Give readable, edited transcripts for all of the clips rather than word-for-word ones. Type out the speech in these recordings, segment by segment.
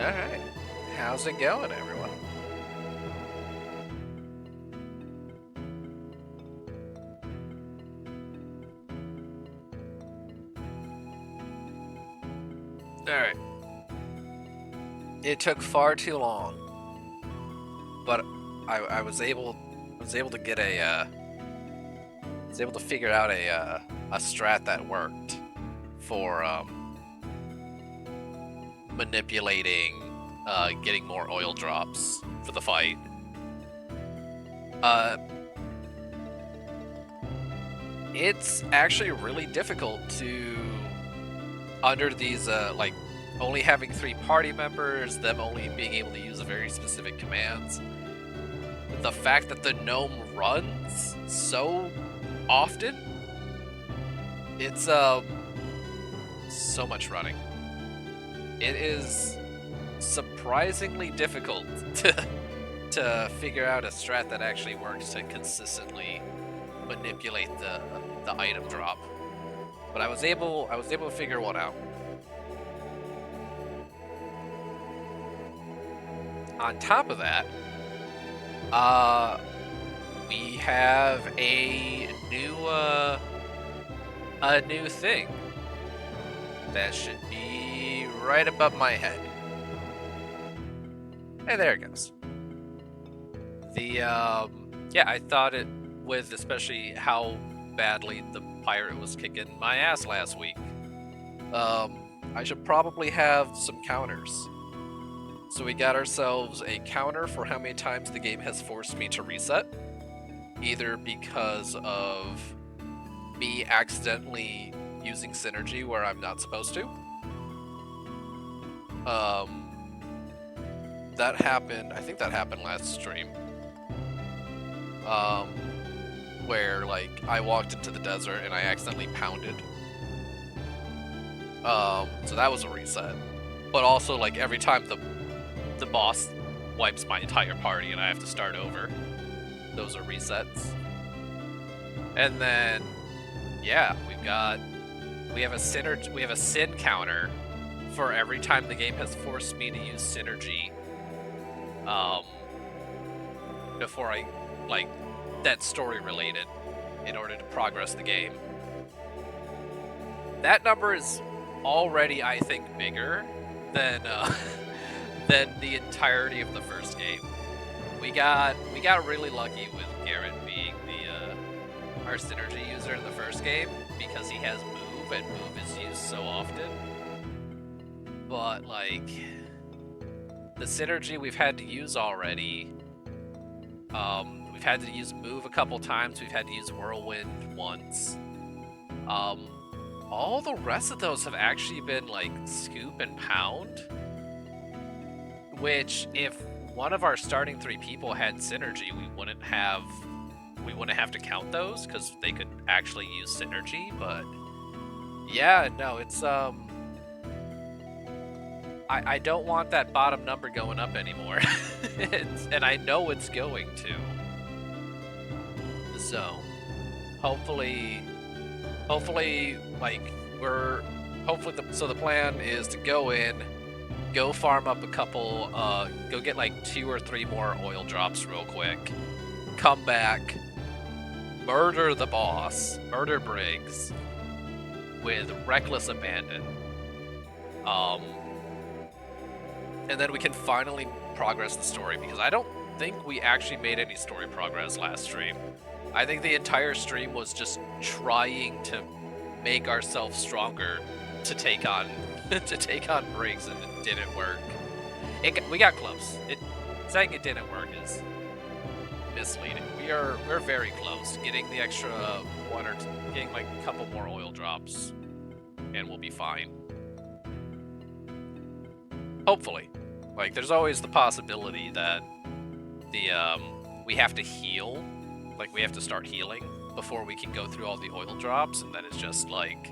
Alright. How's it going, everyone? Alright. It took far too long, but I was able to get was able to figure out a strat that worked for manipulating getting more oil drops for the fight. Uh, it's actually really difficult to under these like only having 3 party members, them only being able to use a very specific commands. The fact that the gnome runs so often, it's so much running. It is surprisingly difficult to figure out a strat that actually works to consistently manipulate the item drop. But I was able to figure one out. On top of that, we have a new thing that should be right above my head. Hey, there it goes. Yeah, I thought it with especially how badly the pirate was kicking my ass last week. I should probably have some counters. So we got ourselves a counter for how many times the game has forced me to reset, either because of me accidentally using synergy where I'm not supposed to. That happened, I think that happened last stream. Where like I walked into the desert and I accidentally pounded. So that was a reset. But also like every time the boss wipes my entire party and I have to start over, those are resets. And then yeah, we have a sin counter for every time the game has forced me to use synergy before I like that's story related in order to progress the game. That number is already, I think, bigger than than the entirety of the first game. We got really lucky with Garrett being the our synergy user in the first game because he has move and move is used so often. But like the synergy we've had to use already, we've had to use move a couple times, we've had to use whirlwind once. All the rest of those have actually been like scoop and pound, which if one of our starting 3 people had synergy, we wouldn't have to count those because they could actually use synergy. But yeah, no, it's I don't want that bottom number going up anymore. And I know it's going to. So hopefully like so the plan is to go in, go farm up a couple, go get like 2 or 3 more oil drops real quick, come back, murder the boss, murder Briggs with reckless abandon, and then we can finally progress the story, because I don't think we actually made any story progress last stream. I think the entire stream was just trying to make ourselves stronger to take on Briggs, and it didn't work. We got close. Saying it didn't work is misleading. We're very close. Getting the extra getting like a couple more oil drops, and we'll be fine. Hopefully. Like there's always the possibility that we have to heal. Like we have to start healing before we can go through all the oil drops, and then it's just like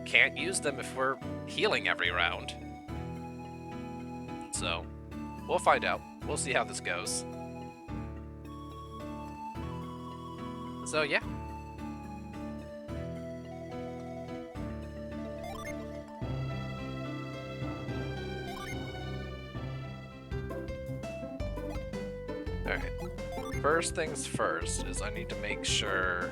can't use them if we're healing every round. So we'll find out. We'll see how this goes. So yeah. Alright. First things first is I need to make sure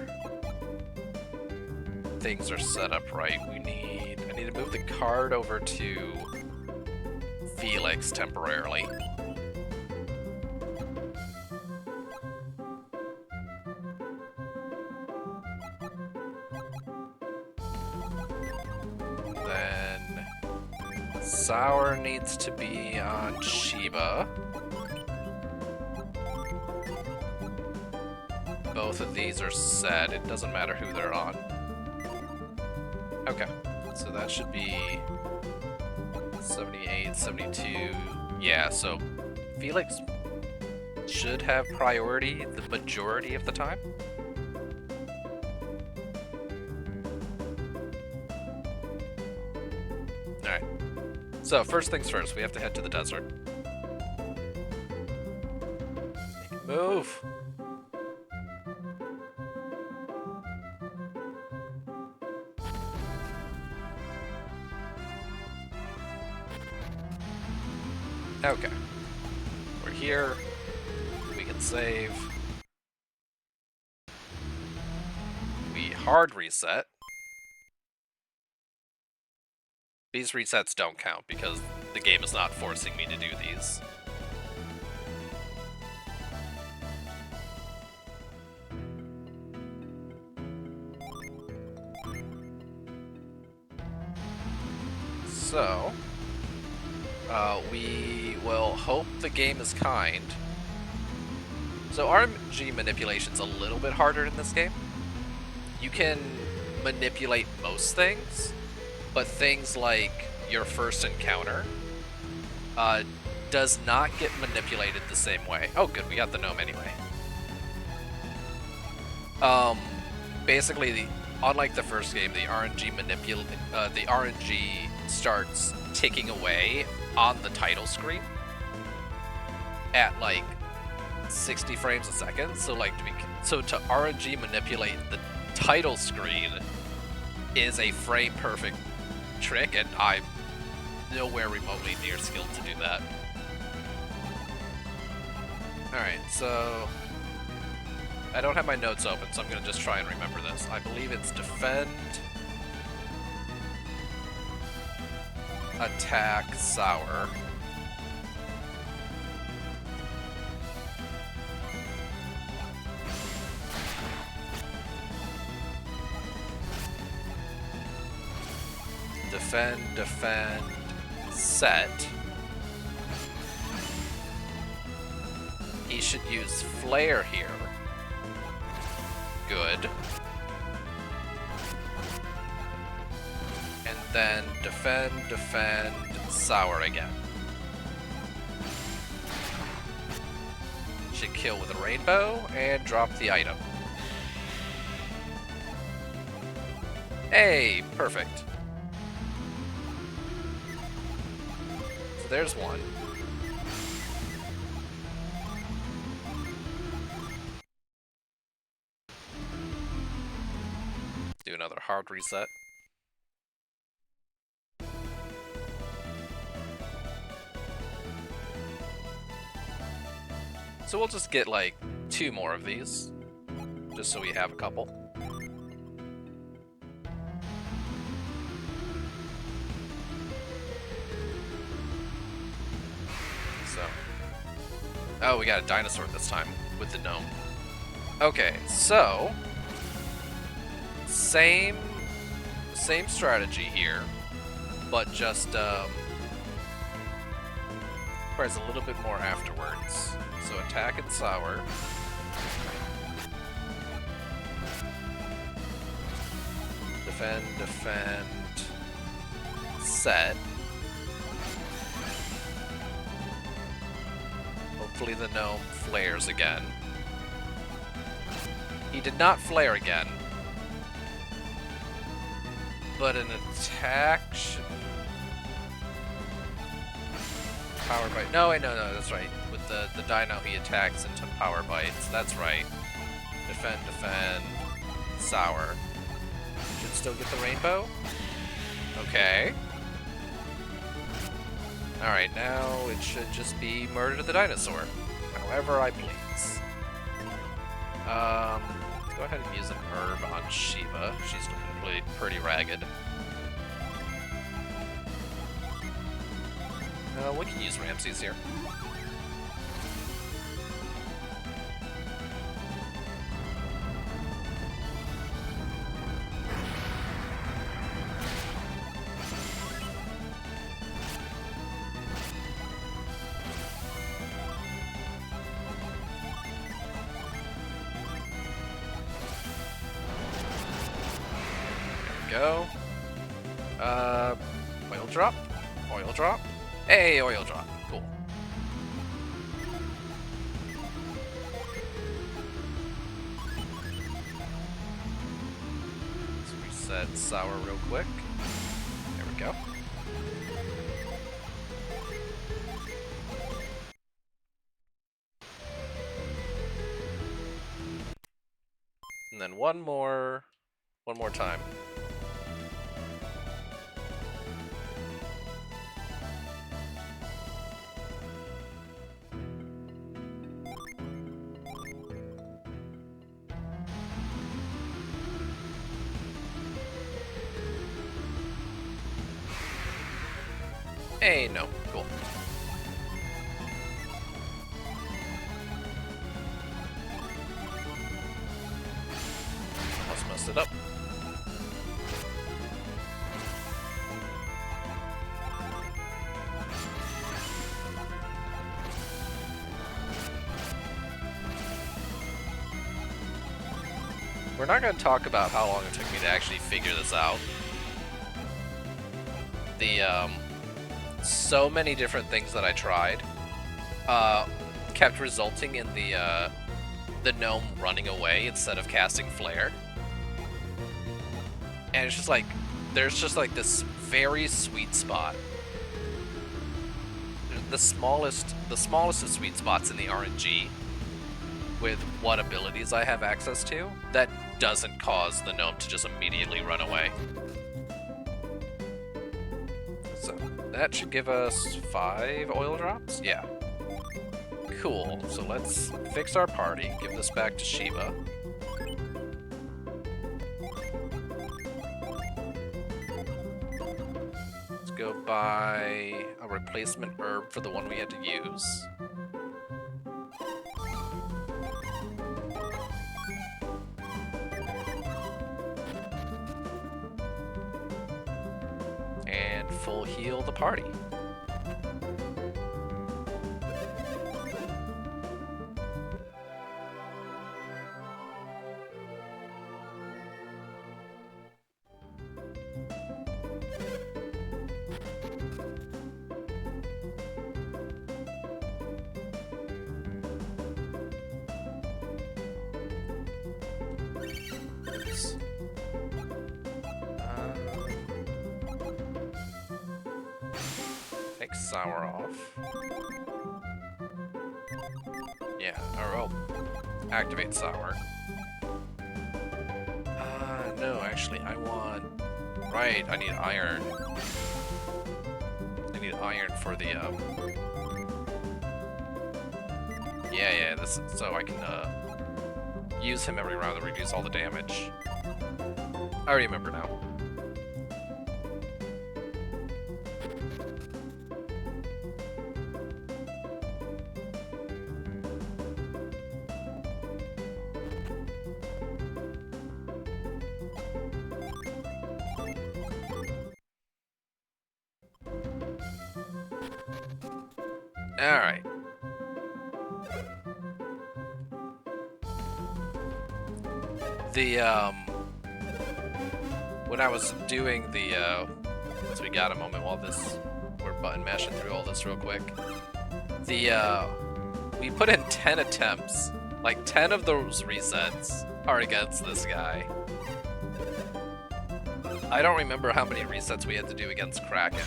things are set up right. I need to move the card over to Felix temporarily. Then Sour needs to be on Shiba. Both of these are set. It doesn't matter who they're on. Okay, so that should be 78, 72. Yeah, so Felix should have priority the majority of the time. Alright, so first things first, we have to head to the desert. Move! Okay. We're here. We can save. We hard reset. These resets don't count because the game is not forcing me to do these. So, we will hope the game is kind. So RNG manipulation's a little bit harder in this game. You can manipulate most things, but things like your first encounter does not get manipulated the same way. Oh good, we got the gnome anyway. Basically, unlike the first game, the RNG starts ticking away on the title screen at like 60 frames a second. So like to RNG manipulate the title screen is a frame perfect trick, and I'm nowhere remotely near skilled to do that. Alright, so I don't have my notes open, so I'm gonna just try and remember this. I believe it's defend, attack, sour. Defend, defend, set. He should use flare here. Good. And then defend, defend, sour again. Should kill with a rainbow and drop the item. Hey, perfect. So there's one. Do another hard reset. So we'll just get like 2 more of these, just so we have a couple. So, oh, we got a dinosaur this time with the gnome. Okay, so same strategy here, but just requires a little bit more afterwards. So attack and sour. Defend, defend, set. Hopefully the gnome flares again. He did not flare again. But an attack should... Power bite. No, wait, no, that's right. With the dino, he attacks into power bites. That's right. Defend, defend, sour. Should still get the rainbow. Okay. Alright, now it should just be murder the dinosaur. however I please. Let's go ahead and use an herb on Shiva. She's looking pretty ragged. We can use Ramses here. Go. Oil drop. Oil drop. Hey, oil drop. Cool. Let's reset sour real quick. There we go. And then one more time. Hey, no. Cool. Almost messed it up. We're not going to talk about how long it took me to actually figure this out. So many different things that I tried kept resulting in the gnome running away instead of casting flare. And it's just like, there's just like this very sweet spot. The smallest of sweet spots in the RNG with what abilities I have access to that doesn't cause the gnome to just immediately run away. So that should give us 5 oil drops? Yeah. Cool, so let's fix our party, give this back to Shiva. Let's go buy a replacement herb for the one we had to use. And full heal the party. Take sour off. Yeah, or activate sour. No, actually, I want... Right, I need iron. I need iron for the, Yeah, this is so I can, use him every round to reduce all the damage. I remember now. Alright. When I was doing once we got a moment while we're button mashing through all this real quick. We put in 10 attempts. Like, 10 of those resets are against this guy. I don't remember how many resets we had to do against Kraken,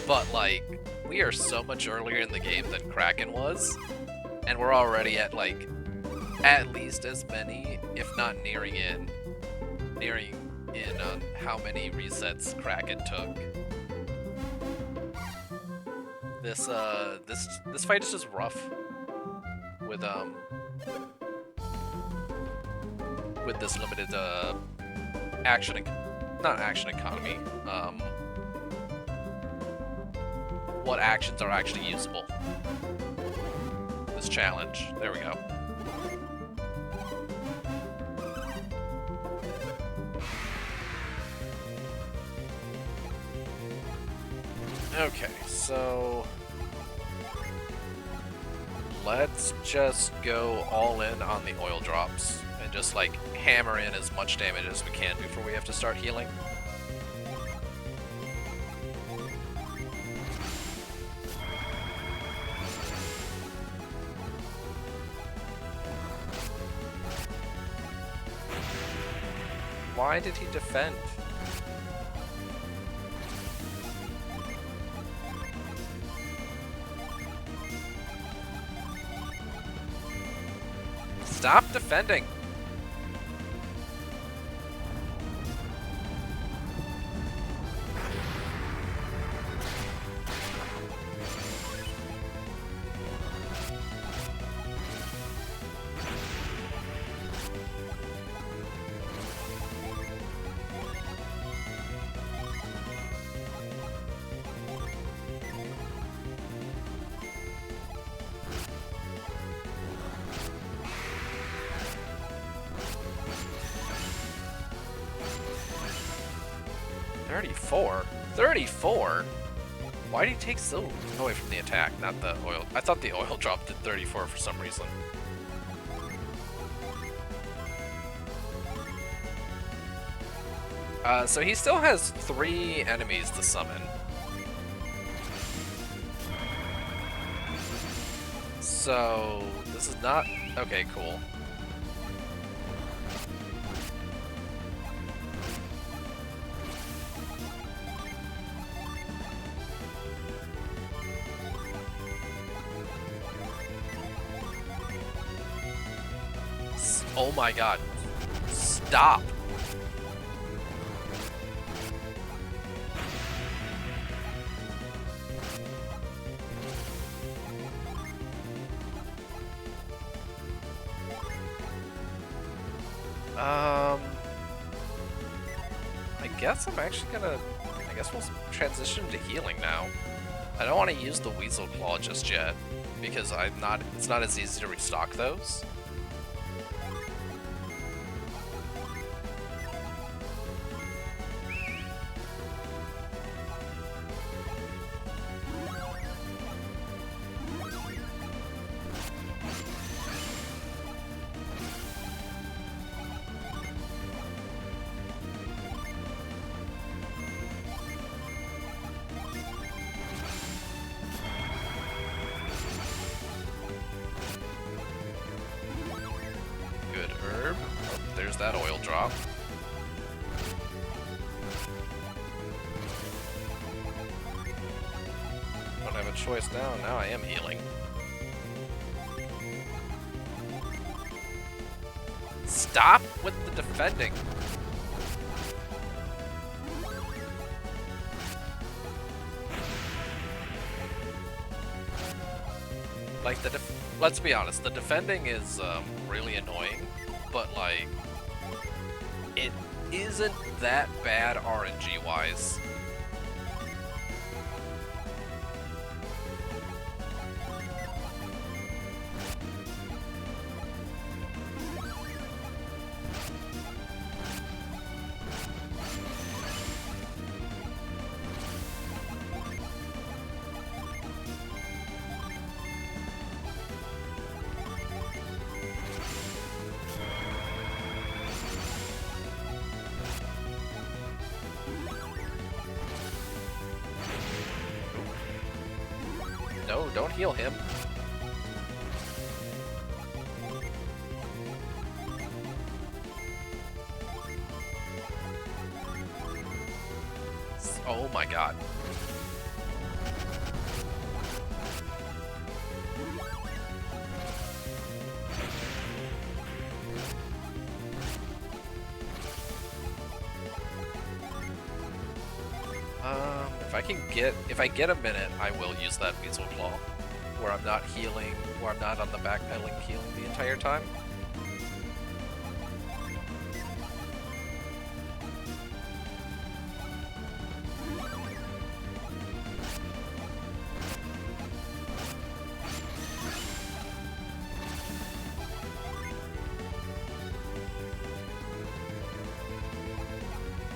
but, like, we are so much earlier in the game than Kraken was, and we're already at, like, at least as many, if not nearing in on how many resets Kraken took. This fight is just rough. with this limited action, not action economy. What actions are actually usable? This challenge. There we go. Okay, so let's just go all in on the oil drops and just like hammer in as much damage as we can before we have to start healing. Why did he defend? Stop defending! $34? Why did he take so away from the attack, not the oil? I thought the oil drop did 34 for some reason. So he still has 3 enemies to summon. So this is not... Okay, cool. Oh my god. Stop. I guess I'm actually gonna... I guess we'll transition to healing now. I don't want to use the Weasel Claw just yet, because it's not as easy to restock those. That oil drop. Don't have a choice now. Now I am healing. Stop with the defending. Like let's be honest, the defending is really annoying, but like it isn't that bad RNG-wise. No, don't heal him. Oh my god. If I get a minute, I will use that Weasel Claw. where I'm not healing, where I'm not on the backpedaling healing the entire time.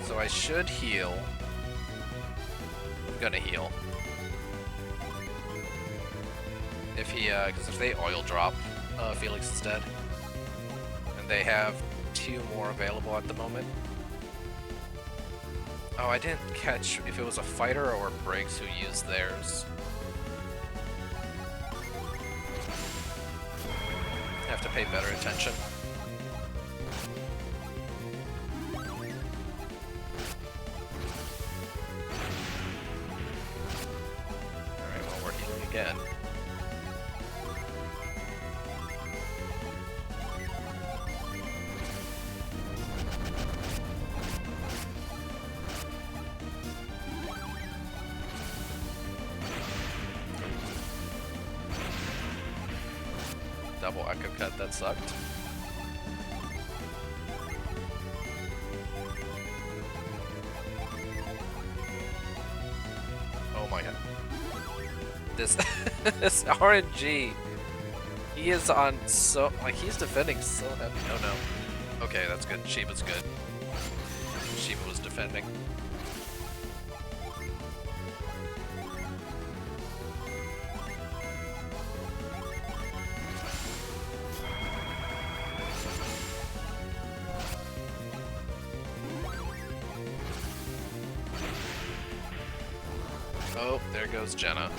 So I should heal. I'm gonna heal. If he, because if they oil drop, Felix is dead. And they have 2 more available at the moment. Oh, I didn't catch if it was a fighter or Briggs who used theirs. I have to pay better attention. Alright, well, we're healing again. Double echo cut, that sucked. Oh my god. This this RNG, he is on so, like, he's defending so heavy. Oh no. Okay, that's good. Shiba's good. Shiba was defending. Oh, there goes Jenna.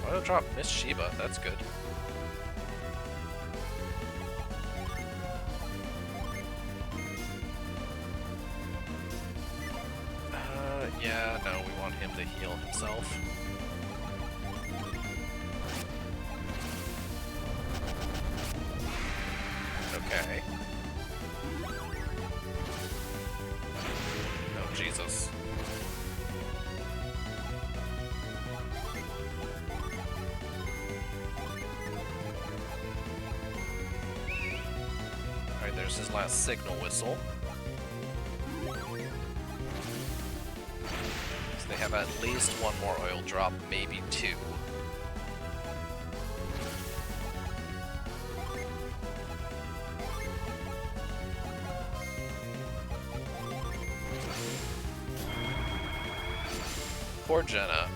Oil drop missed Shiba, that's good. Yeah, no, we want him to heal himself. Okay. Oh, Jesus. Alright, there's his last signal whistle. So they have at least 1 more oil drop, maybe 2. Poor Jenna.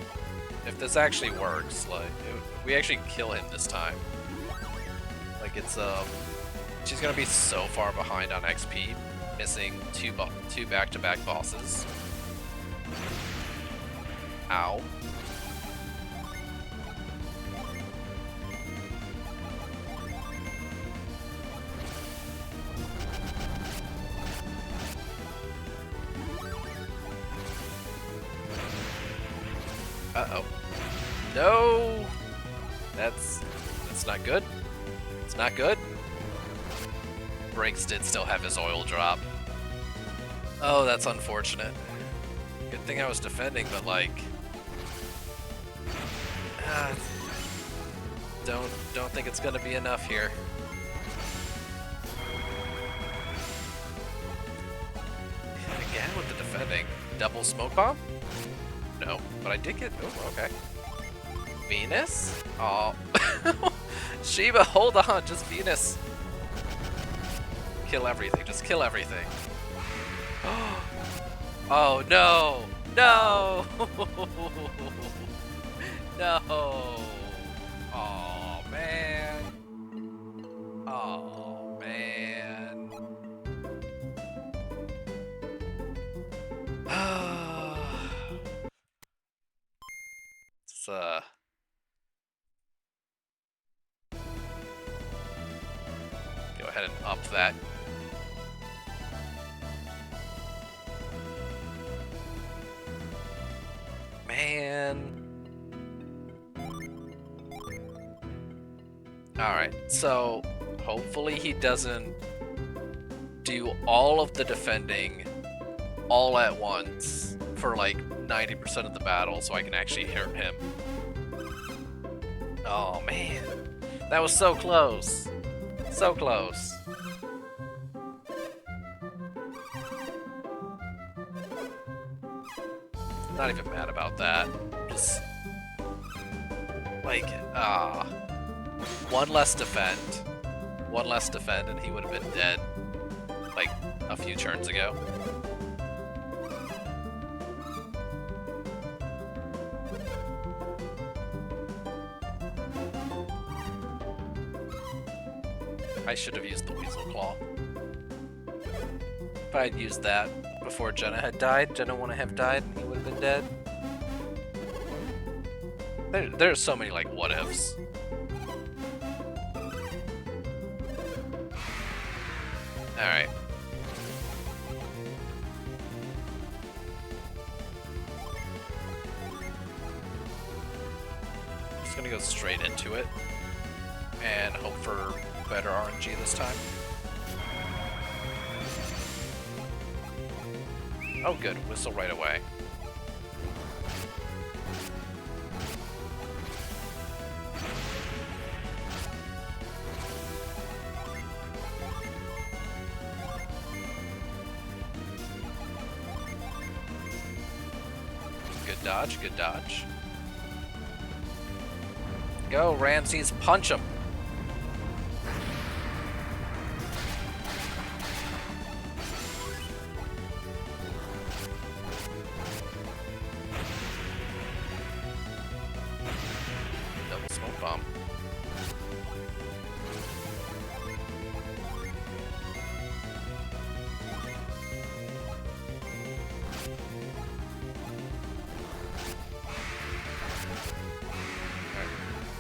If this actually works, like, we actually kill him this time. Like, it's, she's gonna be so far behind on XP, missing 2 back-to-back bosses. Ow. Uh-oh. No! That's not good. It's not good. Briggs did still have his oil drop. Oh, that's unfortunate. Good thing I was defending, but like... don't think it's gonna be enough here. Again with the defending. Double smoke bomb? No, but I did get... Oh, okay. Venus? Oh. Shiba, hold on, just Venus. Kill everything, just kill everything. Oh, no! No! No! Oh, man. Oh, man. Let's, go ahead and up that. Man. Alright, so hopefully he doesn't do all of the defending all at once for like 90% of the battle so I can actually hurt him. Oh man, that was so close. So close. Not even mad about that. Just like, one less defend. One less defend and he would have been dead like a few turns ago. I should have used the Weasel Claw. If I had used that before Jenna had died, Jenna wouldn't have died and he would have been dead. There's so many, like, what-ifs. Alright. Just gonna go straight into it and hope for better RNG this time. Oh good, whistle right away. Good dodge, good dodge. Go, Ramses, punch him! Double smoke bomb.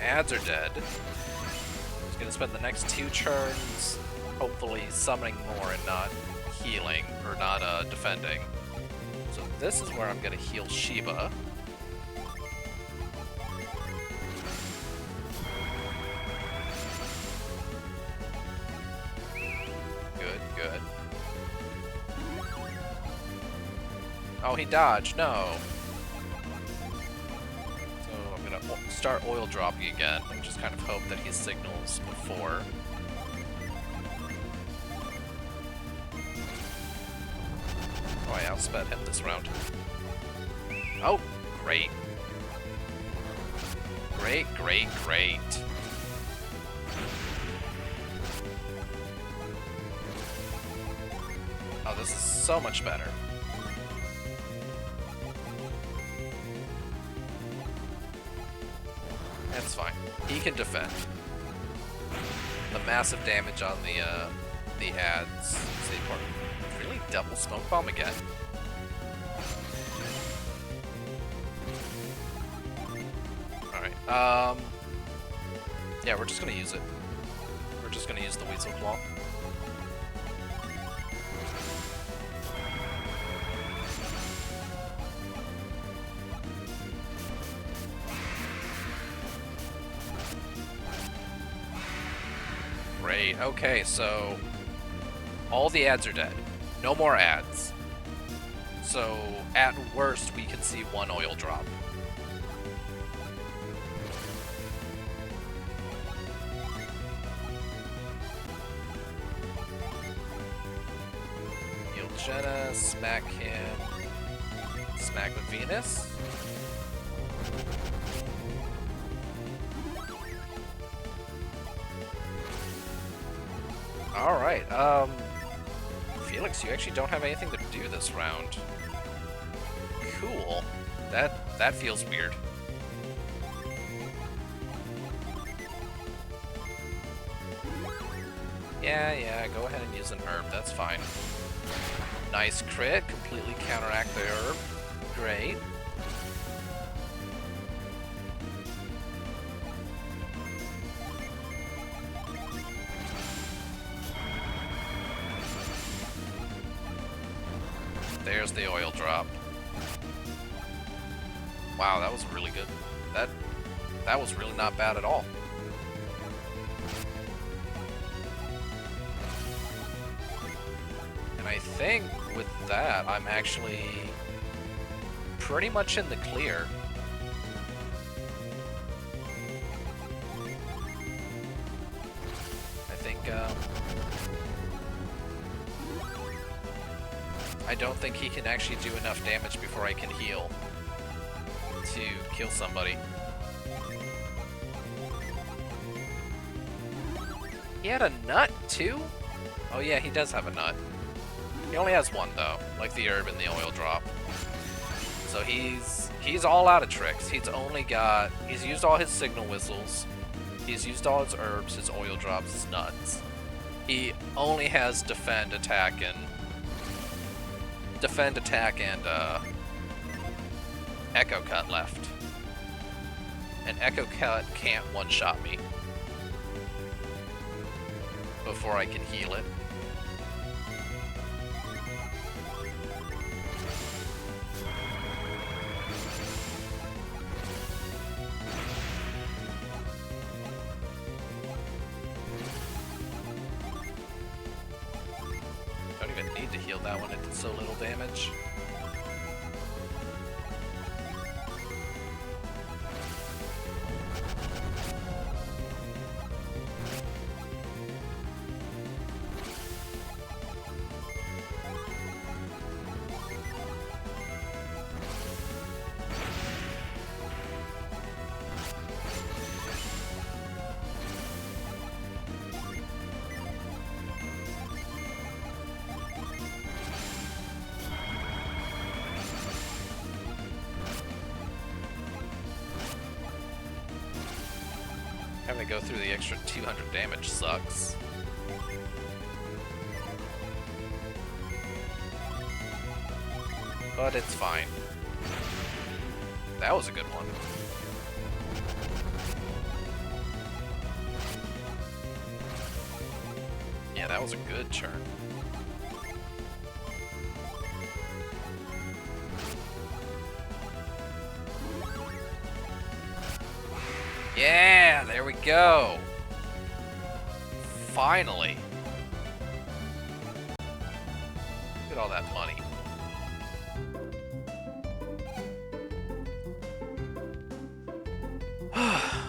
Ads are dead. He's gonna spend the next 2 turns hopefully summoning more and not healing, or not defending. So this is where I'm gonna heal Shiba. Good, good. Oh, he dodged, no. Start oil dropping again and just kind of hope that he signals before. Oh, I outsped him this round. Oh, great. Great, great, great. Oh, this is so much better. That's fine. He can defend. The massive damage on the ads. Save part. Really, double smoke bomb again? All right. Yeah, we're just gonna use it. We're just gonna use the Weasel Claw. Great. Okay, so all the ads are dead. No more ads. So at worst, we can see 1 oil drop. Heal Jenna, smack him. Smack with Venus. Alright, Felix, you actually don't have anything to do this round. Cool. That feels weird. Yeah, go ahead and use an herb, that's fine. Nice crit, completely counteract the herb. Great. There's the oil drop. Wow, that was really good. That was really not bad at all. And I think with that, I'm actually pretty much in the clear. I don't think he can actually do enough damage before I can heal to kill somebody. He had a nut too? Oh yeah, he does have a nut. He only has one though, like the herb and the oil drop. So he's all out of tricks. He's used all his signal whistles. He's used all his herbs, his oil drops, his nuts. He only has defend, attack, and Echo Cut left. And Echo Cut can't one-shot me before I can heal it. Don't even need to heal that one, it did so little damage. Having to go through the extra 200 damage sucks. But it's fine. That was a good one. Yeah, that was a good turn. Yeah, there we go. Finally. Look at all that money.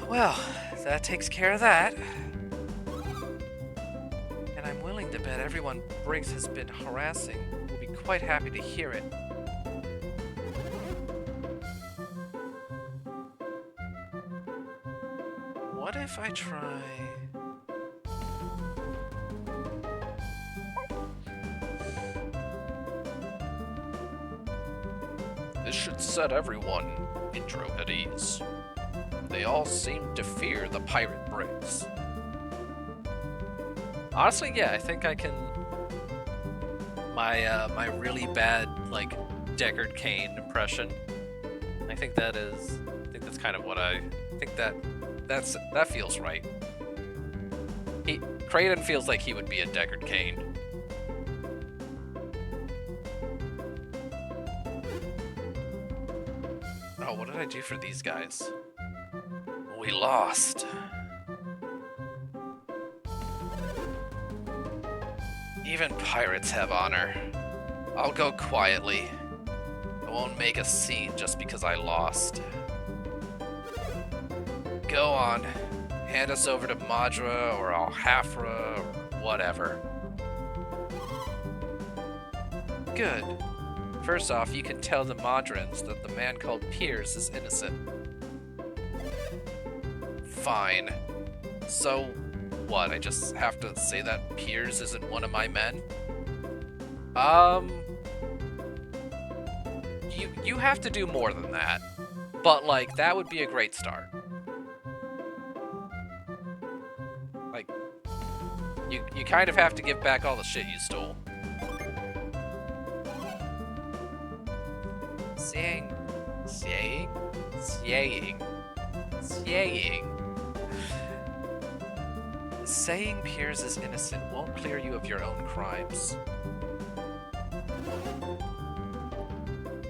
Well, that takes care of that. And I'm willing to bet everyone Briggs has been harassing will be quite happy to hear it. What if I try... This should set everyone, intro at ease. They all seem to fear the pirate Briggs. Honestly, yeah, I think I can... My really bad, like, Deckard Cain impression. I think that's kind of what I think that feels right. Kraden feels like he would be a Deckard Cain. Oh, what did I do for these guys? We lost. Even pirates have honor. I'll go quietly. I won't make a scene just because I lost. Go on. Hand us over to Madra or Alhafra or whatever. Good. First off, you can tell the Madrans that the man called Piers is innocent. Fine. So, what? I just have to say that Piers isn't one of my men? You have to do more than that. But, like, that would be a great start. Like, you kind of have to give back all the shit you stole. Saying Piers is innocent won't clear you of your own crimes.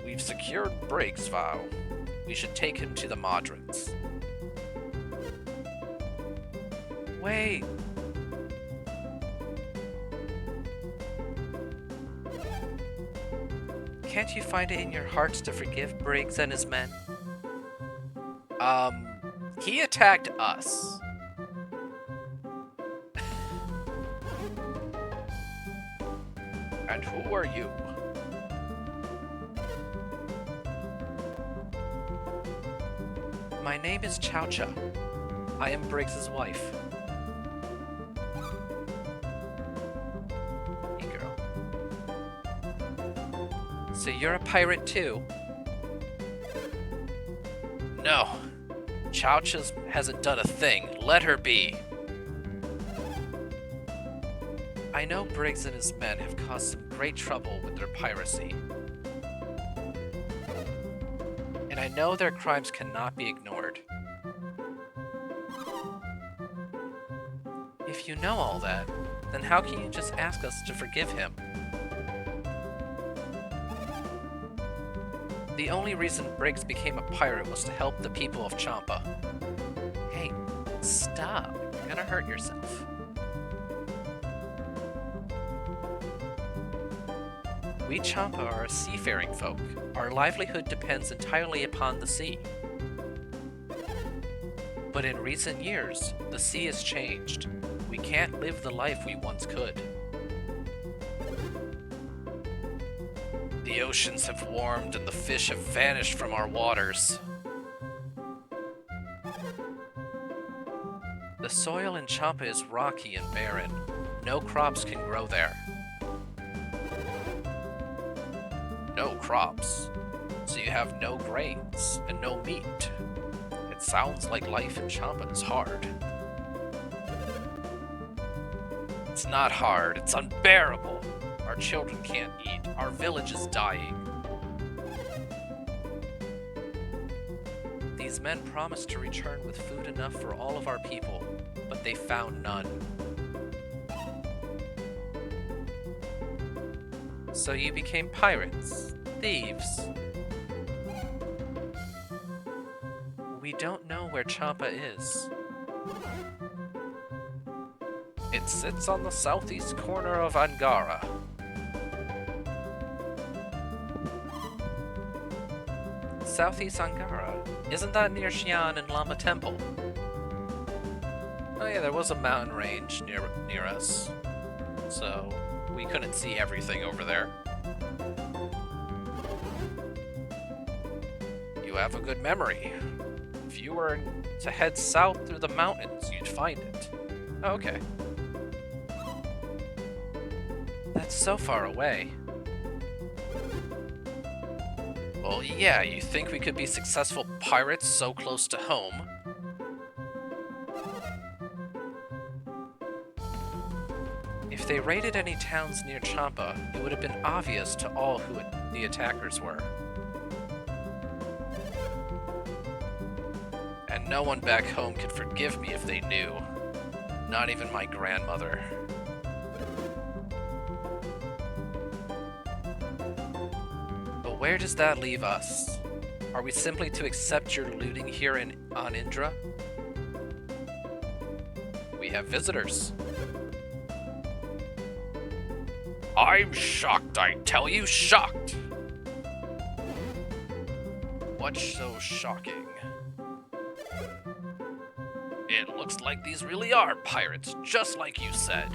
We've secured Briggs' file. We should take him to the Madrans. Wait. Can't you find it in your hearts to forgive Briggs and his men? He attacked us. And who are you? My name is Chowcha. I am Briggs's wife. Hey, girl. So you're a pirate too? No. Chowcha hasn't done a thing. Let her be. I know Briggs and his men have caused some great trouble with their piracy. And I know their crimes cannot be ignored. If you know all that, then how can you just ask us to forgive him? The only reason Briggs became a pirate was to help the people of Champa. Hey, stop. You're gonna hurt yourself. We Champa are a seafaring folk. Our livelihood depends entirely upon the sea. But in recent years, the sea has changed. We can't live the life we once could. The oceans have warmed and the fish have vanished from our waters. The soil in Champa is rocky and barren. No crops can grow there. No crops, so you have no grains and no meat. It sounds like life in Champa is hard. It's not hard, it's unbearable. Our children can't eat, our village is dying. These men promised to return with food enough for all of our people, but they found none. So you became pirates, thieves. We don't know where Champa is. It sits on the southeast corner of Angara. Southeast Angara? Isn't that near Xi'an and Lama Temple? Oh yeah, there was a mountain range near us, so we couldn't see everything over there. You have a good memory. If you were to head south through the mountains, you'd find it. Oh, okay. That's so far away. Well, yeah, you think we could be successful pirates so close to home? If they raided any towns near Champa, it would have been obvious to all who the attackers were. And no one back home could forgive me if they knew. Not even my grandmother. But where does that leave us? Are we simply to accept your looting here on Indra? We have visitors. I'm shocked, I tell you, shocked! What's so shocking? It looks like these really are pirates, just like you said.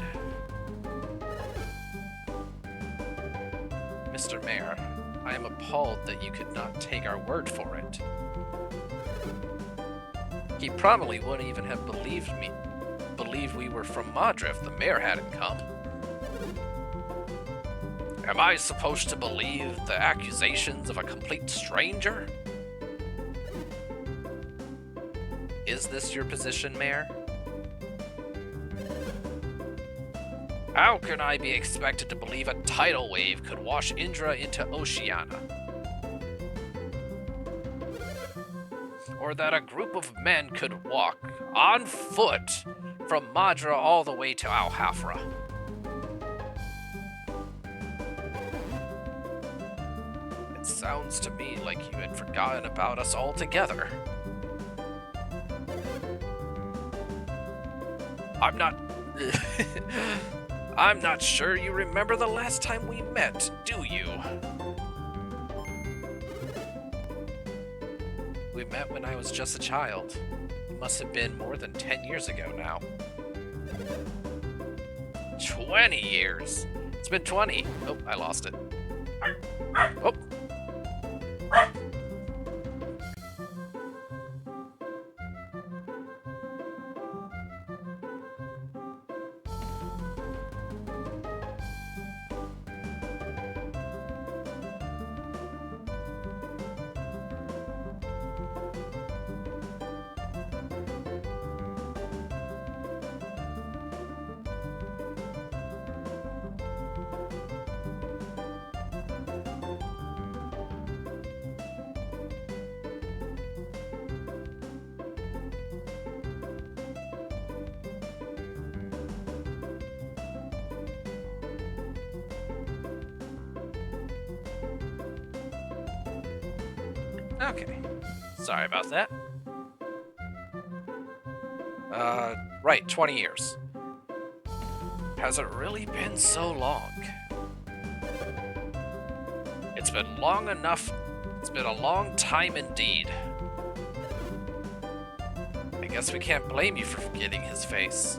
Mr. Mayor, I am appalled that you could not take our word for it. He probably wouldn't even have believed we were from Madra if the mayor hadn't come. Am I supposed to believe the accusations of a complete stranger? Is this your position, Mayor? How can I be expected to believe a tidal wave could wash Indra into Oceania? Or that a group of men could walk, on foot, from Madra all the way to Al-Hafra? It sounds to me like you had forgotten about us altogether. I'm not sure you remember the last time we met, do you? We met when I was just a child. It must have been more than 10 years ago now. 20 years? It's been 20. Oh, I lost it. Oh. Okay. Sorry about that. Right, 20 years. Has it really been so long? It's been long enough. It's been a long time indeed. I guess we can't blame you for forgetting his face.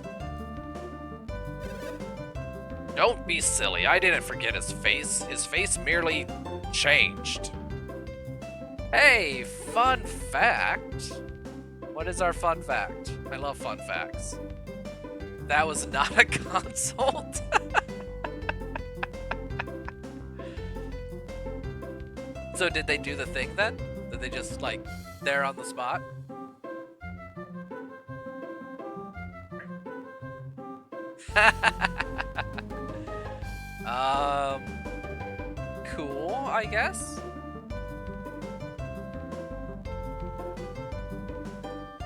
Don't be silly. I didn't forget his face. His face merely changed. Hey, fun fact. What is our fun fact? I love fun facts. That was not a consult. So did they do the thing then? Did they just, like, there on the spot? Cool, I guess?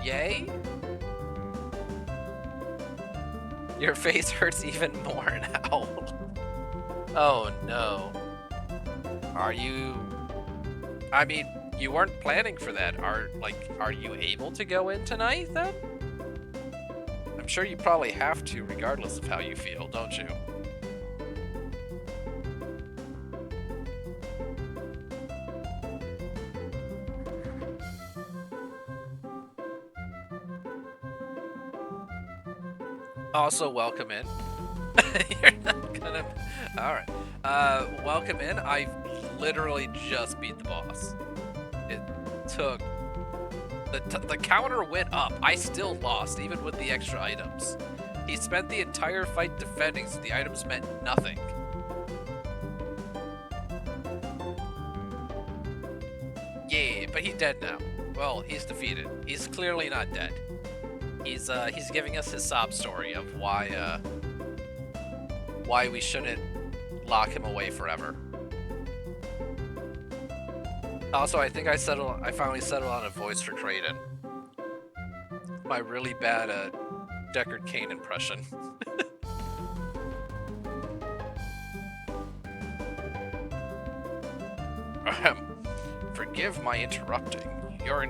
Yay? Your face hurts even more now. Oh no. Are you... I mean, you weren't planning for that. Are you able to go in tonight then? I'm sure you probably have to regardless of how you feel, don't you? Also, welcome in. You're not gonna... Alright. Welcome in. I literally just beat the boss. It took... The counter went up. I still lost, even with the extra items. He spent the entire fight defending, so the items meant nothing. Yeah, but he's dead now. Well, he's defeated. He's clearly not dead. He's giving us his sob story of why we shouldn't lock him away forever. Also, I think I finally settled on a voice for Kraden. My really bad Deckard Cain impression. Forgive my interrupting. Your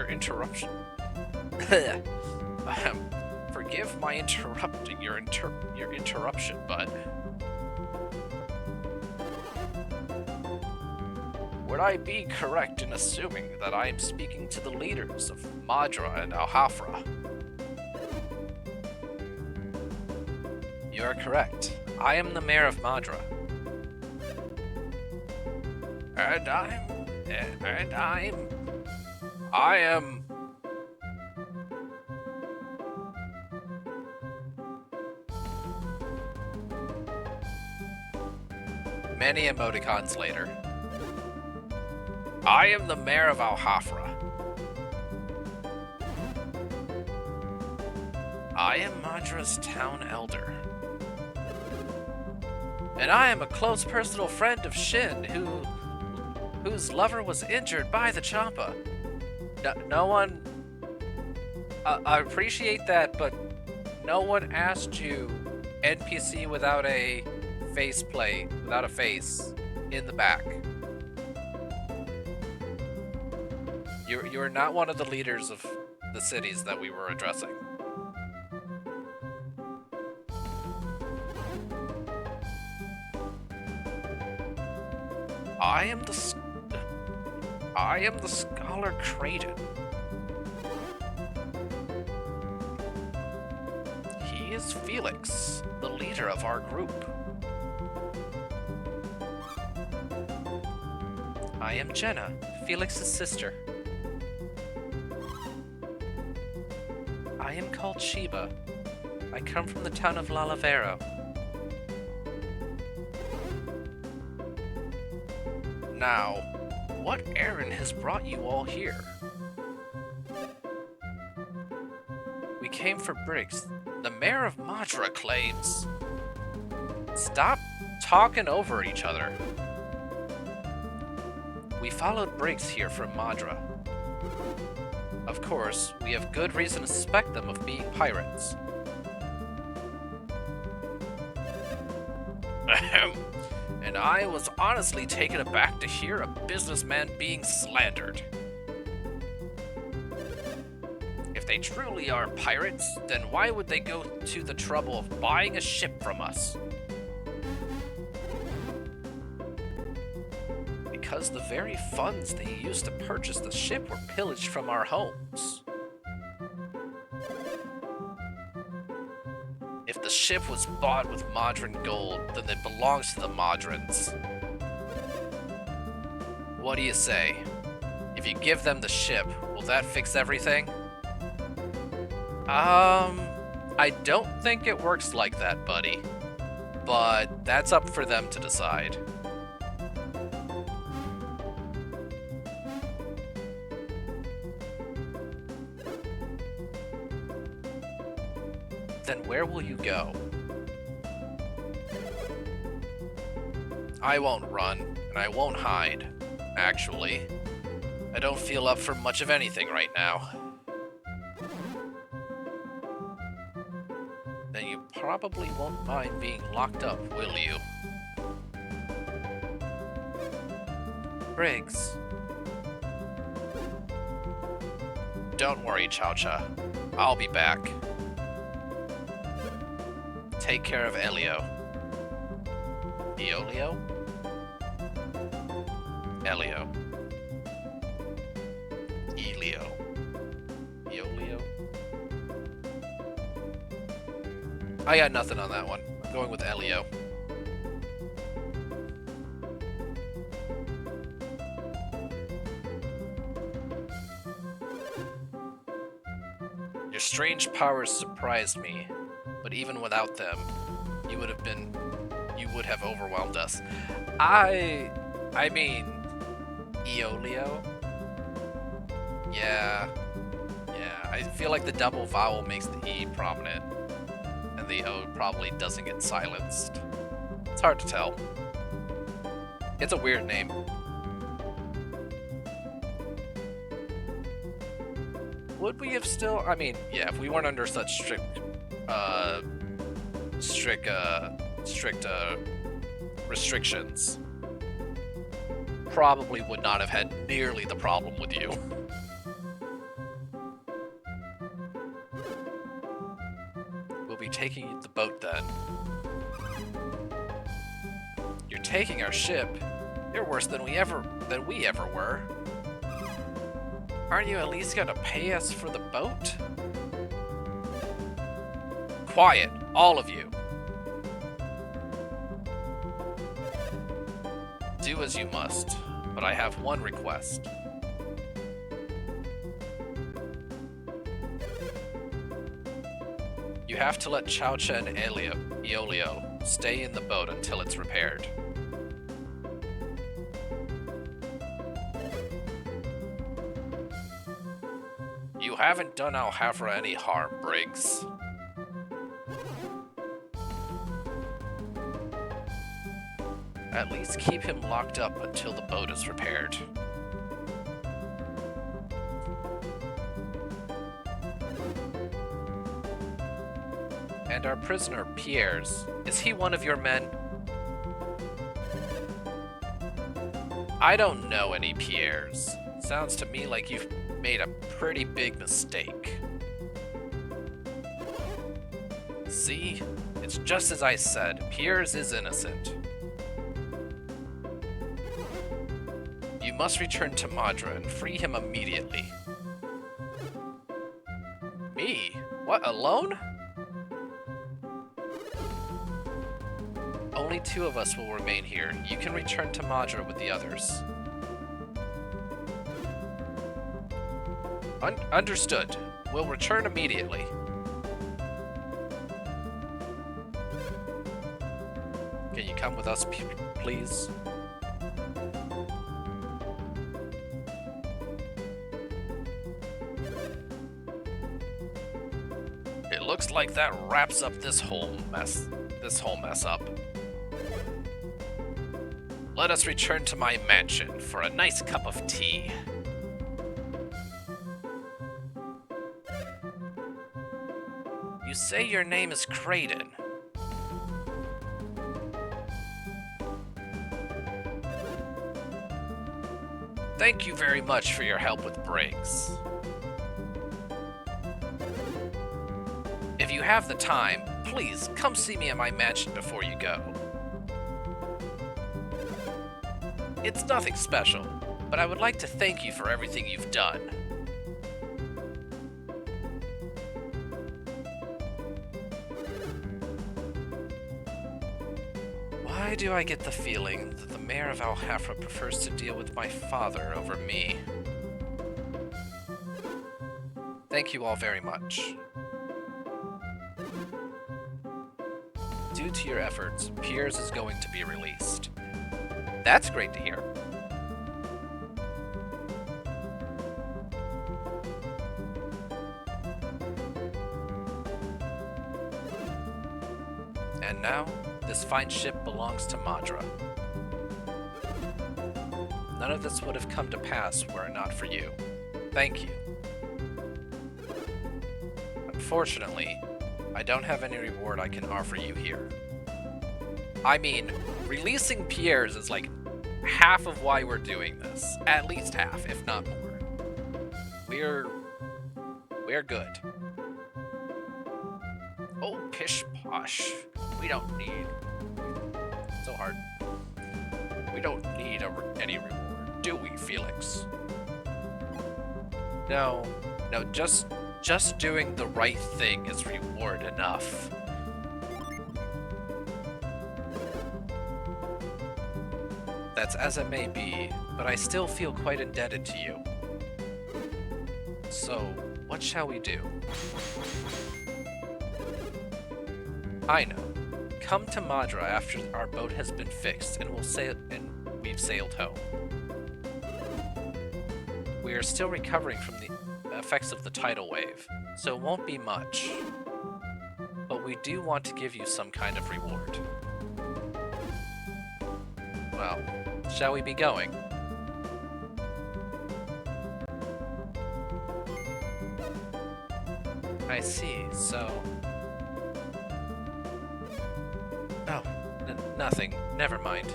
interruption. Forgive my interrupting your interruption, but would I be correct in assuming that I am speaking to the leaders of Madra and Al-Hafra? You are correct. I am the mayor of Madra. I am... Many emoticons later. I am the mayor of Al-Hafra. I am Madra's town elder. And I am a close personal friend of Shin, whose lover was injured by the Champa. No one... I appreciate that, but no one asked you, NPC without a faceplate, without a face, in the back. You're not one of the leaders of the cities that we were addressing. I am the Scholar Kraden. He is Felix, the leader of our group. I am Jenna, Felix's sister. I am called Sheba. I come from the town of Lalavero. Now, what errand has brought you all here? We came for Briggs. The mayor of Madra claims. Stop talking over each other. We followed Briggs here from Madra. Of course, we have good reason to suspect them of being pirates. Ahem. And I was honestly taken aback to hear a businessman being slandered. If they truly are pirates, then why would they go to the trouble of buying a ship from us? Because the very funds they used to purchase the ship were pillaged from our homes. If the ship was bought with Madran gold, then it belongs to the Madrans. What do you say? If you give them the ship, will that fix everything? I don't think it works like that, buddy. But that's up for them to decide. Then where will you go? I won't run, and I won't hide. Actually, I don't feel up for much of anything right now. Then you probably won't mind being locked up, will you? Briggs. Don't worry, Chao-Cha. I'll be back. Take care of Elio. Eolio? Elio. Elio. Eolio? I got nothing on that one. I'm going with Elio. Your strange powers surprised me. But even without them, you would have overwhelmed us. I mean, Eolio? Yeah, I feel like the double vowel makes the E prominent, and the O probably doesn't get silenced. It's hard to tell. It's a weird name. Would we have still, I mean, yeah, if we weren't under such strict restrictions, probably would not have had nearly the problem with you. We'll be taking the boat then. You're taking our ship? You're worse than we ever were. Aren't you at least gonna pay us for the boat? Quiet, all of you. Do as you must, but I have one request. You have to let Chao-Cha and Eolio stay in the boat until it's repaired. You haven't done Alhavra any harm, Briggs. At least keep him locked up until the boat is repaired. And our prisoner, Pierre's, is he one of your men? I don't know any Pierres. Sounds to me like you've made a pretty big mistake. See? It's just as I said, Pierre's is innocent. You must return to Madra and free him immediately. Me? What, alone? Only 2 of us will remain here. You can return to Madra with the others. Understood. We'll return immediately. Can you come with us, please? It looks like that wraps up this whole mess up. Let us return to my mansion for a nice cup of tea. You say your name is Kraden. Thank you very much for your help with Briggs. If you have the time, please come see me at my mansion before you go. It's nothing special, but I would like to thank you for everything you've done. Why do I get the feeling that the mayor of Alhafra prefers to deal with my father over me? Thank you all very much. Due to your efforts, Piers is going to be released. That's great to hear. And now, this fine ship belongs to Madra. None of this would have come to pass were it not for you. Thank you. Unfortunately, I don't have any reward I can offer you here. I mean, releasing Piers is like half of why we're doing this. At least half, if not more. We're good. Oh, pish posh. We don't need... So hard. We don't need any reward, do we, Felix? No, just doing the right thing is reward enough. That's as it may be, but I still feel quite indebted to you. So, what shall we do? I know. Come to Madra after our boat has been fixed and we've sailed home. We are still recovering from the effects of the tidal wave, so it won't be much. But we do want to give you some kind of reward. Well, shall we be going? I see, so... Oh, nothing. Never mind.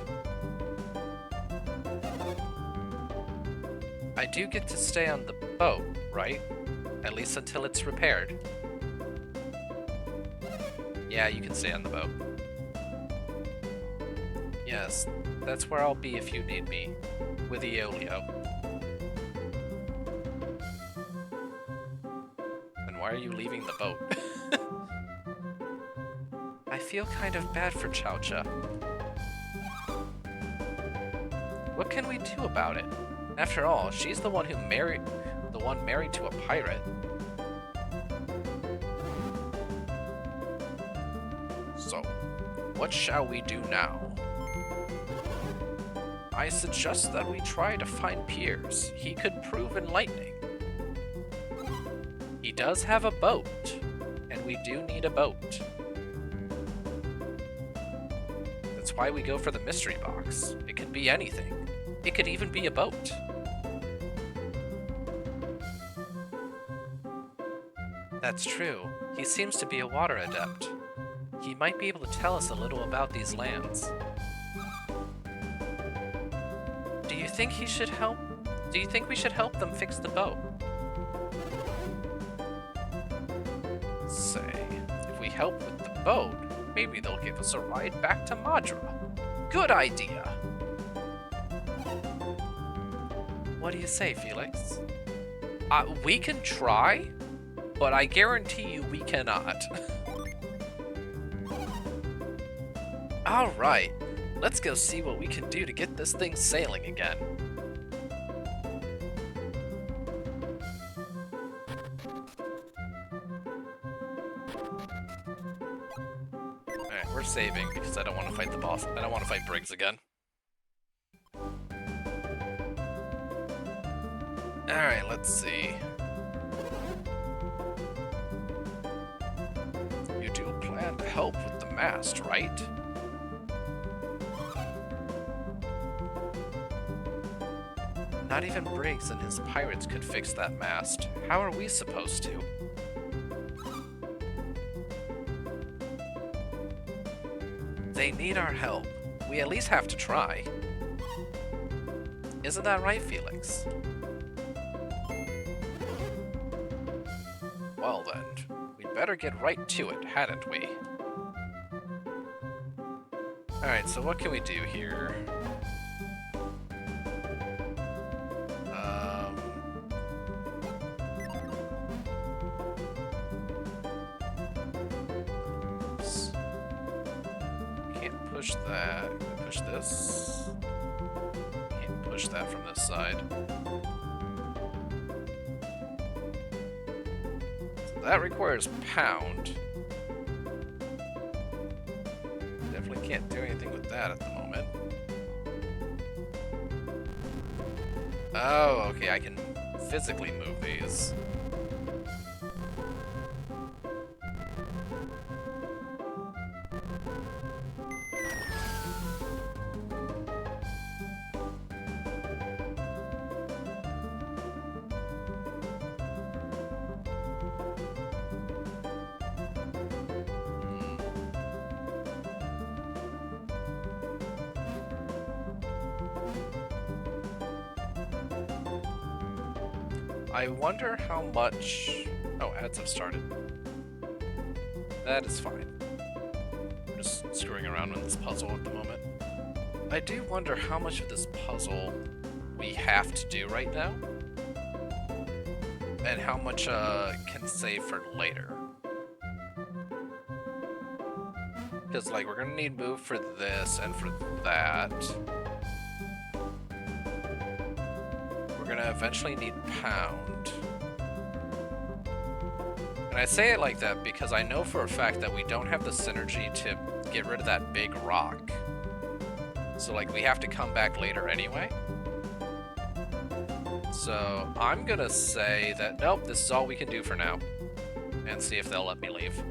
I do get to stay on the boat, right? At least until it's repaired. Yeah, you can stay on the boat. Yes, that's where I'll be if you need me. With Iolio. And why are you leaving the boat? I feel kind of bad for Chowcha. What can we do about it? After all, she's the one married to a pirate. So, what shall we do now? I suggest that we try to find Piers. He could prove enlightening. He does have a boat, and we do need a boat. That's why we go for the mystery box. It could be anything. It could even be a boat. That's true. He seems to be a water adept. He might be able to tell us a little about these lands. Do you think he should help? Do you think we should help them fix the boat? Say, if we help with the boat, maybe they'll give us a ride back to Madra. Good idea! What do you say, Felix? We can try, but I guarantee you we cannot. Alright, let's go see what we can do to get this thing sailing again. we're saving because I don't want to fight the boss. I don't want to fight Briggs again. Alright, let's see. You do plan to help with the mast, right? Not even Briggs and his pirates could fix that mast. How are we supposed to? They need our help. We at least have to try. Isn't that right, Felix? Well then, we'd better get right to it, hadn't we? Alright, so what can we do here? Oops. Can't push that. Can we push this? Can't push that from this side. That requires pound. Definitely can't do anything with that at the moment. Oh, okay, I can physically move these. I wonder how much... Oh, ads have started. That is fine. I'm just screwing around with this puzzle at the moment. I do wonder how much of this puzzle we have to do right now. And how much can save for later. Because, like, we're gonna need move for this and for that. We're gonna eventually need pound. And I say it like that because I know for a fact that we don't have the synergy to get rid of that big rock. So, like, we have to come back later anyway. So, I'm gonna say that, nope, this is all we can do for now. And see if they'll let me leave.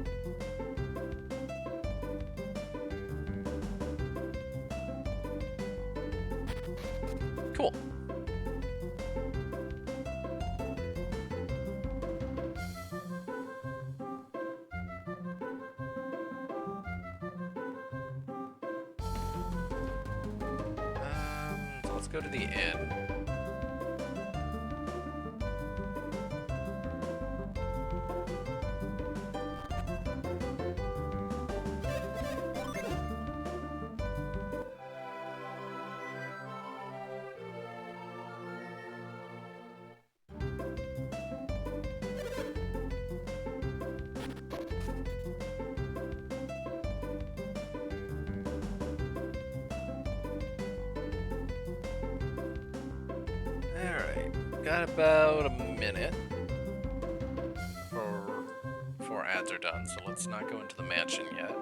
Cool. So let's go to the inn. Got about a minute before ads are done, so let's not go into the mansion yet.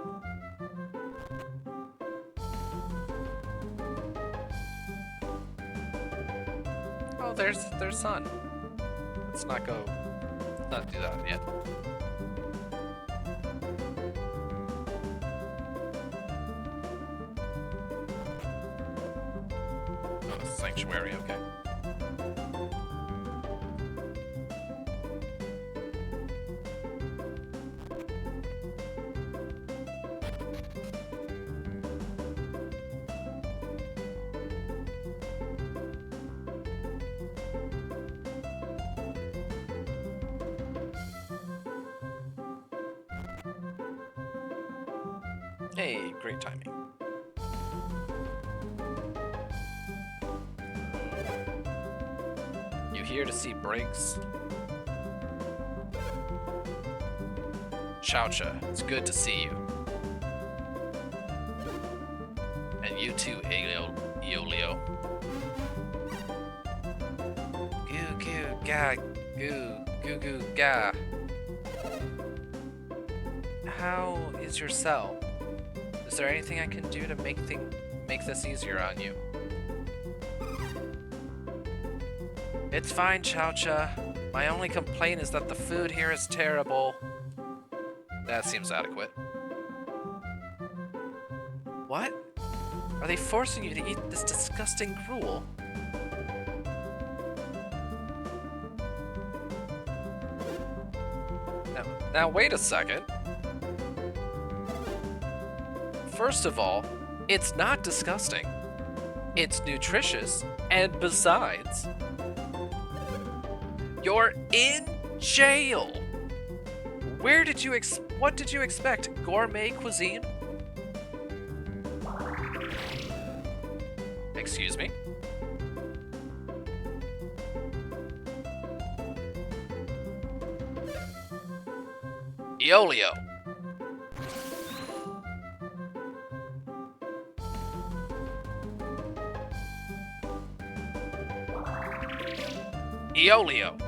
Oh, there's sun. Let's not do that yet. Oh, it's a sanctuary, okay. Hey, great timing. You here to see Briggs? Chowcha, it's good to see you. And you too, Eolio. Goo goo ga, goo goo goo ga. How is your cell? Is there anything I can do to make this easier on you? It's fine, Chao-Cha. My only complaint is that the food here is terrible. That seems adequate. What? Are they forcing you to eat this disgusting gruel? Now wait a second. First of all, it's not disgusting. It's nutritious, and besides, you're in jail. What did you expect? Gourmet cuisine? Excuse me? Iolio. Iolio.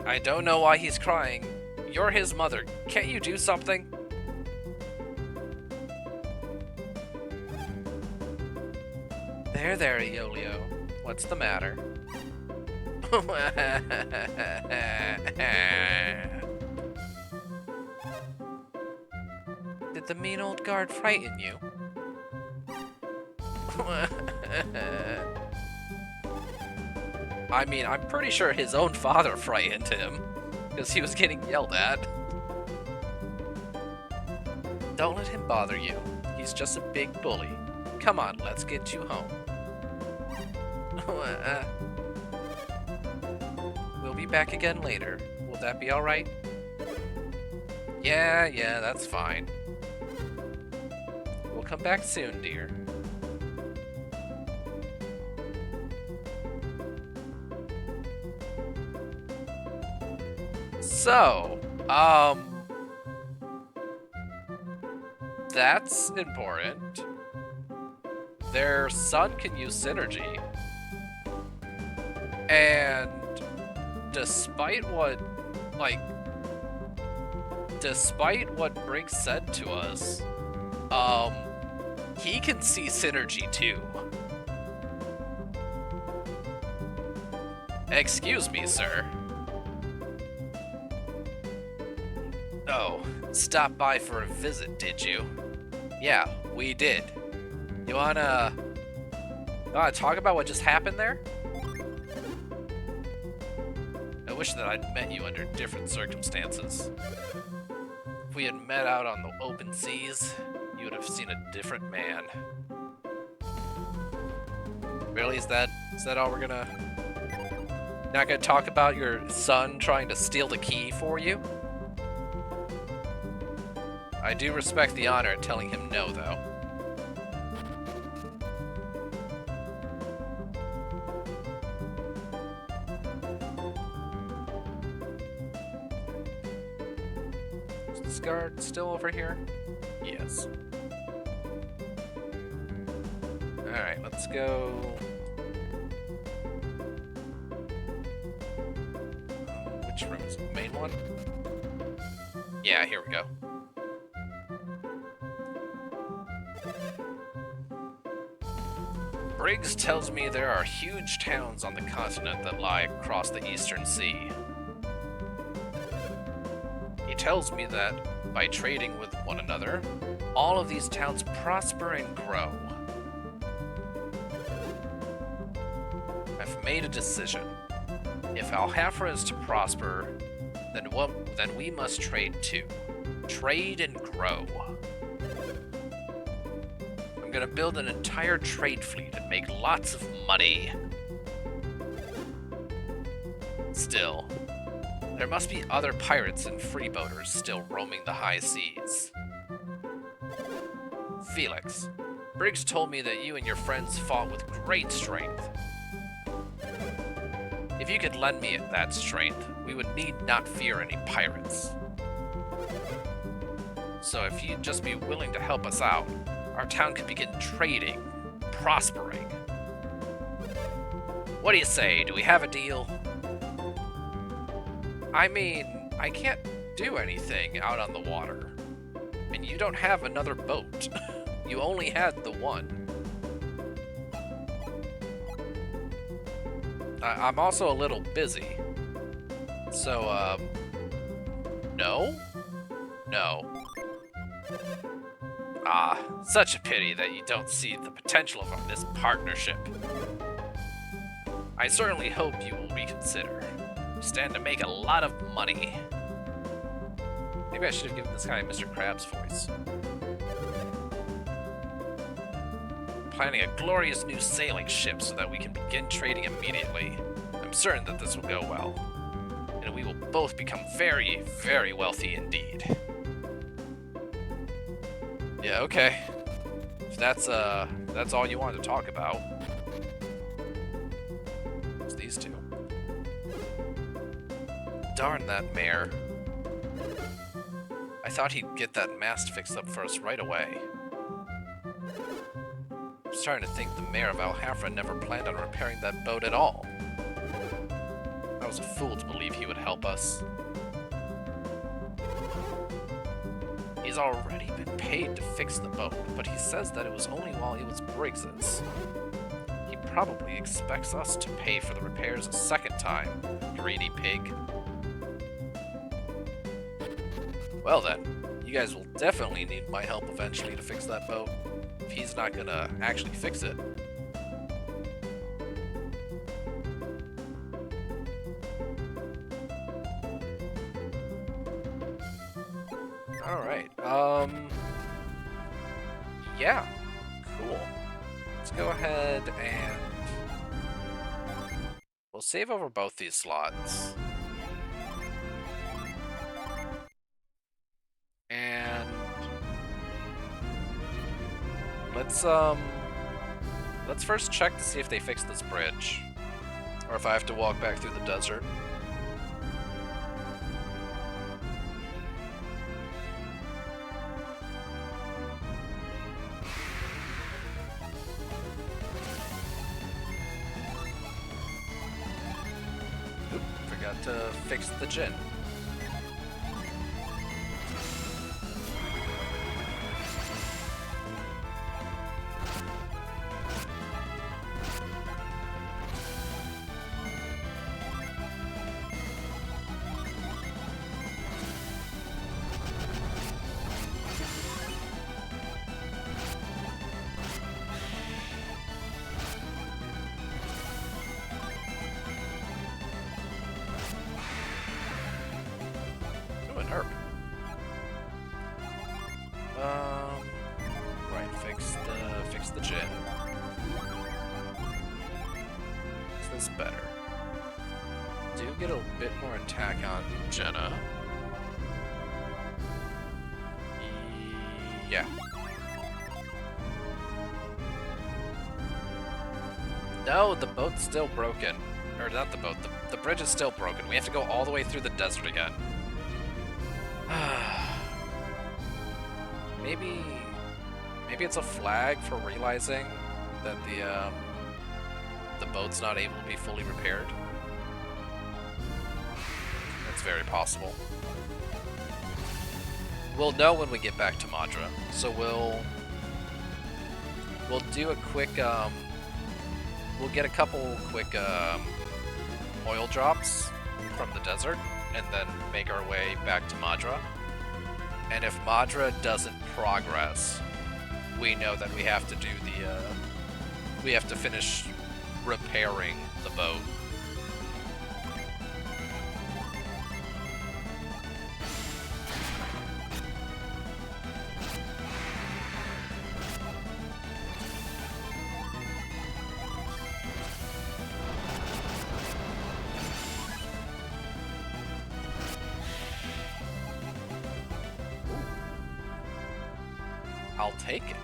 I don't know why he's crying. You're his mother. Can't you do something? There, Iolio. What's the matter? Did the mean old guard frighten you? I mean, I'm pretty sure his own father frightened him, because he was getting yelled at. Don't let him bother you. He's just a big bully. Come on, let's get you home. We'll be back again later. Will that be alright? Yeah, that's fine. We'll come back soon, dear. So, that's important. Their son can use synergy. And despite what Briggs said to us, he can see synergy too. Excuse me, sir. Oh, stopped by for a visit, did you? Yeah, we did. You wanna talk about what just happened there? I wish that I'd met you under different circumstances. If we had met out on the open seas, you would have seen a different man. Really? Is that all we're gonna... Not gonna talk about your son trying to steal the key for you? I do respect the honor at telling him no, though. Is this guard still over here? Yes. Alright, let's go... Which room is it? The main one? Yeah, here we go. Briggs tells me there are huge towns on the continent that lie across the Eastern Sea. He tells me that, by trading with one another, all of these towns prosper and grow. I've made a decision. If Alhafra is to prosper, then we must trade too. Trade and grow. I'm gonna build an entire trade fleet and make lots of money. Still, there must be other pirates and freeboaters still roaming the high seas. Felix, Briggs told me that you and your friends fought with great strength. If you could lend me that strength, we would need not fear any pirates. So if you'd just be willing to help us out, our town could begin trading, prospering. What do you say? Do we have a deal? I mean, I can't do anything out on the water. And you don't have another boat. You only had the one. I'm also a little busy. So, no? No. Ah, such a pity that you don't see the potential of this partnership. I certainly hope you will reconsider. You stand to make a lot of money. Maybe I should have given this guy Mr. Krabs' voice. Planning a glorious new sailing ship so that we can begin trading immediately. I'm certain that this will go well, and we will both become very, very wealthy indeed. Yeah, okay. If that's all you wanted to talk about. It's these two. Darn that mayor. I thought he'd get that mast fixed up for us right away. I'm starting to think the mayor of Alhafra never planned on repairing that boat at all. I was a fool to believe he would help us. He's already been paid to fix the boat, but he says that it was only while it was Briggs's. He probably expects us to pay for the repairs a second time, greedy pig. Well then, you guys will definitely need my help eventually to fix that boat, if he's not gonna actually fix it. Alright, yeah, cool. Let's go ahead and we'll save over both these slots. And let's first check to see if they fixed this bridge, or if I have to walk back through the desert. Oop, forgot to fix the gin. Right, fix the gin. Is this better? Do get a bit more attack on Jenna. Yeah. No, the boat's still broken. Or not the boat, the bridge is still broken. We have to go all the way through the desert again. Maybe it's a flag for realizing that the boat's not able to be fully repaired. That's very possible. We'll know when we get back to Madra, so we'll do a quick we'll get a couple quick oil drops from the desert and then make our way back to Madra. And if Madra doesn't progress, we know that we have to do we have to finish repairing the boat. I'll take it.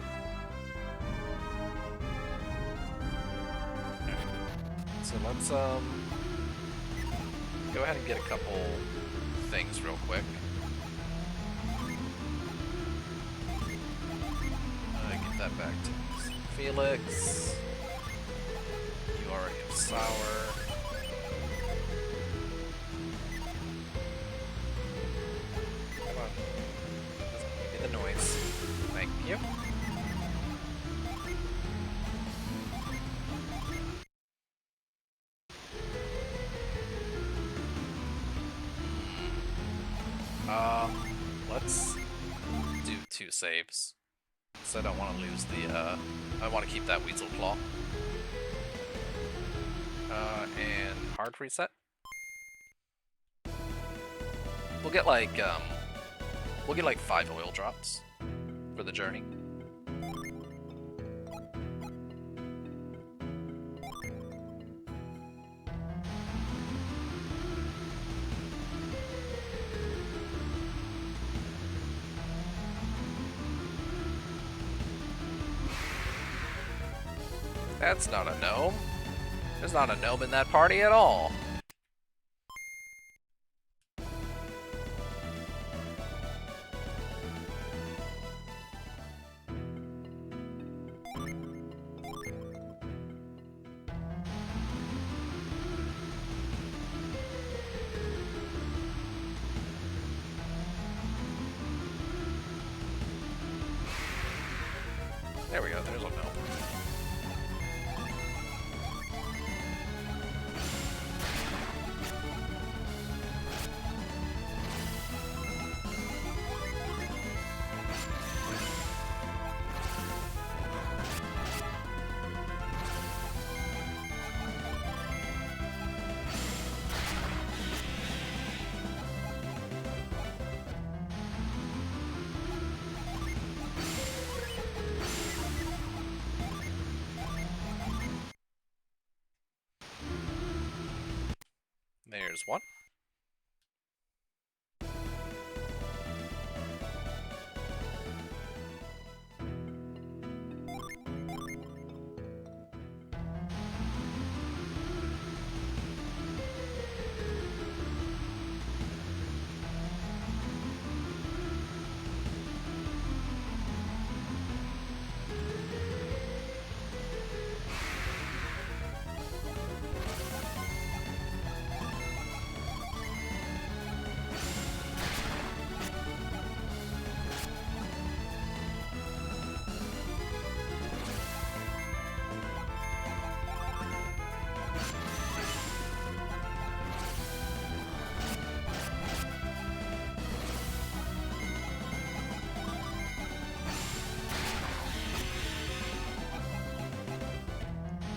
So let's go ahead and get a couple things real quick. Get that back to Felix. You already have Sour. Come on. Give me the noise. Thank you. Let's do 2 saves. So I don't want to lose the, I want to keep that Weasel Claw. And hard reset. We'll get like 5 oil drops for the journey. That's not a gnome. There's not a gnome in that party at all. There we go, there's a gnome. There's one.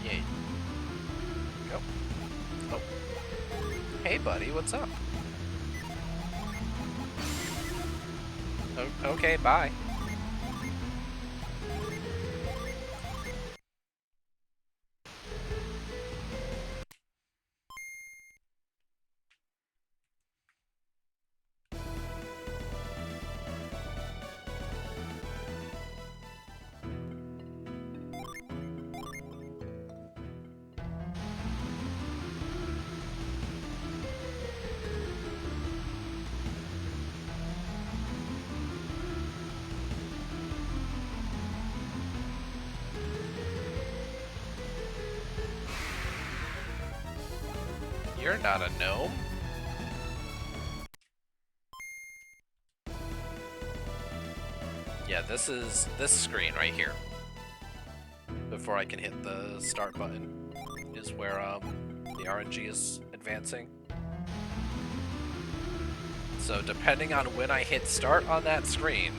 Yay. Go. Oh. Hey, buddy, what's up? Okay, bye. You're not a gnome. Yeah, this is this screen right here. Before I can hit the start button is where the RNG is advancing. So depending on when I hit start on that screen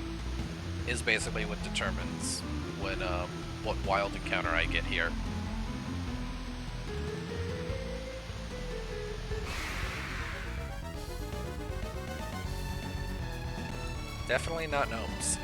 is basically what determines when what wild encounter I get here. Definitely not gnomes.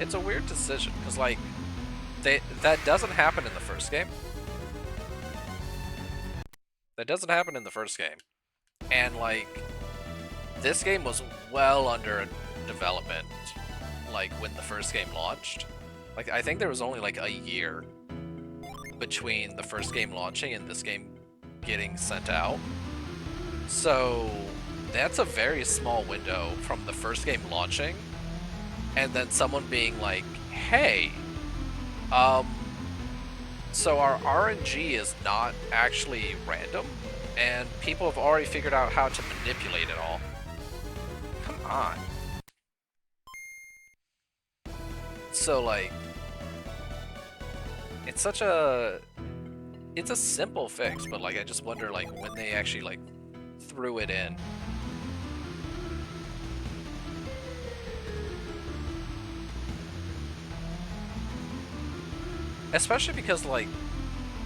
It's a weird decision, because, like, that doesn't happen in the first game. That doesn't happen in the first game. And like, this game was well under development, like when the first game launched. Like, I think there was only like a year between the first game launching and this game getting sent out. So that's a very small window from the first game launching and then someone being like, hey, so our RNG is not actually random, and people have already figured out how to manipulate it all. Come on. So, like, it's such a... It's a simple fix, but, like, I just wonder, like, when they actually, like, threw it in. Especially because, like,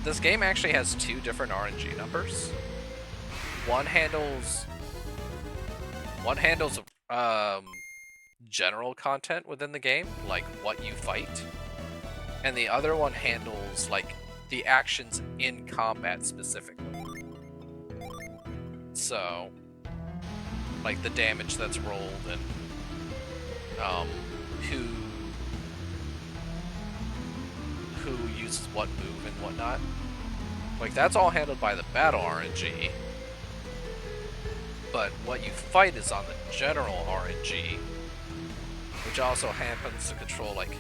this game actually has two different RNG numbers. One handles general content within the game, like what you fight, and the other one handles like the actions in combat specifically. So, like the damage that's rolled and who uses what move and whatnot. Like, that's all handled by the battle RNG. But what you fight is on the general RNG, which also happens to control, like...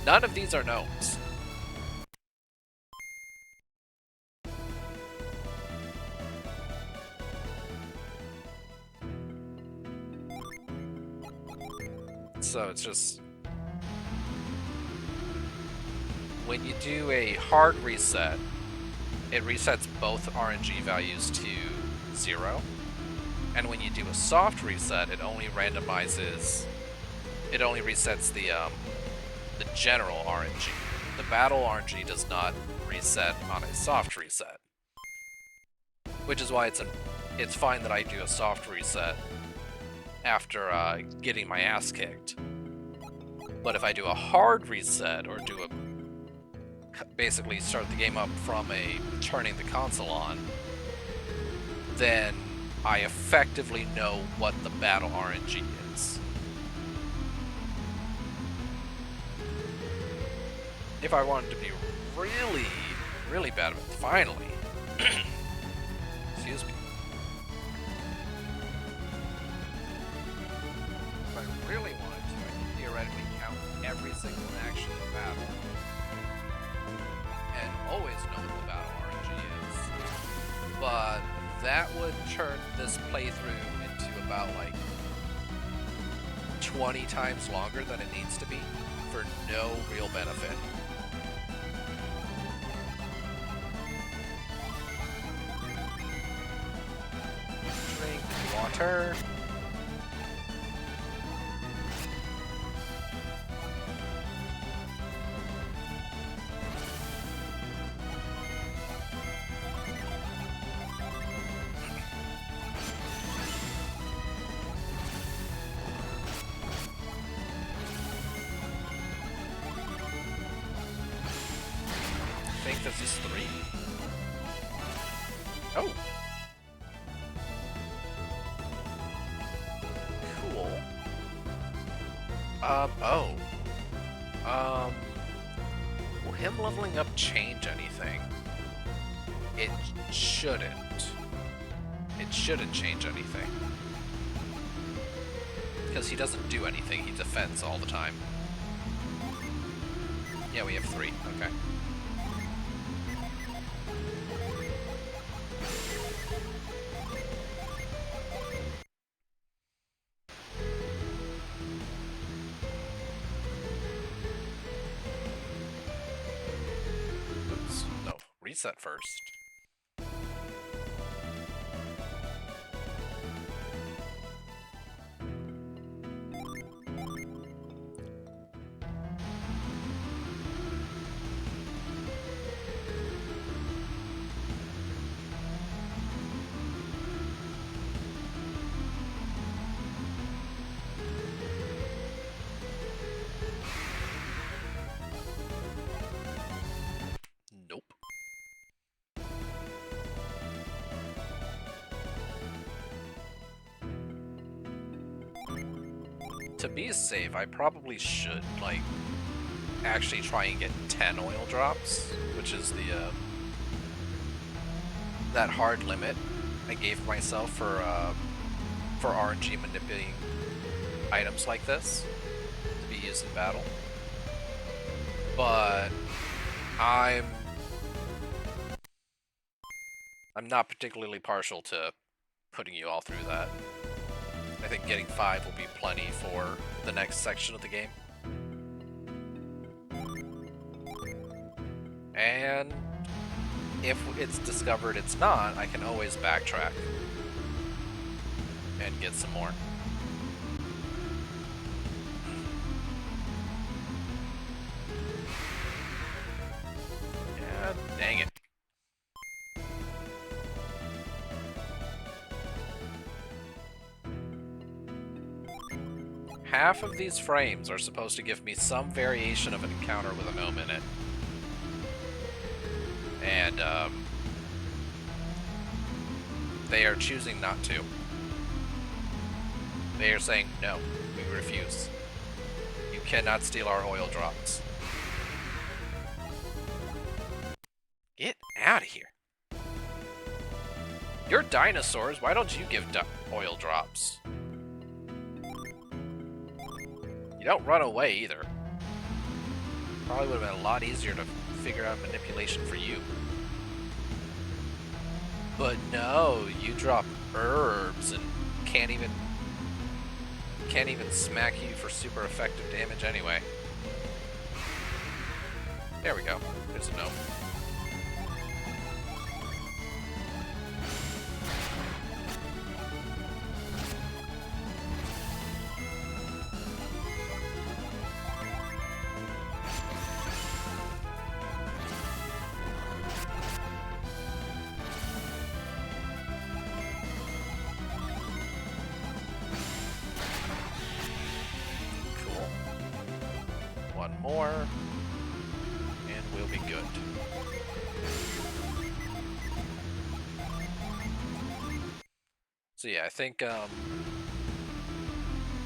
None of these are gnomes. So it's just... When you do a hard reset, it resets both RNG values to 0. And when you do a soft reset, it only randomizes... It only resets the general RNG. The battle RNG does not reset on a soft reset. Which is why it's fine that I do a soft reset after getting my ass kicked. But if I do a hard reset, or do a... basically start the game up from a turning the console on, then I effectively know what the battle RNG is. If I wanted to be really, really bad at it, finally. Excuse me. If I really wanted to, I could theoretically count every single action in battle and always know what the battle RNG is. But that would turn this playthrough into about like 20 times longer than it needs to be for no real benefit. Drink water. I think this is 3. Oh! Cool. Will him leveling up change anything? It shouldn't. It shouldn't change anything. Because he doesn't do anything, he defends all the time. Yeah, we have 3, okay. Oops, no, reset first. Nope. to be safe, I probably should, like, actually try and get 10 oil drops, which is the, that hard limit I gave myself for RNG manipulating items like this to be used in battle. But I'm not particularly partial to putting you all through that. I think getting 5 will be plenty for the next section of the game. And if it's discovered it's not, I can always backtrack and get some more. Yeah, dang it. Half of these frames are supposed to give me some variation of an encounter with a gnome in it. And, they are choosing not to. They are saying, no, we refuse. You cannot steal our oil drops. Get out of here. You're dinosaurs, why don't you give oil drops? You don't run away either. Probably would have been a lot easier to figure out manipulation for you. But no, you drop herbs and can't even smack you for super effective damage anyway. There we go. There's a gnome. One more, and we'll be good. So yeah, I think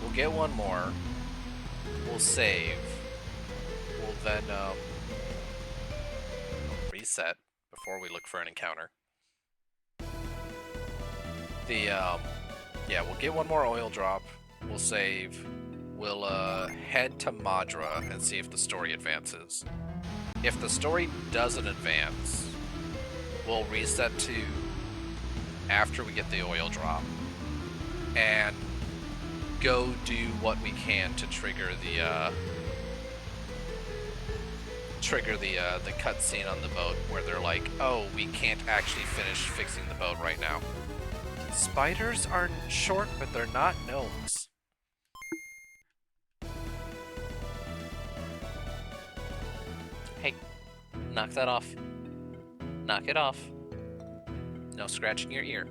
we'll get one more. We'll save. We'll then reset before we look for an encounter. Yeah, we'll get one more oil drop. We'll save. We'll head to Madra and see if the story advances. If the story doesn't advance, we'll reset to after we get the oil drop and go do what we can to trigger the cutscene on the boat where they're like, oh, we can't actually finish fixing the boat right now. Spiders are short, but they're not gnomes. Hey, knock that off. Knock it off. No scratching your ear.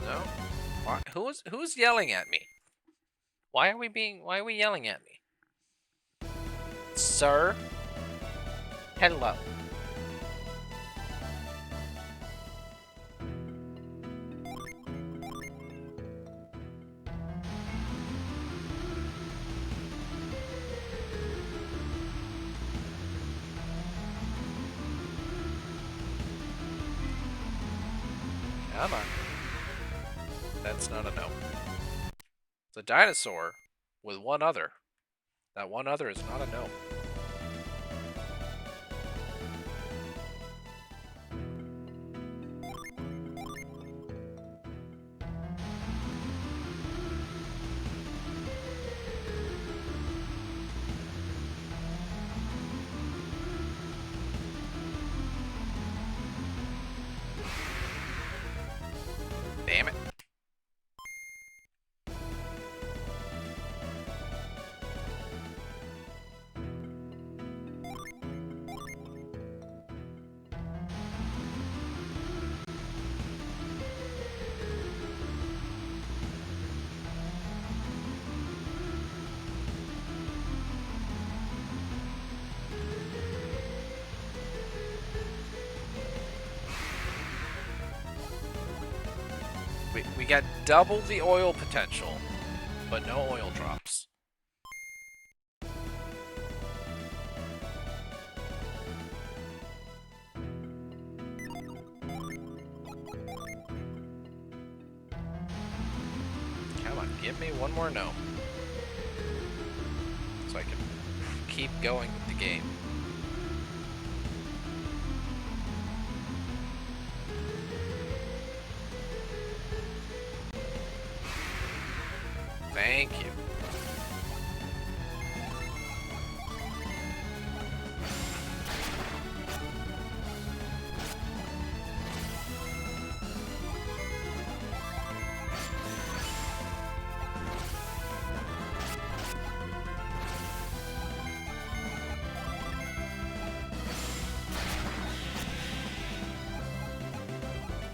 No? Why? Who's yelling at me? Why are we yelling at me? Sir? Hello. Come on. That's not a no. It's a dinosaur with one other. That one other is not a no. Damn it. We got double the oil potential, but no oil drops. Come on, give me one more no. So I can keep going with the game. Thank you.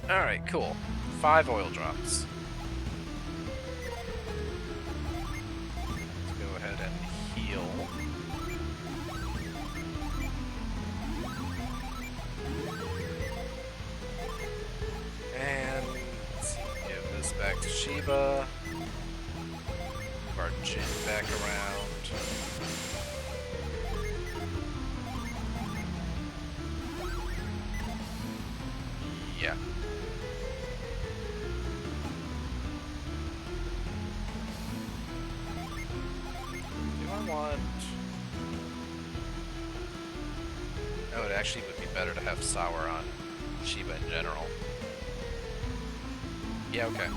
Alright, cool. 5 oil drops. Let's go ahead and heal. And let's see, give this back to Sheba. Move our Jin back around. Yeah. Oh, it actually would be better to have Sour on Sheba in general. Yeah, okay.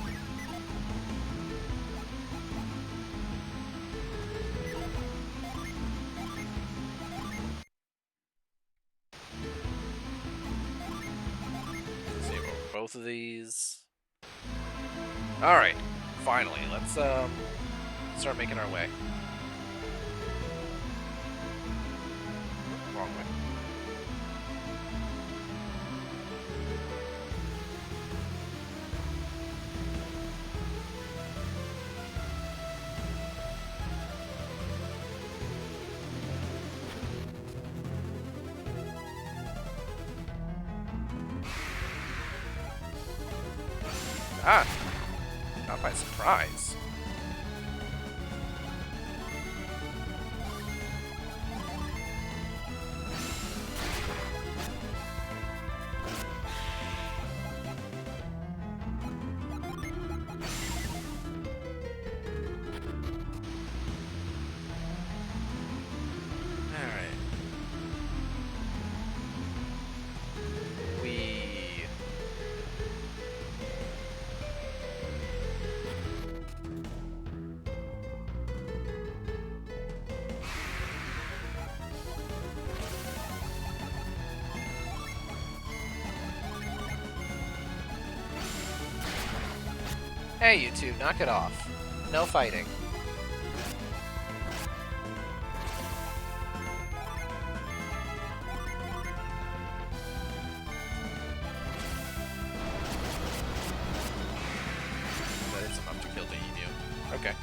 Disable both of these. Alright, finally, let's start making our way. Wrong way. Ah! Not by surprise. Hey, you two, knock it off. No fighting. That is enough to kill the emu. Okay.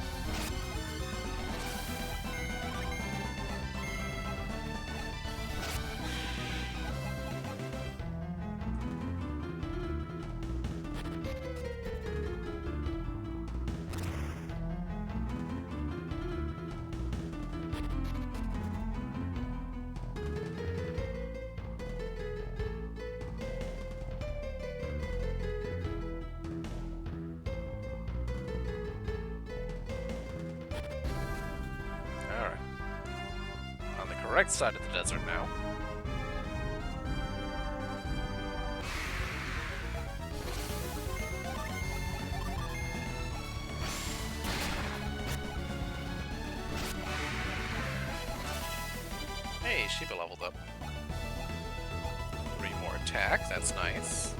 Correct side of the desert now. Hey, Sheba leveled up. 3 more attack, that's nice.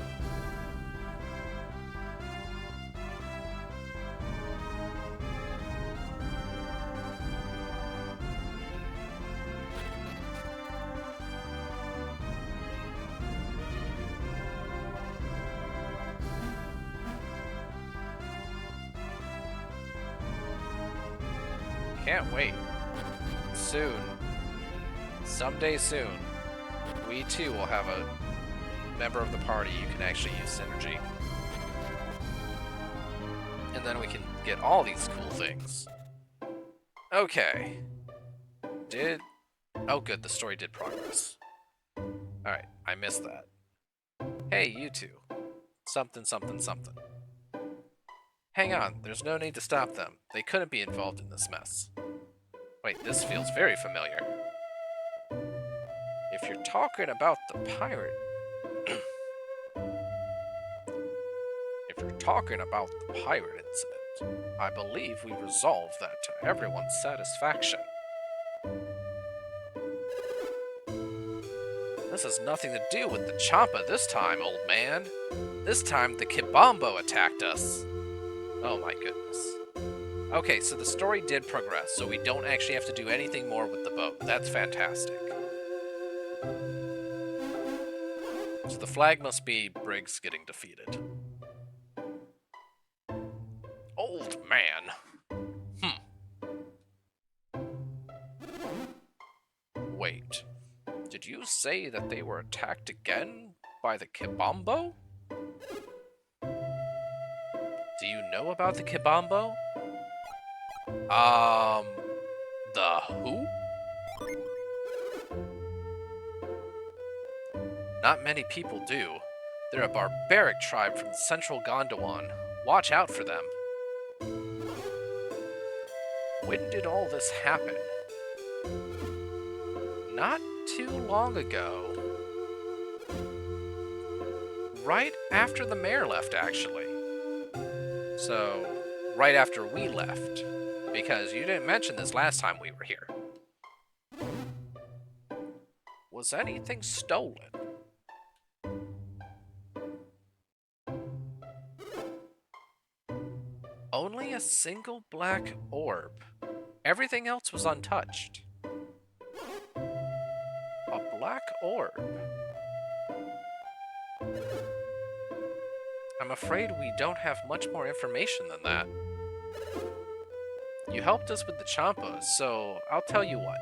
Can't wait. Soon. Someday soon. We too will have a member of the party you can actually use synergy. And then we can get all these cool things. Okay. Oh good, the story did progress. Alright, I missed that. Hey, you two. Something, something, something. Hang on, there's no need to stop them. They couldn't be involved in this mess. Wait, this feels very familiar. If you're talking about the pirate... If you're talking about the pirate incident, I believe we resolved that to everyone's satisfaction. This has nothing to do with the Champa this time, old man. This time the Kibombo attacked us. Oh my goodness. Okay, so the story did progress, so we don't actually have to do anything more with the boat. That's fantastic. So the flag must be Briggs getting defeated. Old man. Wait. Did you say that they were attacked again by the Kibombo? Do you know about the Kibombo? The who? Not many people do. They're a barbaric tribe from central Gondwan. Watch out for them. When did all this happen? Not too long ago. Right after the mayor left, actually. So, right after we left. Because you didn't mention this last time we were here. Was anything stolen? Only a single black orb. Everything else was untouched. A black orb. I'm afraid we don't have much more information than that. You helped us with the Champa, so I'll tell you what.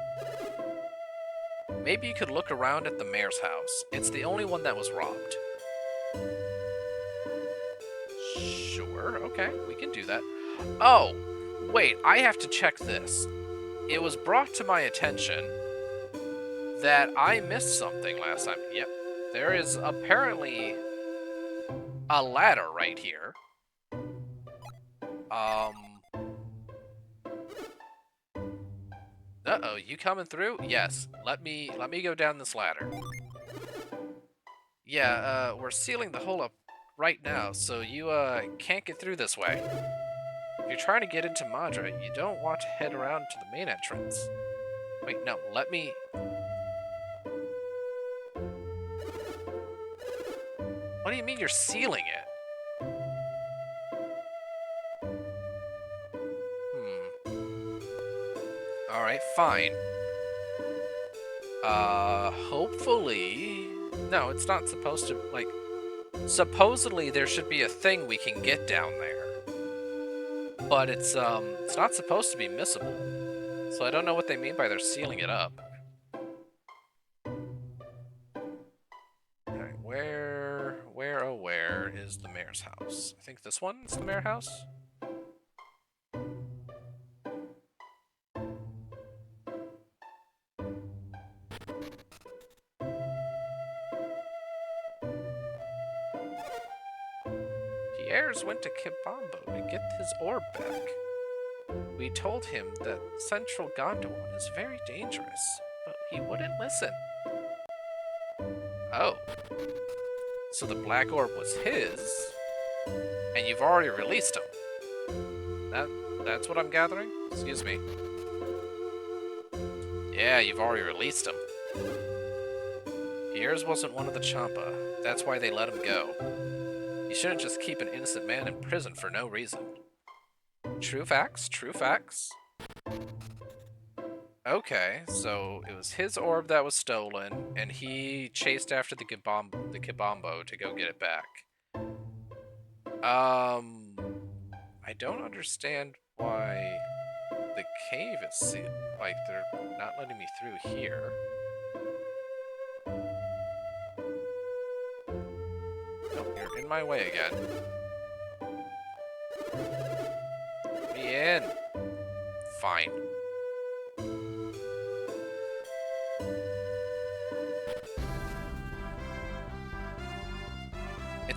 Maybe you could look around at the mayor's house. It's the only one that was robbed. Sure, okay, we can do that. Oh, wait, I have to check this. It was brought to my attention that I missed something last time. Yep, there is apparently a ladder right here. Uh-oh, you coming through? Yes. Let me go down this ladder. Yeah, we're sealing the hole up right now, so you can't get through this way. If you're trying to get into Madra, you don't want to head around to the main entrance. Wait, no, let me... What do you mean you're sealing it? Alright, fine. Hopefully... No, it's not supposed to, like... Supposedly there should be a thing we can get down there. But it's not supposed to be missable. So I don't know what they mean by they're sealing it up. Alright, where is the mayor's house? I think this one is the mayor's house? Pierre's went to Kibombo to get his orb back. We told him that Central Gondwan is very dangerous, but he wouldn't listen. Oh. So the black orb was his, and you've already released him. That's what I'm gathering? Excuse me. Yeah, you've already released him. Pierre's wasn't one of the Champa. That's why they let him go. You shouldn't just keep an innocent man in prison for no reason. True facts, true facts. Okay, so it was his orb that was stolen, and he chased after the Kibombo to go get it back. I don't understand why the cave is sealed. Like, they're not letting me through here. Nope, you're in my way again.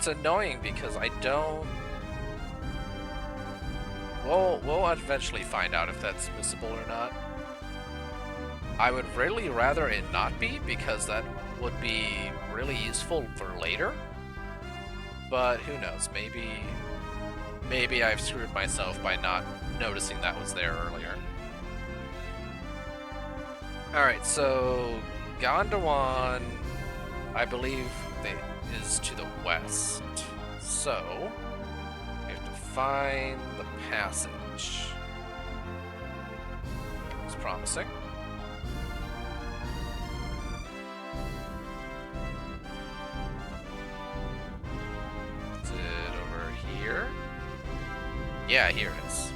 It's annoying because I don't... We'll eventually find out if that's missable or not. I would really rather it not be, because that would be really useful for later. But who knows, maybe I've screwed myself by not noticing that was there earlier. Alright, so Gondwan, I believe, is to the west. So we have to find the passage. It's promising. Is it over here? Yeah, here it is.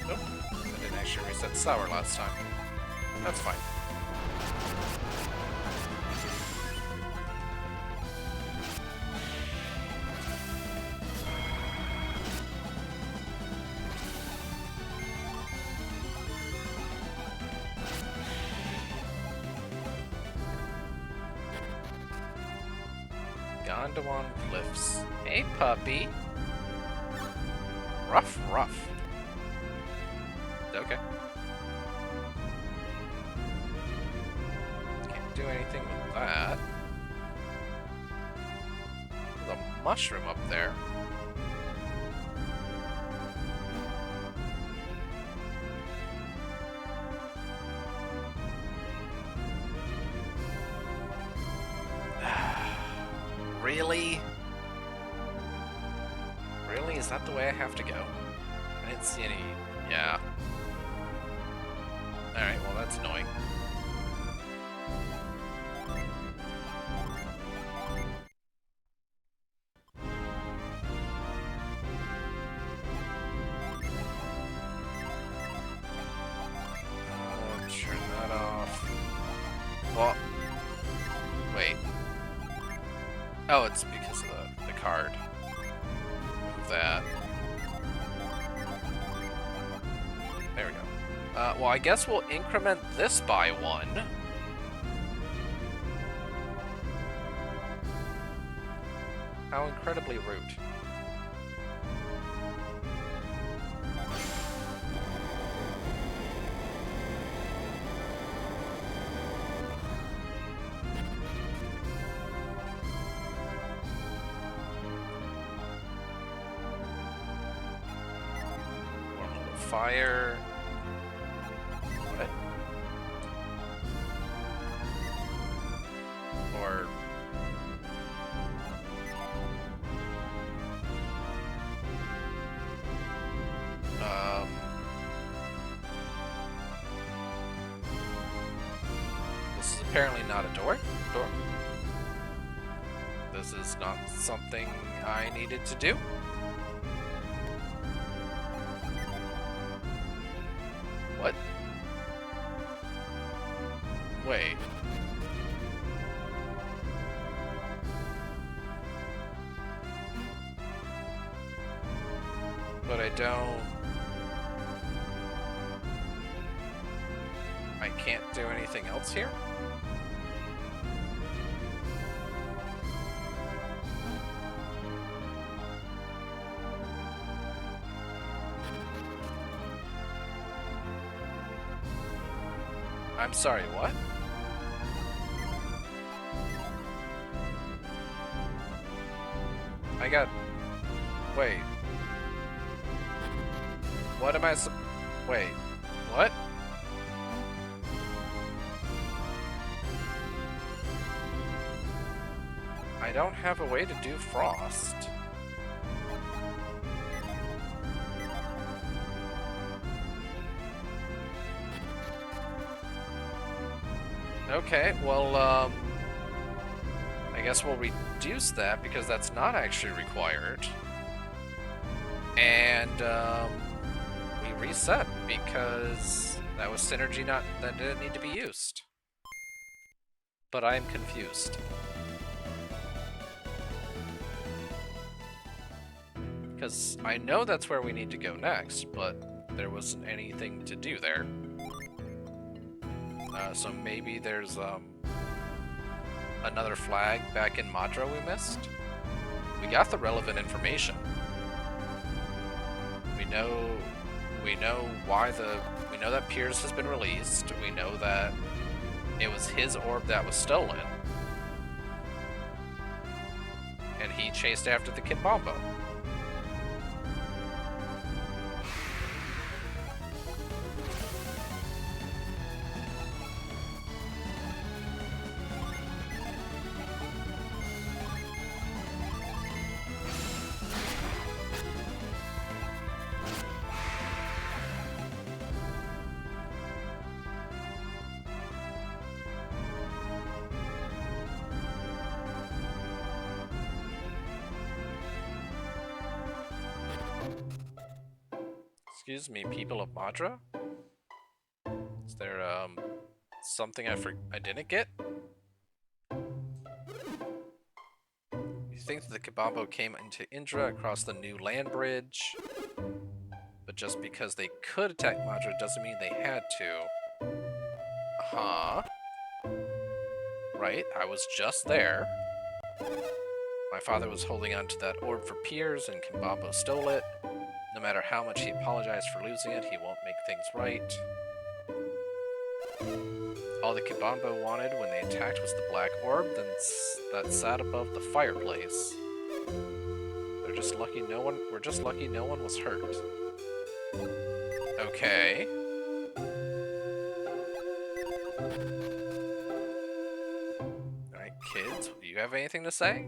Nope, I didn't actually reset sour last time. That's fine. Gondwan Cliffs. Hey, puppy. Rough, rough. Okay. Can't do anything with that. There's a mushroom up there. Really? Really? Is that the way I have to go? I didn't see any... Yeah. Alright, well that's annoying. Turn that off. Well... Wait. Oh, it's because of the card. Move that. There we go. Well, I guess we'll increment this by 1. How incredibly rude. Fire. What? Or... This is apparently not a door. This is not something I needed to do. What? Wait. But I don't... I can't do anything else here? I'm sorry, what? I got... Wait. What am I Wait. What? I don't have a way to do frost. Okay, well, I guess we'll reduce that because that's not actually required. And, we reset because that was synergy that didn't need to be used. But I'm confused. Because I know that's where we need to go next, but there wasn't anything to do there. So maybe there's another flag back in Madra we missed. We got the relevant information. We know why we know that Piers has been released. We know that it was his orb that was stolen. And he chased after the Kimbombo. Excuse me, people of Madra? Is there, something I didn't get? You think that the Kabambo came into Indra across the new land bridge, but just because they could attack Madra doesn't mean they had to. Uh-huh. Right, I was just there. My father was holding on to that orb for Piers, and Kimbombo stole it. No matter how much he apologized for losing it, he won't make things right. All the Kimbombo wanted when they attacked was the black orb that sat above the fireplace. We're just lucky no one was hurt. Okay. Alright, kids, do you have anything to say?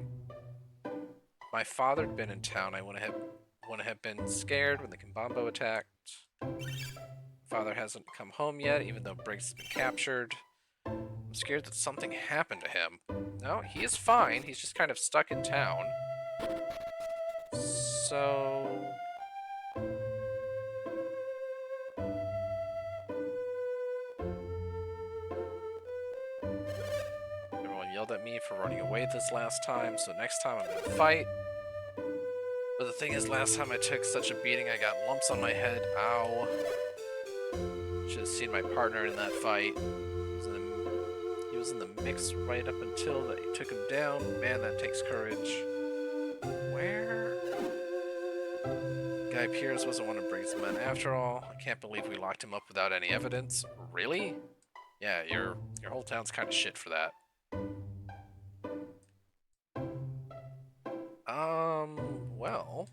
My father had been in town. I wouldn't have been scared when the Kimbombo attacked. Father hasn't come home yet, even though Briggs has been captured. I'm scared that something happened to him. No, he is fine. He's just kind of stuck in town. So... everyone yelled at me for running away this last time, so next time I'm gonna fight. But the thing is, last time I took such a beating, I got lumps on my head. Ow. Should have seen my partner in that fight. He was in the mix right up until they took him down. Man, that takes courage. Where? Guy Piers wasn't one of Briggs' men after all. I can't believe we locked him up without any evidence. Really? Yeah, your whole town's kind of shit for that. Well...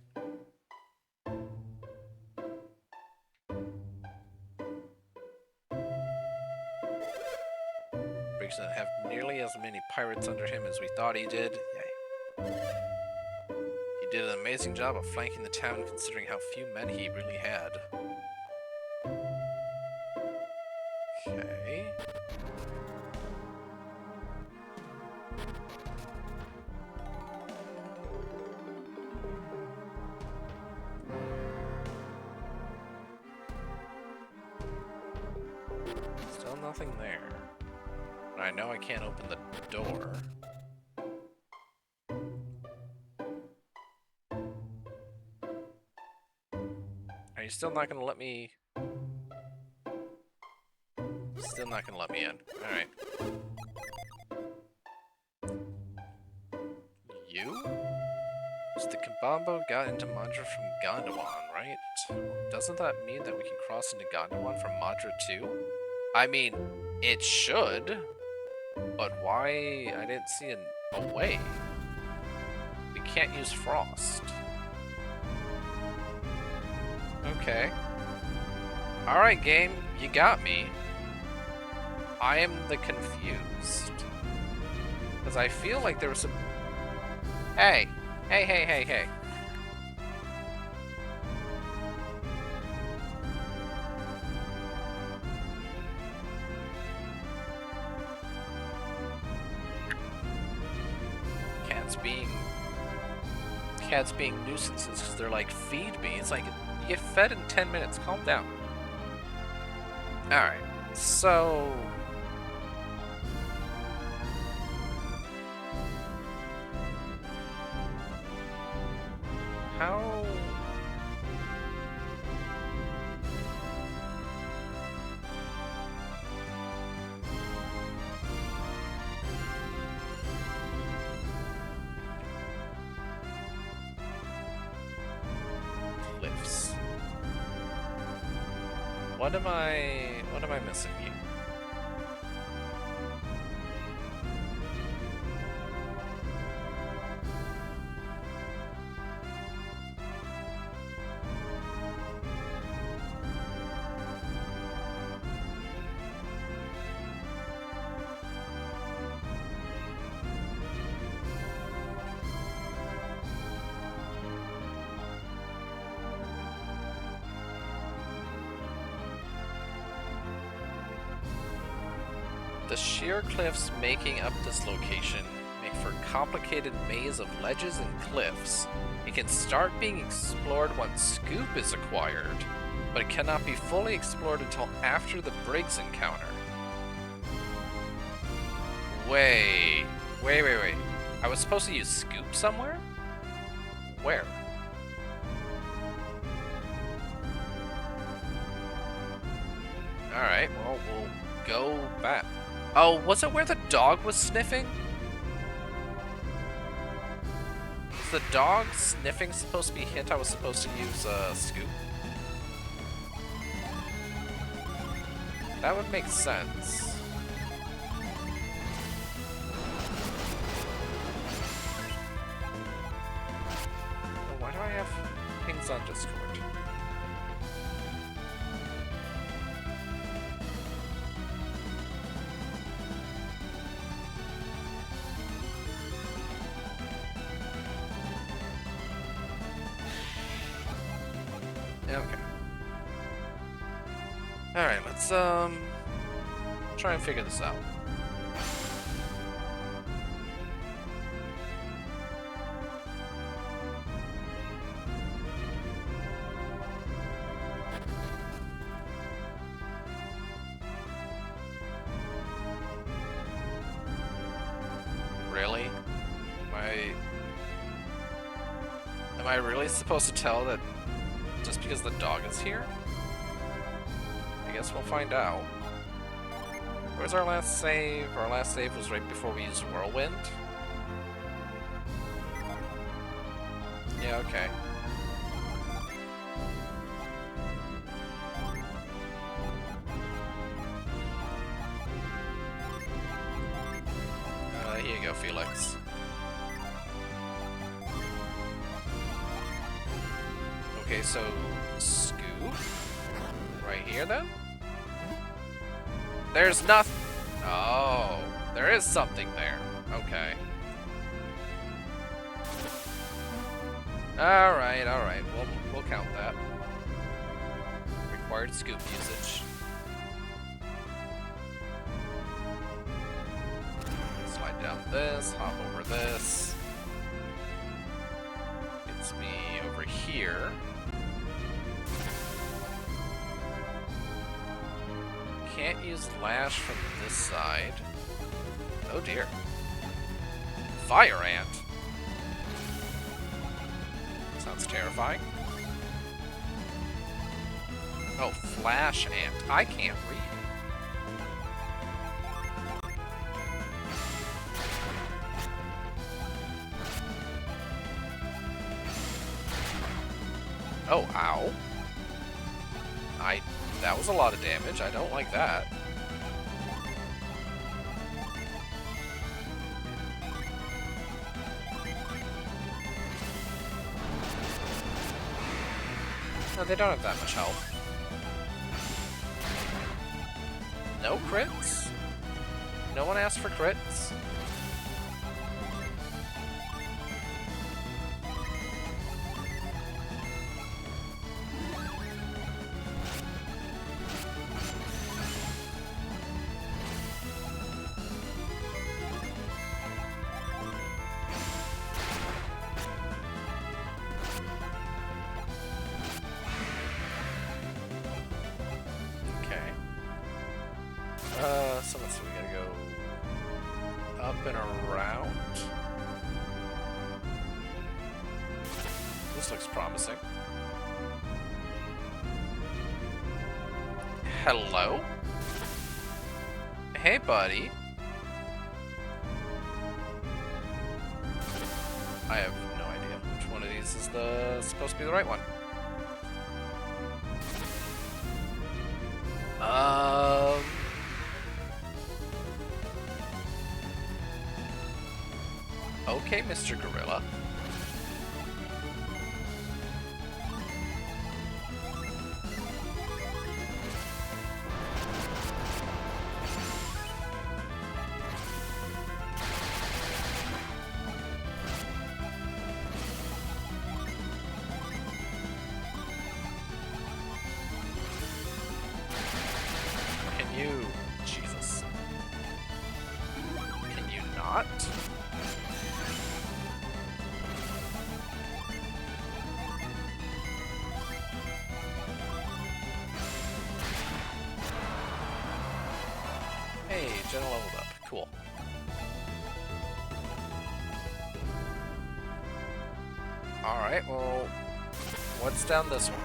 Briggs didn't have nearly as many pirates under him as we thought he did. Yeah. He did an amazing job of flanking the town considering how few men he really had. Okay... Still nothing there. I know I can't open the door. Are you still not gonna let me... Still not gonna let me in. Alright. You? So the Kimbombo got into Madra from Gondwan, right? Doesn't that mean that we can cross into Gondwan from Madra too? I mean, it should. But why? I didn't see a way. We can't use Frost. Okay. Alright, game. You got me. I am the confused. Because I feel like there was some... Hey! Hey, hey, hey, hey. Cats being nuisances because they're like, feed me. It's like, you get fed in 10 minutes. Calm down. Alright, so... How what am I missing here? The sheer cliffs making up this location make for a complicated maze of ledges and cliffs. It can start being explored once Scoop is acquired, but it cannot be fully explored until after the Briggs encounter. Wait. I was supposed to use Scoop somewhere? Where? Alright, well, we'll go back. Oh, was it where the dog was sniffing? Was the dog sniffing supposed to be a hint I was supposed to use Scoop? That would make sense. Oh, why do I have things on Discord? Okay. Alright, let's try and figure this out. Really? Am I really supposed to tell that just because the dog is here? I guess we'll find out. Where's our last save? Our last save was right before we used Whirlwind. Yeah, okay. Here you go, Felix. Okay, so Scoop right here then? There's nothing. Oh, there is something there. Okay. All right. We'll count that. Required Scoop usage. Slide down this, hop over this. Gets me over here. Can't use Lash from this side. Oh dear. Fire Ant. Sounds terrifying. Oh, Flash Ant. I can't read. Oh, ow. That was a lot of damage. I don't like that. No, they don't have that much health. No crits? No one asked for crits? So let's see, we gotta go up and around. This looks promising. Hello? Hey, buddy. I have no idea which one of these is supposed to be the right one. Um. Okay, Mr. Gorilla. Can you... Jesus. Can you not? Hey, Jenna leveled up. Cool. Alright, well, what's down this one?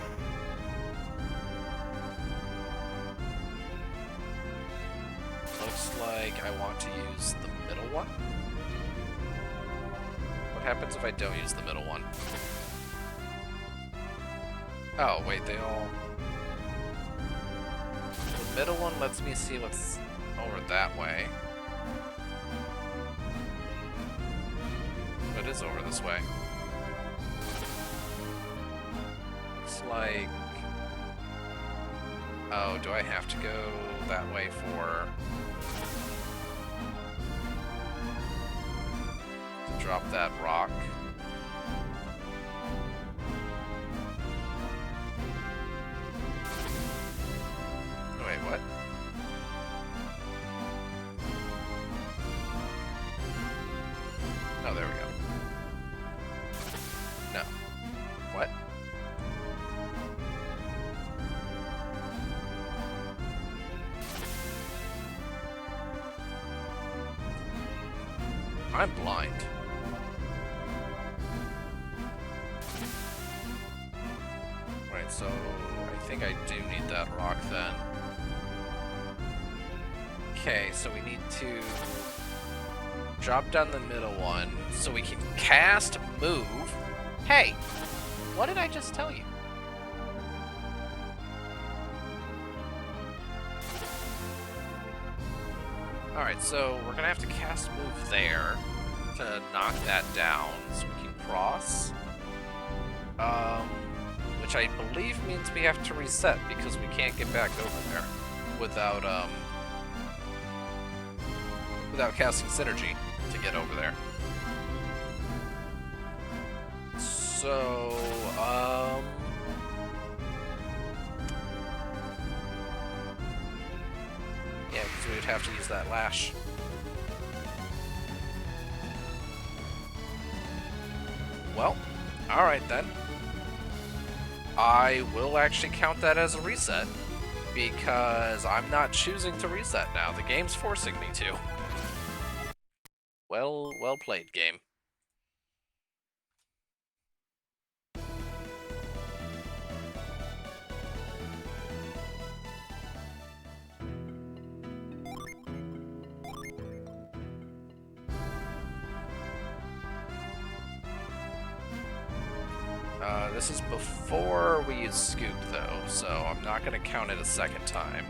Looks like I want to use the middle one. What happens if I don't use the middle one? Oh, wait, they all... The middle one lets me see what's over that way. It is over this way. Looks like... Oh, do I have to go that way for... to drop that rock? Wait, what? Oh, there we go. No. What? I'm blind. Right, so I think I do need that rock then. Okay, so we need to drop down the middle one so we can cast move. Hey, what did I just tell you? Alright, so we're gonna have to cast move there to knock that down so we can cross. Which I believe means we have to reset because we can't get back over there without casting synergy to get over there. So, yeah, because we would have to use that lash. Well, alright then. I will actually count that as a reset, because I'm not choosing to reset now. The game's forcing me to. Well played, game. This is before we use Scoop, though, so I'm not going to count it a second time.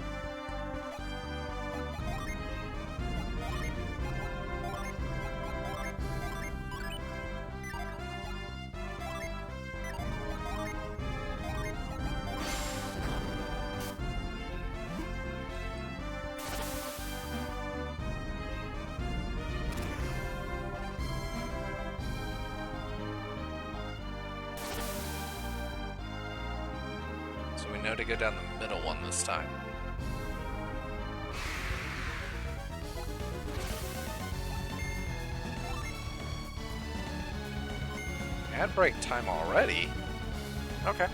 Know to go down the middle one this time. Ad break time already? Okay.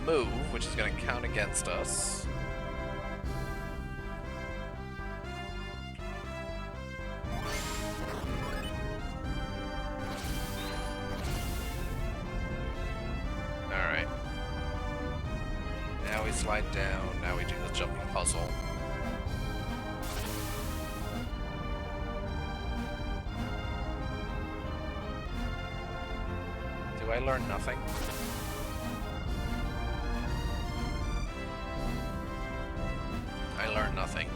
Move, which is going to count against us. slide down. Now we do the jumping puzzle. Do I learn nothing? I learned nothing.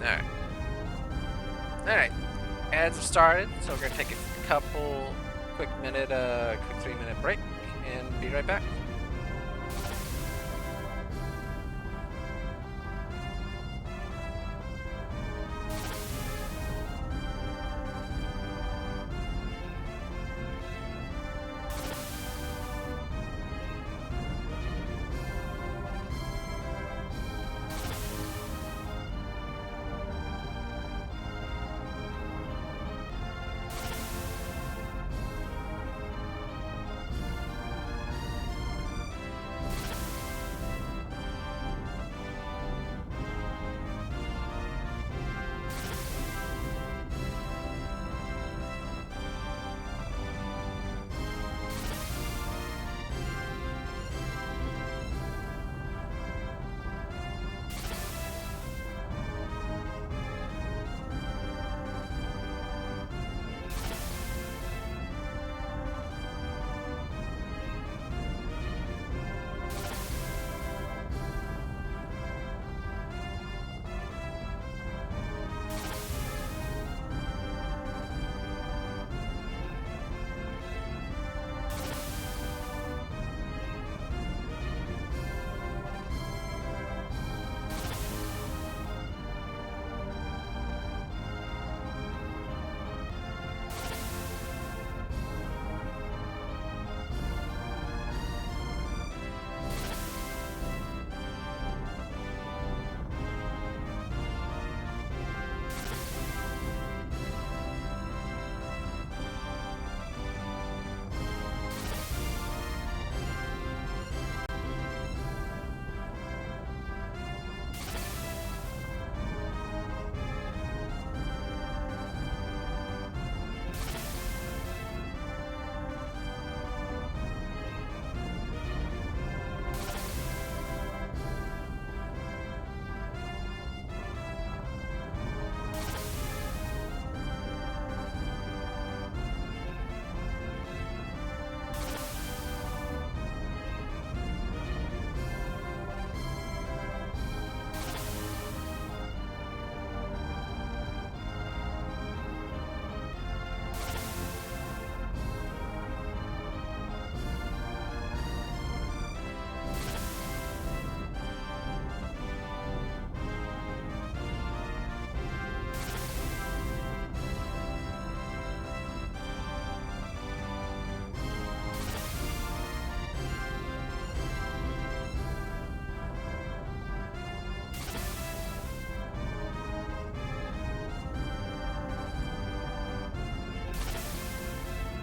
Alright. Alright. Ads have started, so we're gonna take a quick 3-minute break and be right back.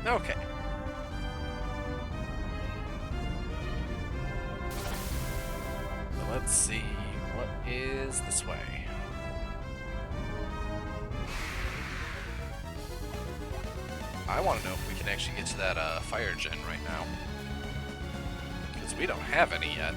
Okay. Let's see. What is this way? I want to know if we can actually get to that fire gen right now. Because we don't have any yet.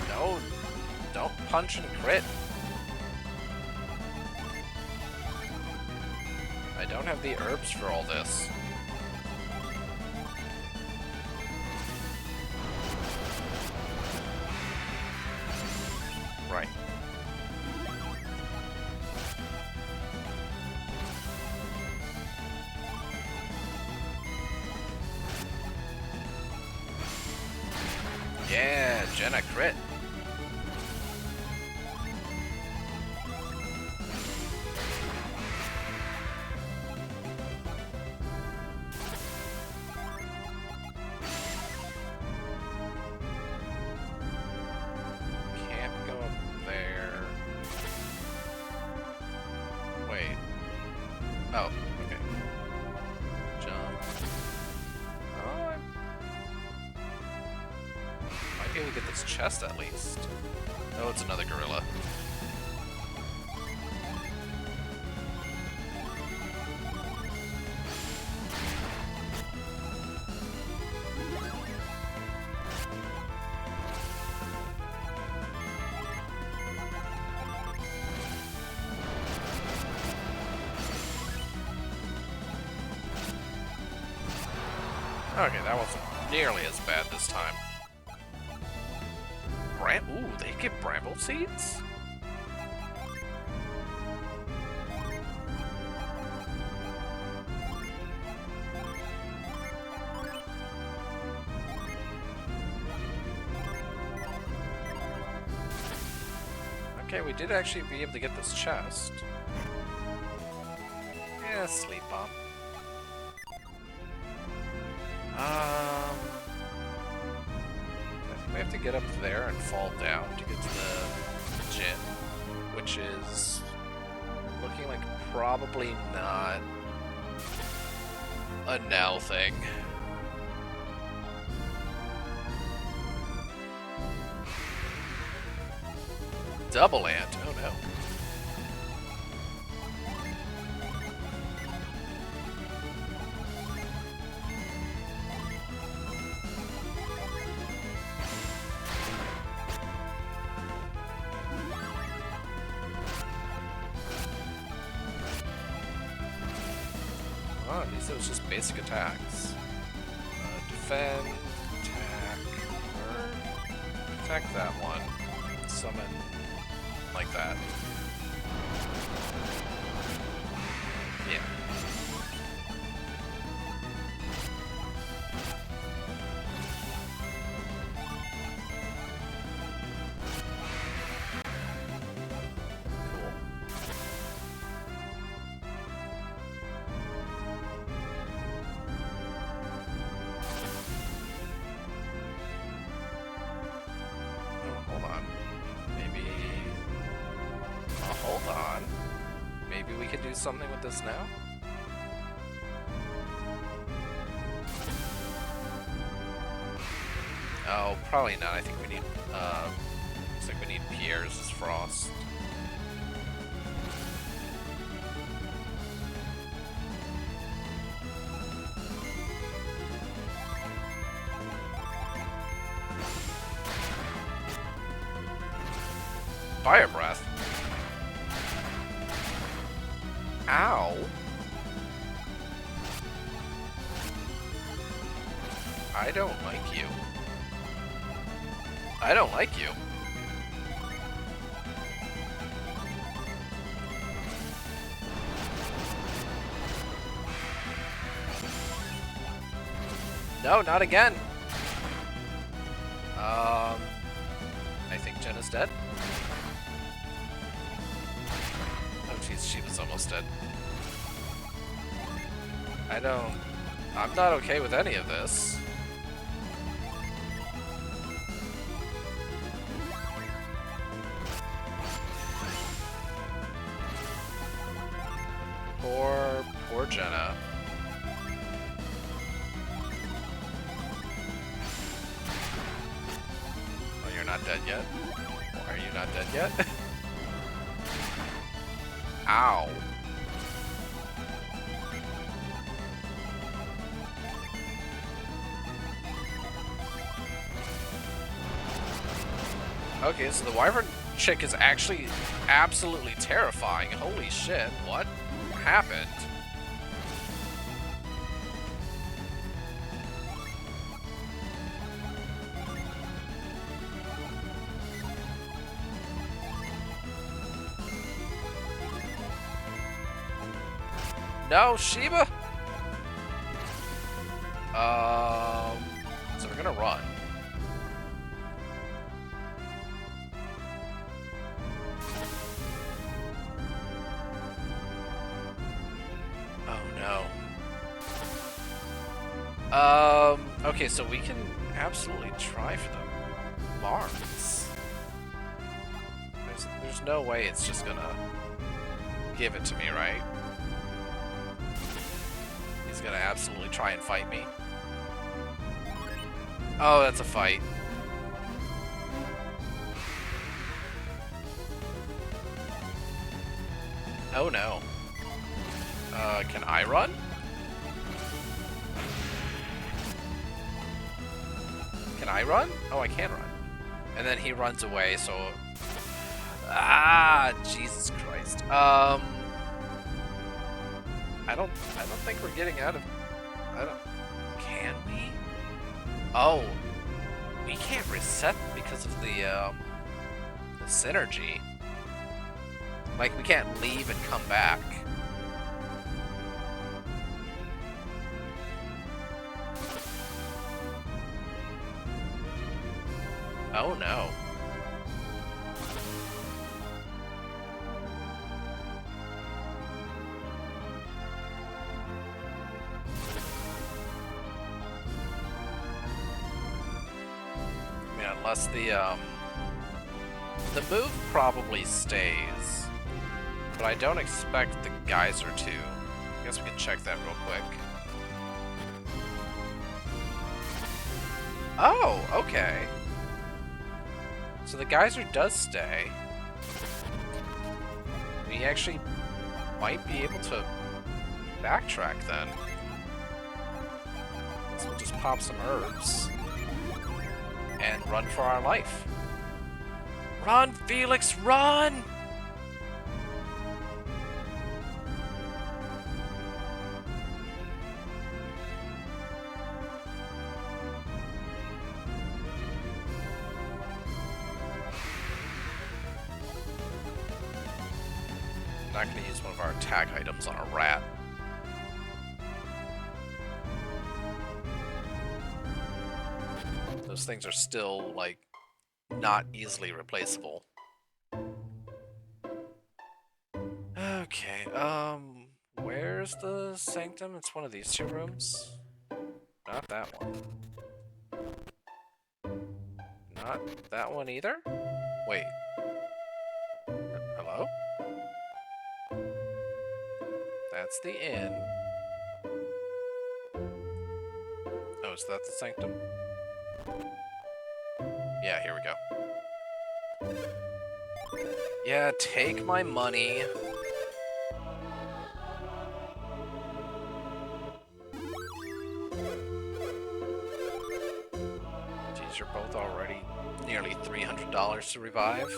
No, don't punch and crit. I don't have the herbs for all this. Right. Yeah, Jenna crit. be able to get this chest at least. Oh, it's another gorilla. Okay, that wasn't nearly as bad this time. Ooh, they give bramble seeds? Okay, we did actually be able to get this chest. Yeah, sleep bomb. I think we have to get up there and fall down to get to the gym, which is looking like probably not a now thing. Double ant, oh no. Oh, these are just basic attacks. Defend, attack that one, summon, like that. Yeah. Hold on. Maybe we could do something with this now? Oh, probably not. I think we need, looks like we need Pierre's Frost. Fire Breath? Ow. I don't like you. I don't like you. No, not again. I think Jen is dead. Oh jeez, she was almost dead. I'm not okay with any of this. Poor Jenna. Oh, you're not dead yet? Why are you not dead yet? Ow. Okay, so the wyvern chick is actually absolutely terrifying. Holy shit, what happened? No, Sheba? So we're gonna run. Okay, so we can absolutely try for the Mars. There's no way it's just gonna give it to me, right? He's gonna absolutely try and fight me. Oh, that's a fight. Oh no. Can I run? Can I run? Oh, I can run. And then he runs away, so... Ah, Jesus Christ. I don't think we're getting out of... Can we? Oh. We can't reset because of the synergy. Like, we can't leave and come back. Oh no. I mean, unless the move probably stays, but I don't expect the geyser to. I guess we can check that real quick. Oh, okay. So the geyser does stay. We actually might be able to backtrack then. So we'll just pop some herbs and run for our life. Run, Felix, run! I'm not going to use one of our attack items on a rat. Those things are still, like, not easily replaceable. Okay, where's the sanctum? It's one of these two rooms. Not that one. Not that one either? Wait. Hello? That's the inn. Oh, is that the sanctum? Yeah, here we go. Yeah, take my money. Geez, you're both already nearly $300 to revive.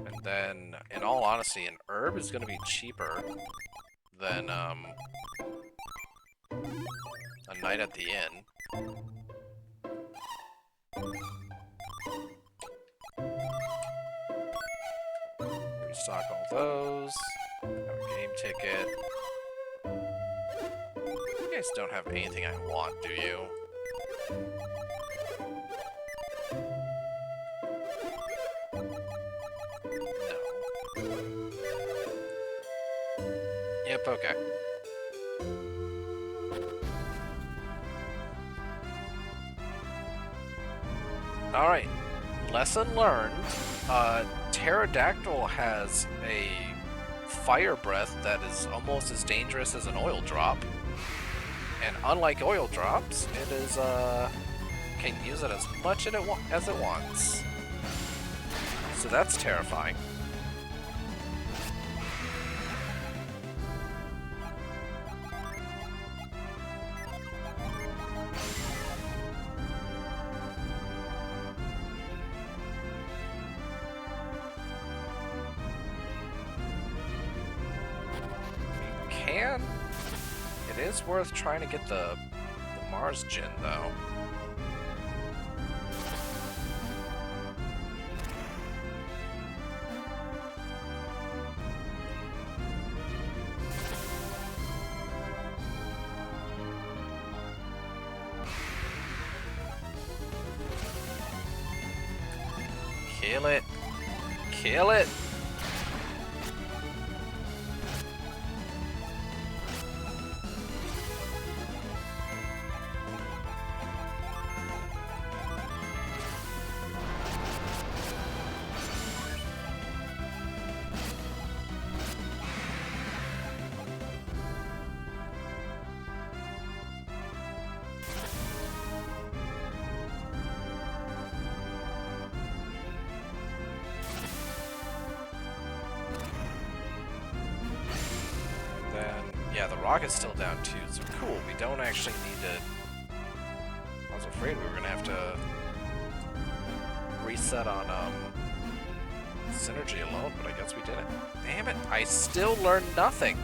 And then, in all honesty, an herb is going to be cheaper than a night at the inn. Restock all those. Have a game ticket. You guys don't have anything I want, do you? No. Yep, okay. Alright, lesson learned. Pterodactyl has a fire breath that is almost as dangerous as an oil drop. And unlike oil drops, it is, can use it as much as it wants. So that's terrifying. It is worth trying to get the Mars Gin, though. Kill it! Kill it! Yeah, the rocket's still down too, so cool. We don't actually need to... I was afraid we were gonna have to reset on synergy alone, but I guess we didn't. Damn it, I still learned nothing.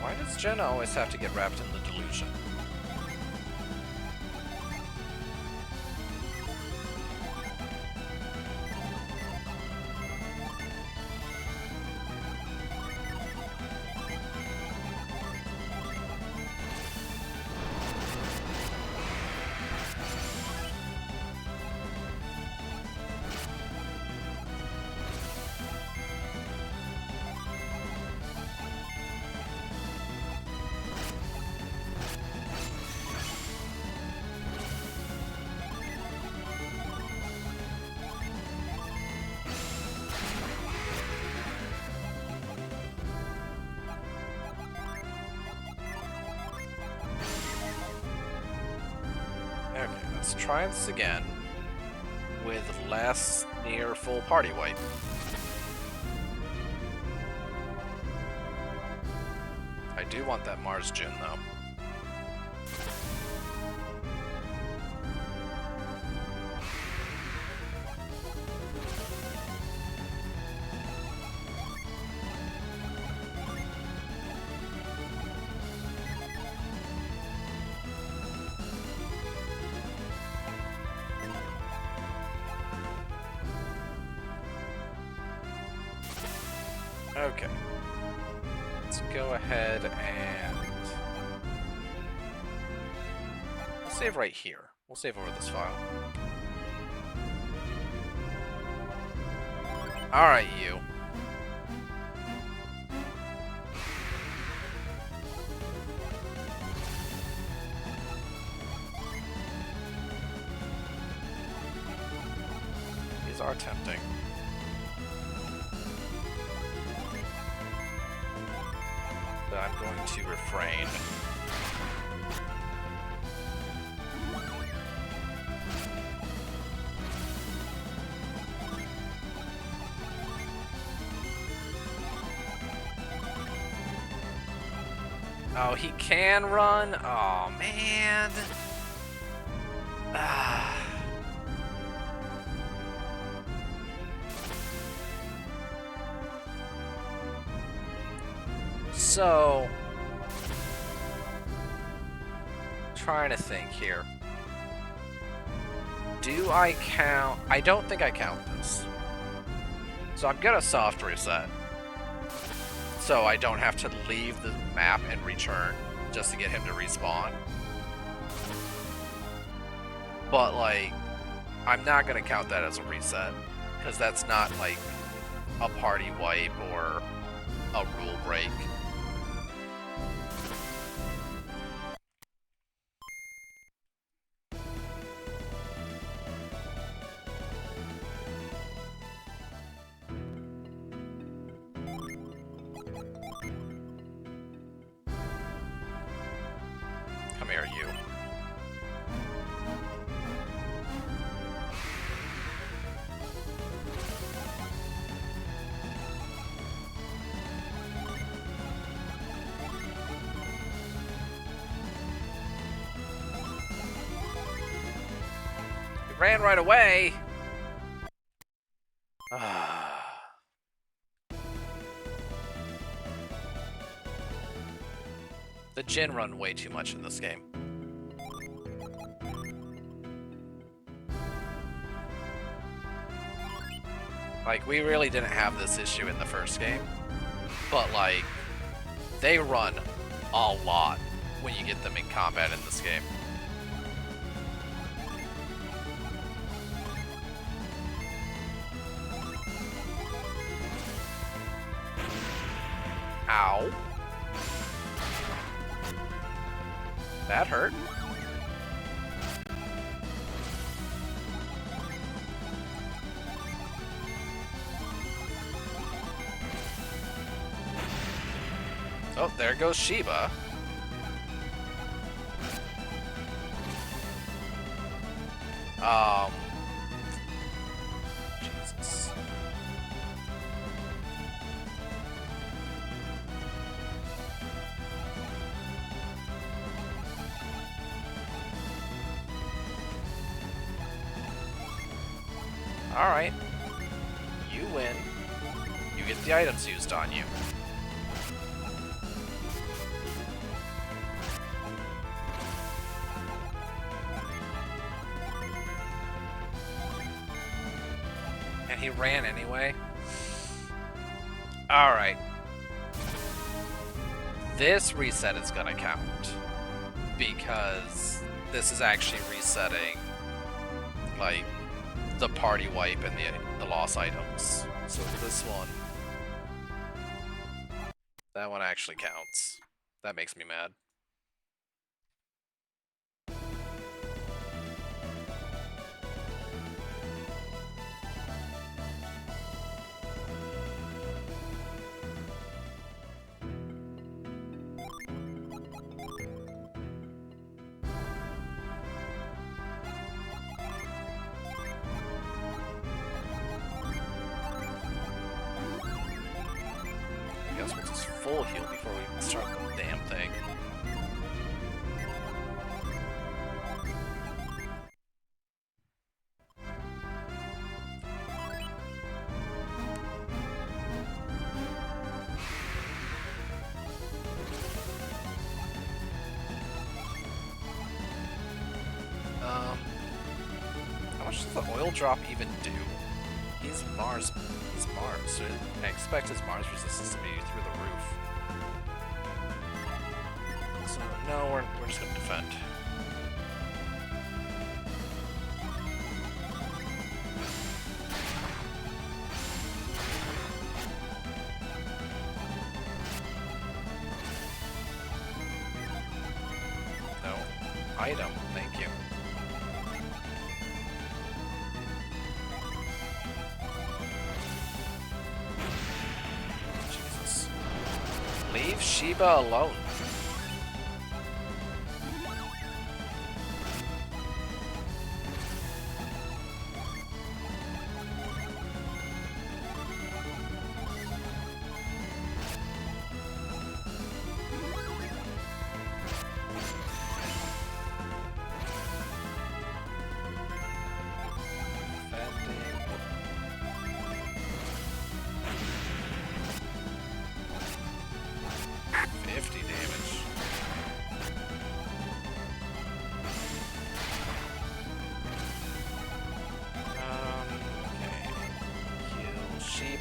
Why does Jenna always have to get wrapped in the delusion? Okay, let's try this again with less near full party wipe. I do want that Mars Jin though. Okay. Let's go ahead and save right here. We'll save over this file. Alright, you. These are tempting. But I'm going to refrain. Oh, he can run? Oh, man. Ah. So, trying to think here. Do I count? I don't think I count this. So I'm gonna soft reset. So I don't have to leave the map and return just to get him to respawn. But, like, I'm not gonna count that as a reset. Because that's not, like, a party wipe or a rule break. Come here, you. You ran right away. The Jin run way too much in this game. Like, we really didn't have this issue in the first game, but, like, they run a lot when you get them in combat in this game. Oh, there goes Sheba. Jesus. Alright. You win. You get the items used on you. And he ran anyway. Alright. This reset is gonna count. Because this is actually resetting, like, the party wipe and the loss items. So this one, that one actually counts. That makes me mad. Full heal before we even start the damn thing. How much does the oil drop even do? He's Mars. He's Mars. So I expect his Mars resistance to be through the roof. So no, we're just gonna defend. No. Item, thank you. Jesus. Leave Sheba alone.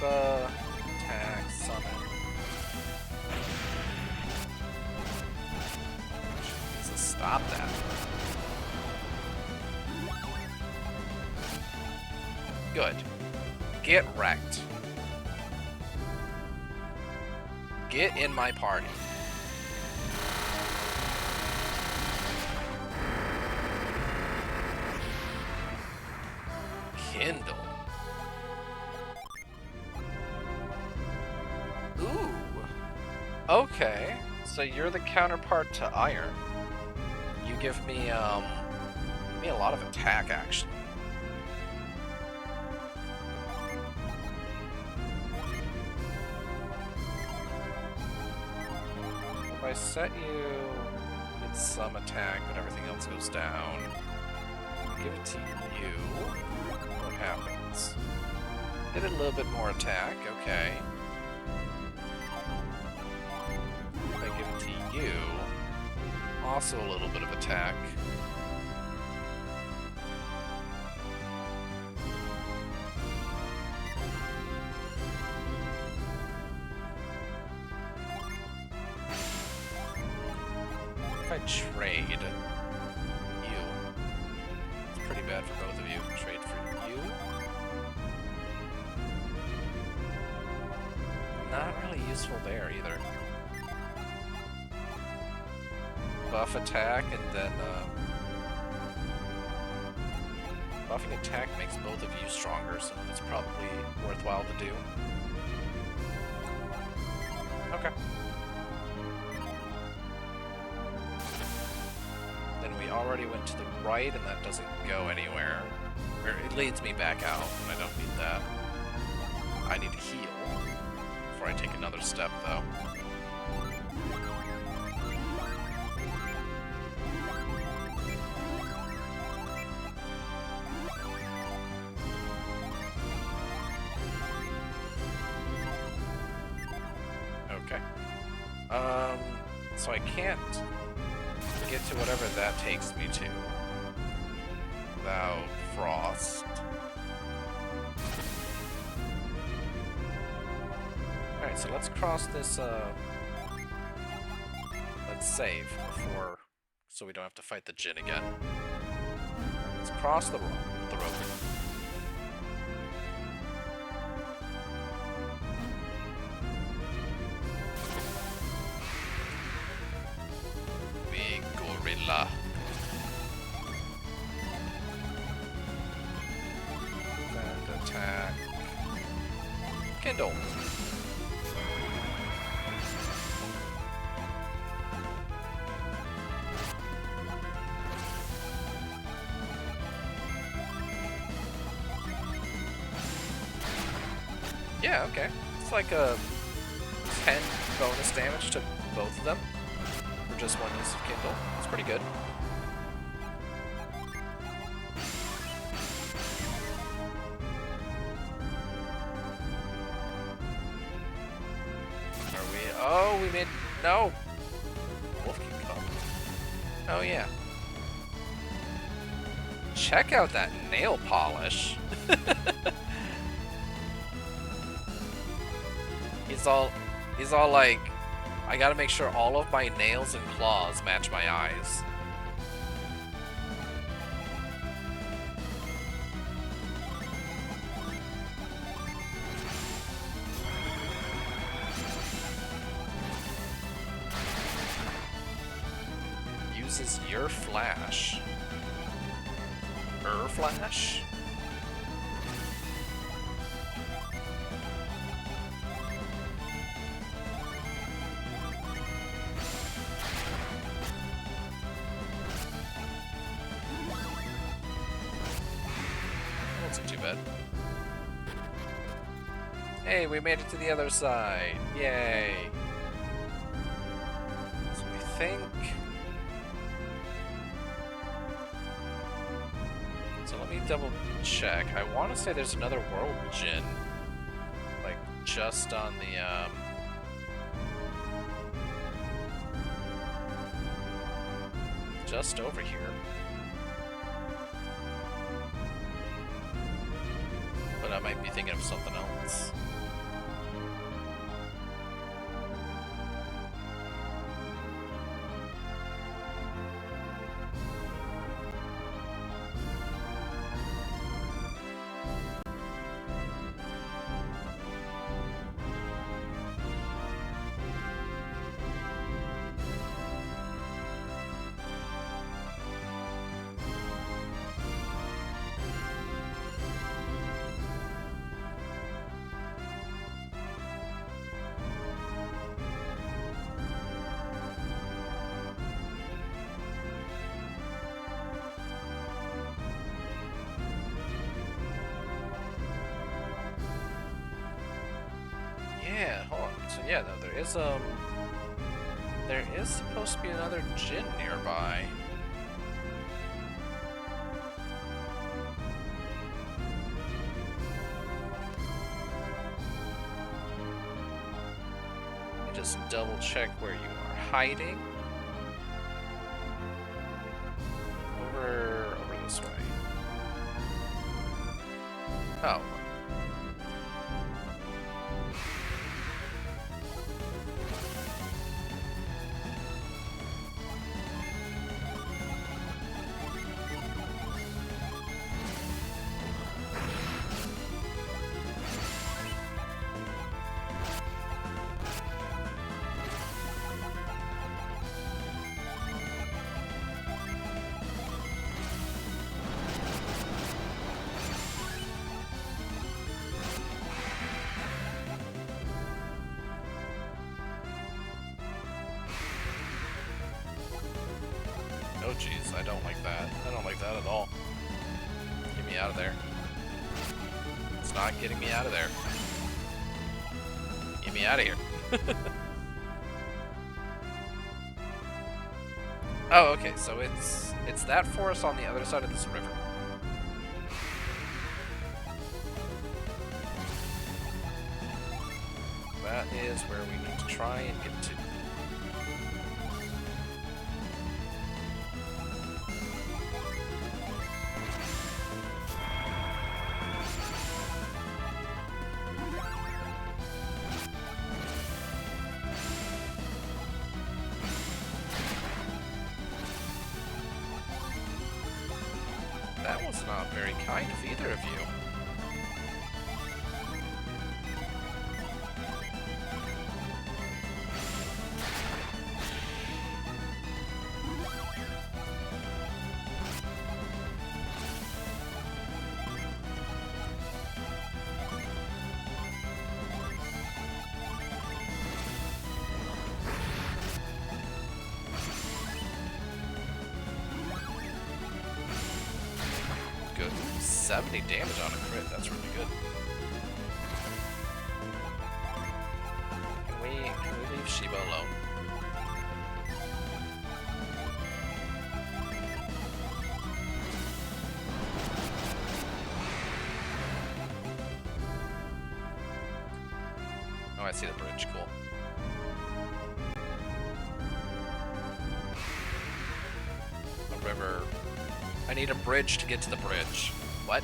Attack, summon. Jesus, stop that. Good. Get wrecked. Get in my party. Kindle. Ooh. Okay. So you're the counterpart to Iron. You give me a lot of attack, actually. If I set you, get some attack, but everything else goes down. Give it to you. What happens? Get a little bit more attack, okay. If I give it to you, also a little bit of attack. If I trade you, it's pretty bad for both of you. Trade for you. Not really useful there either. Buff attack and then buffing attack makes both of you stronger, so it's probably worthwhile to do. Okay. Then we already went to the right, and that doesn't go anywhere. Or it leads me back out, and I don't need that. I need to heal before I take another step, though. Okay. So I can't get to whatever that takes me to without frost. Alright, so let's cross this, let's save before, so we don't have to fight the Djinn again. Let's cross the road. Big gorilla. And attack. Kindle. Yeah, okay. It's like a 10 bonus damage to both of them for just one use of Kindle. It's pretty good. Are we? Oh, we made... No! Wolf can come. Oh, yeah. Check out that nail polish. He's all like, I gotta make sure all of my nails and claws match my eyes. Uses your flash. Flash? Too bad. Hey, we made it to the other side. Yay. So I think... So let me double check. I want to say there's another world Djinn. Like, just on the, just over here. But I might be thinking of something else. Yeah, hold on. So yeah, no, there is supposed to be another Djinn nearby. Let me just double check where you are hiding. Over this way. Oh. jeez, I don't like that. I don't like that at all. Get me out of there. It's not getting me out of there. Get me out of here. Oh, okay, so it's that forest on the other side of this river. That is where we need to try and get to. That was not very kind of either of you. Good. 70 damage on a crit, that's really good. Can we leave Shiba alone? Oh, I see the bridge, cool. A river. I need a bridge to get to the bridge. What?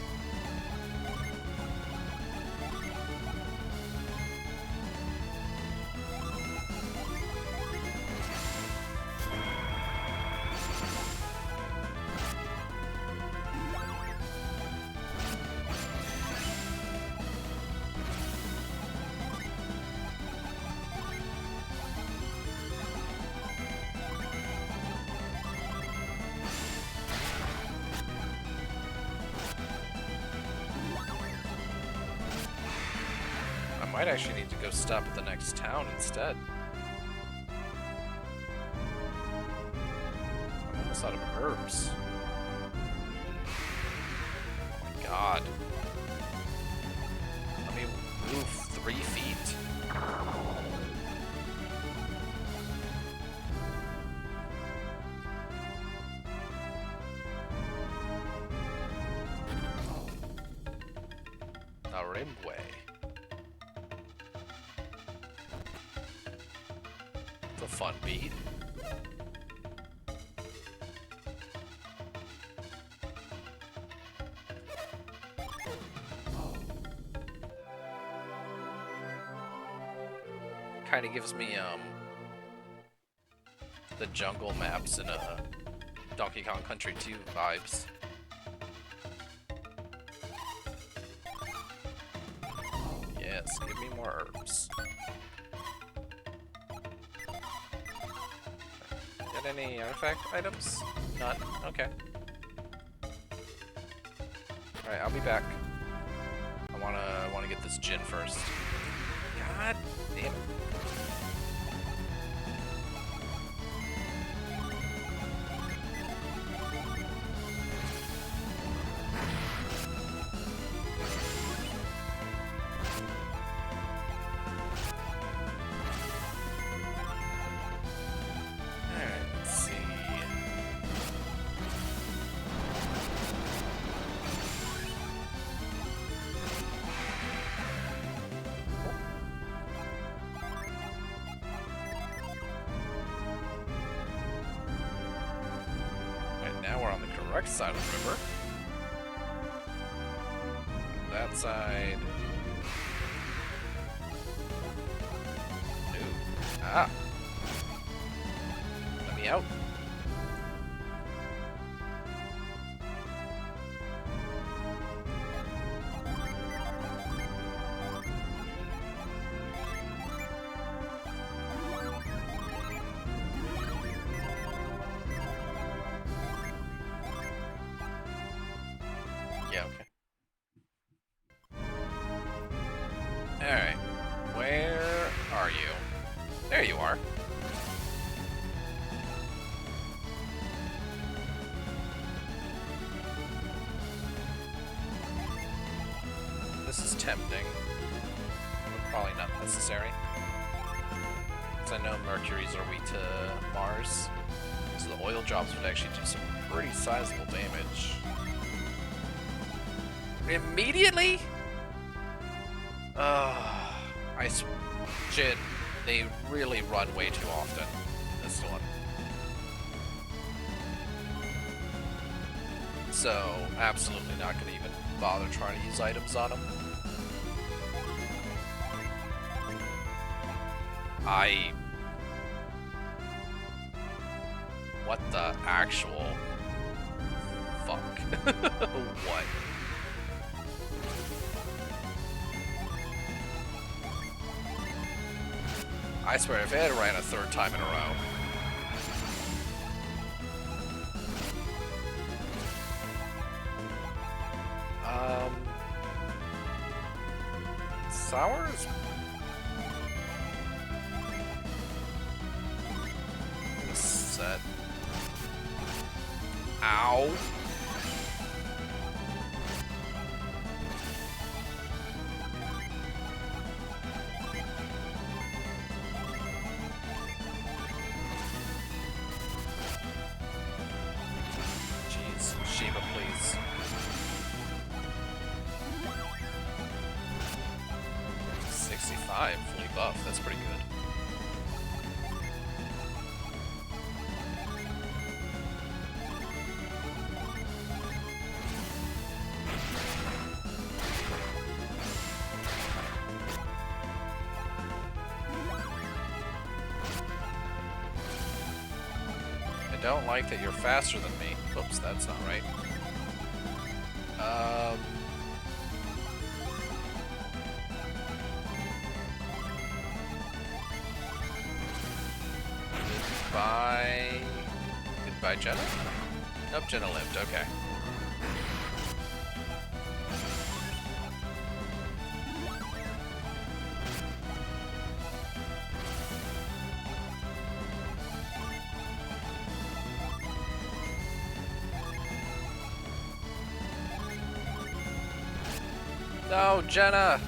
Might actually need to go stop at the next town instead. I'm almost out of herbs. Oh my god. Let me move 3 feet. Arimwe. A fun beat. Kind of gives me the jungle maps in Donkey Kong Country 2 vibes. Yes, give me more herbs. Get any artifact items? None? Okay. Alright, I'll be back. I wanna get this gin first. God damn it. Now we're on the correct side of the river. That side. Ooh. Ah. Let me out. Yeah, okay. Alright. Where are you? There you are. This is tempting, but probably not necessary. Because I know Mercuries are weak to Mars, so the oil drops would actually do some pretty sizable damage. Immediately? Jin, they really run way too often. This one. So, absolutely not going to even bother trying to use items on them. What the actual fuck? What? I swear, if it had ran a third time in a row. Sours? Set. Ow. Jeez, Shiva, please. Fully buff, that's pretty good. I don't like that you're faster than me. Oops, that's not right. Goodbye, Jenna? Nope, Jenna lived, okay. No, Jenna!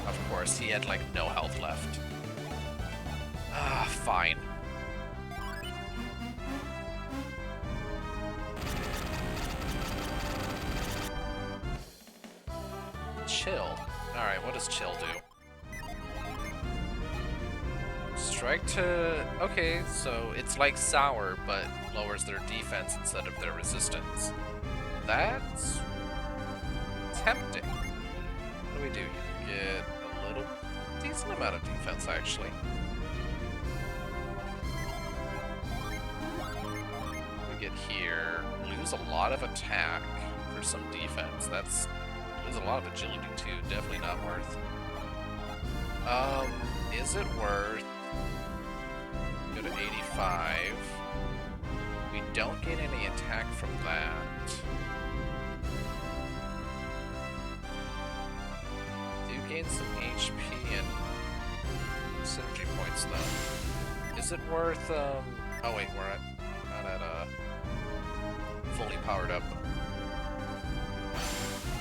Of course, he had like no health left. Ah, fine. Chill. Alright, what does chill do? Strike to... Okay, so it's like sour, but lowers their defense instead of their resistance. That's... tempting. What do we do? You get a little... decent amount of defense, actually. Get here, lose a lot of attack for some defense. That's lose a lot of agility too. Definitely not worth. Is it worth? Go to 85. We don't get any attack from that. Do gain some HP and synergy points though. Is it worth? Oh wait, we're at. Not at fully powered up.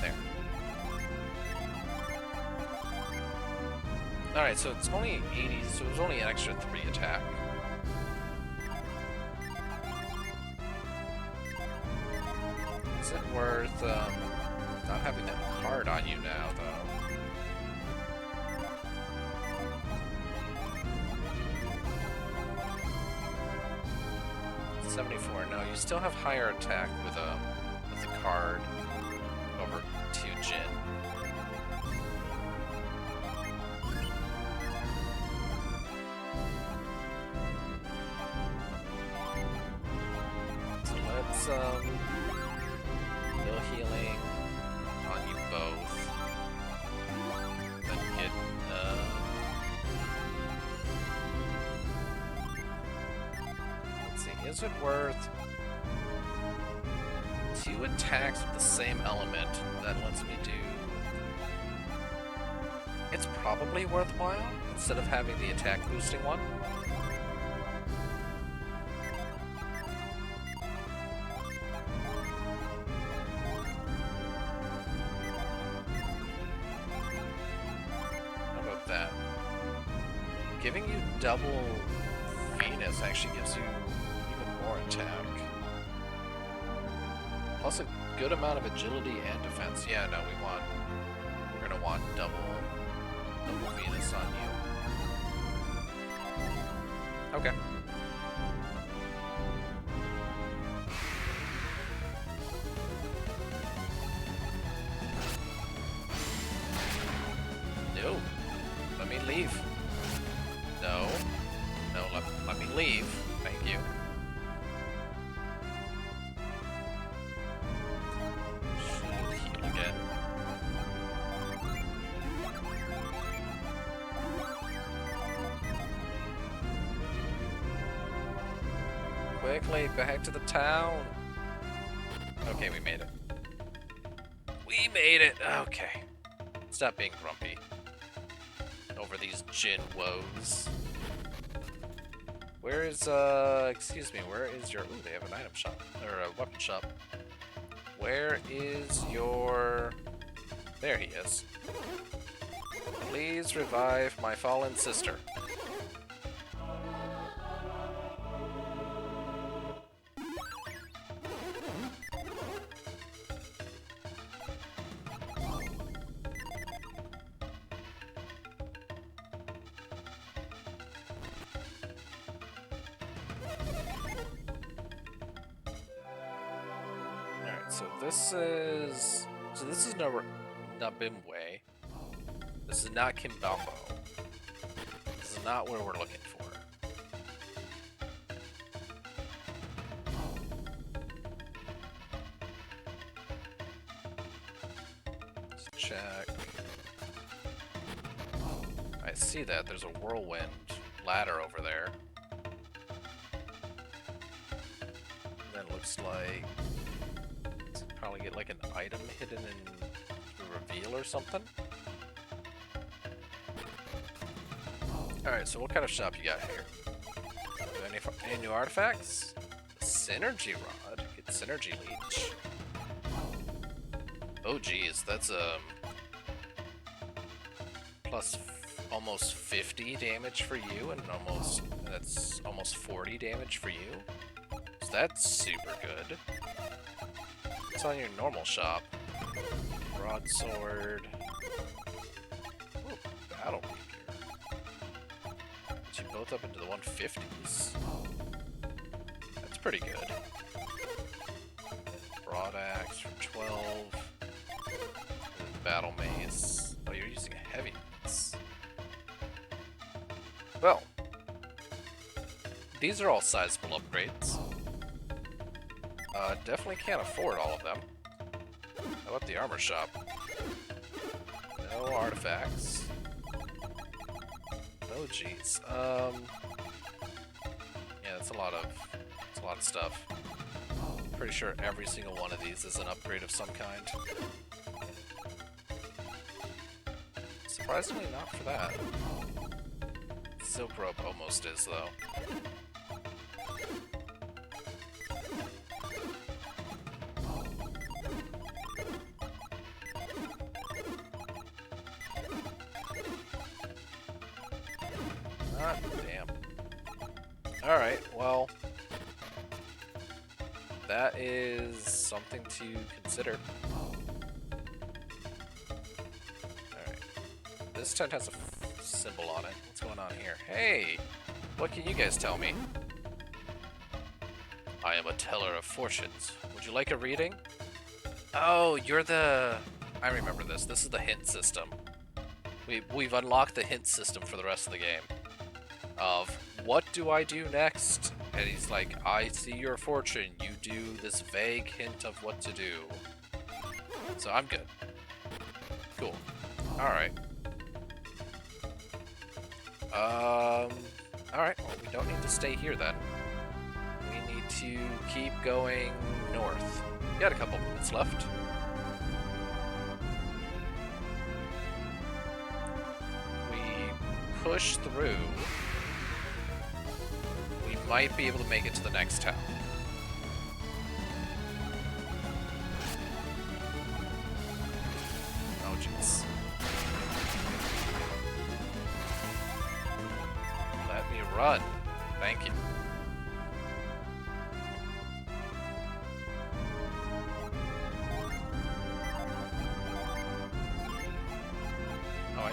There. Alright, so it's only 80, so it was only an extra 3 attack. Is it worth not having that card on you now though? 74. No, you still have higher attack with the card over 2 Jin. So let's no healing on you both. Then get is it worth 2 attacks with the same element that lets me do... It's probably worthwhile, instead of having the attack boosting one. giving you double Venus actually gives you even more attack. Plus a good amount of agility and defense. Yeah, no, we're gonna want double Venus on you. Okay. No. Let me leave. No. No, let me leave. Thank you. Should heal again. Quickly, back to the town. Okay, we made it. We made it! Okay. Stop being grumpy over these Jin woes. Where is, excuse me, where is your... Ooh, they have an item shop, or a weapon shop. Where is your... There he is. Please revive my fallen sister. So this is no Nabimwe. This is not Kimbambo. This is not where we're looking for. Let's check. I see that there's a whirlwind ladder over there. And then it looks like probably get like an item hidden in the reveal or something. Alright, so what kind of shop you got here? Any new artifacts? Synergy Rod. Get Synergy Leech. Oh geez, that's plus almost 50 damage for you, and that's almost 40 damage for you. So that's super good. What's on your normal shop? Broadsword. Ooh, battle rapier. Get you both up into the 150s. That's pretty good. Broad axe for 12. Battle mace. Oh, you're using a heavy mace. Well, these are all sizable upgrades. Definitely can't afford all of them. How about the armor shop? No artifacts. Oh jeez. Yeah, that's a lot of stuff. Pretty sure every single one of these is an upgrade of some kind. Surprisingly not for that. Silk rope almost is though. Damn. Alright, well, that is something to consider. Alright. This tent has a symbol on it. What's going on here? Hey! What can you guys tell me? I am a teller of fortunes. Would you like a reading? Oh, you're the... I remember this. This is the hint system. We've unlocked the hint system for the rest of the game. Of, what do I do next? And he's like, I see your fortune. You do this vague hint of what to do. So I'm good. Cool. Alright. Alright, well, we don't need to stay here then. We need to keep going north. We got a couple minutes left. We push through. We might be able to make it to the next town. Oh, jeez.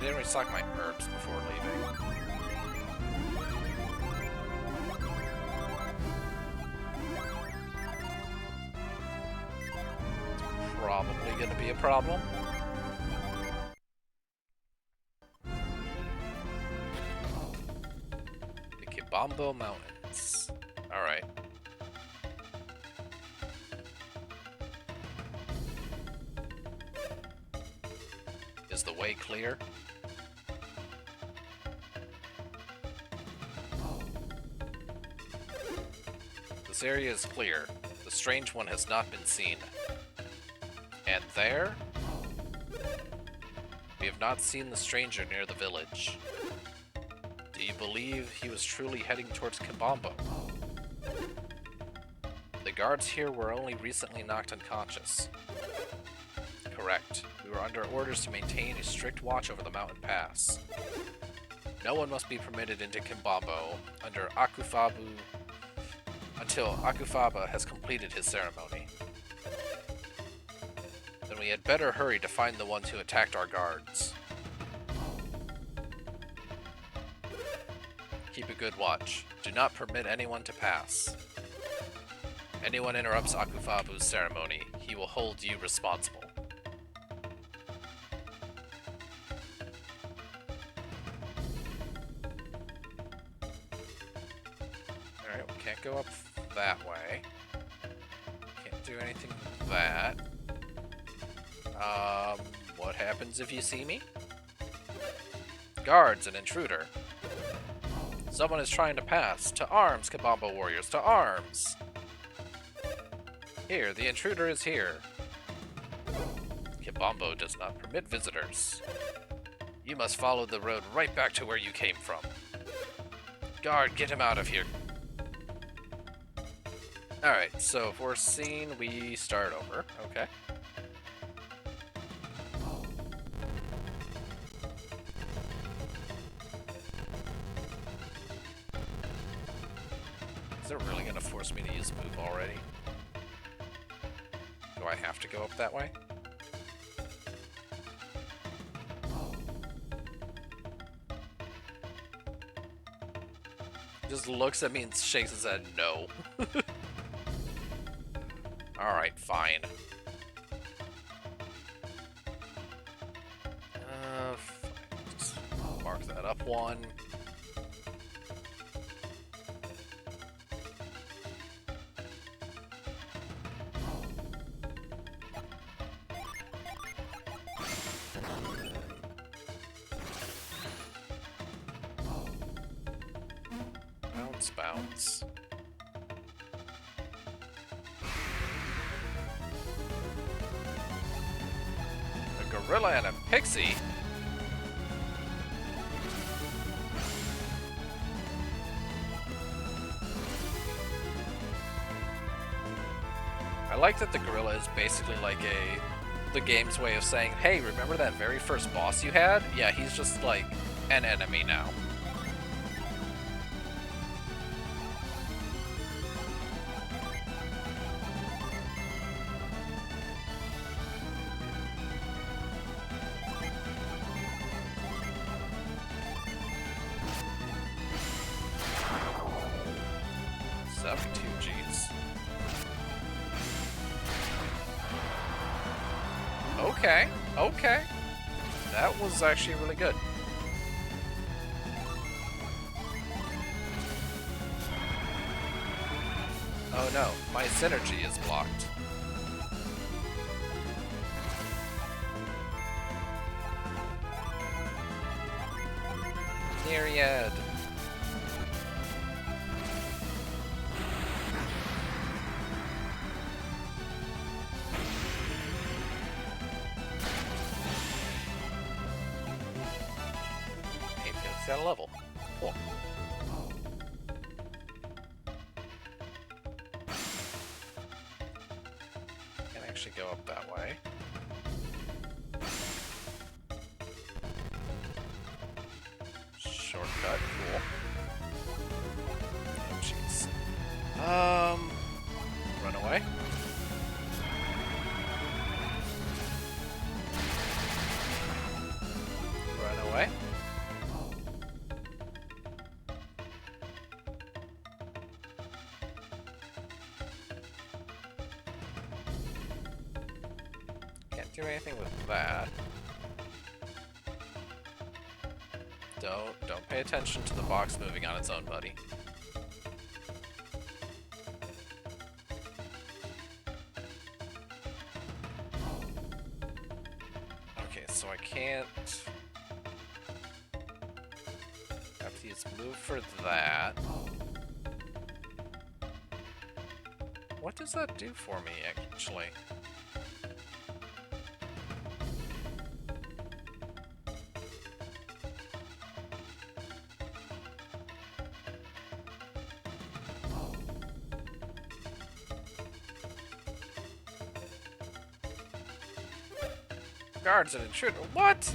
didn't restock my herbs before leaving. Probably gonna be a problem. The Kibambo Mountains. Alright. Is the way clear? This area is clear. The strange one has not been seen. And there? We have not seen the stranger near the village. Do you believe he was truly heading towards Kibambo? The guards here were only recently knocked unconscious. Correct. We were under orders to maintain a strict watch over the mountain pass. No one must be permitted into Kibambo until Akufaba has completed his ceremony. Then we had better hurry to find the ones who attacked our guards. Keep a good watch. Do not permit anyone to pass. Anyone interrupts Akufabu's ceremony, he will hold you responsible. Alright, we can't go up that way. Can't do anything with that. What happens if you see me? Guards, an intruder. Someone is trying to pass. To arms, Kibambo warriors, to arms! Here, the intruder is here. Kibambo does not permit visitors. You must follow the road right back to where you came from. Guard, get him out of here. Alright, so if we're seen, we start over. Okay. Is it really gonna force me to use move already? Do I have to go up that way? Just looks at me and shakes his head, no. Alright, fine. Just mark that up one. Bounce. A gorilla and a pixie? I like that the gorilla is basically like the game's way of saying, hey, remember that very first boss you had? Yeah, he's just like an enemy now. Okay, okay. That was actually really good. Oh no, my synergy is blocked. Myriad. Got a level. Cool. Can actually go up that way. Shortcut, cool. Oh, jeez. Run away. Run away. do anything with that. Don't pay attention to the box moving on its own, buddy. Okay, so I can't... have to use move for that. What does that do for me, actually? Guards and intruder. What?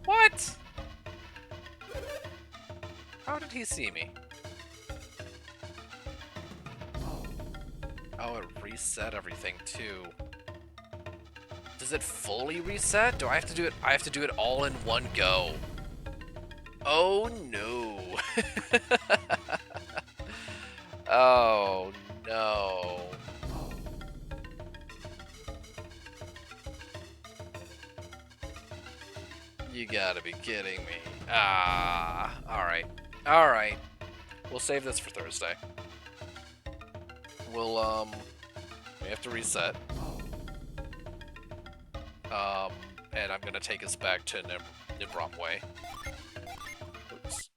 What? How did he see me? Oh, it reset everything too. Does it fully reset? Do I have to do it? I have to do it all in one go. Oh no. Oh no. You gotta be kidding me. Ah, alright. Alright. We'll save this for Thursday. We'll, we have to reset. And I'm gonna take us back to Nibram Way. Oops.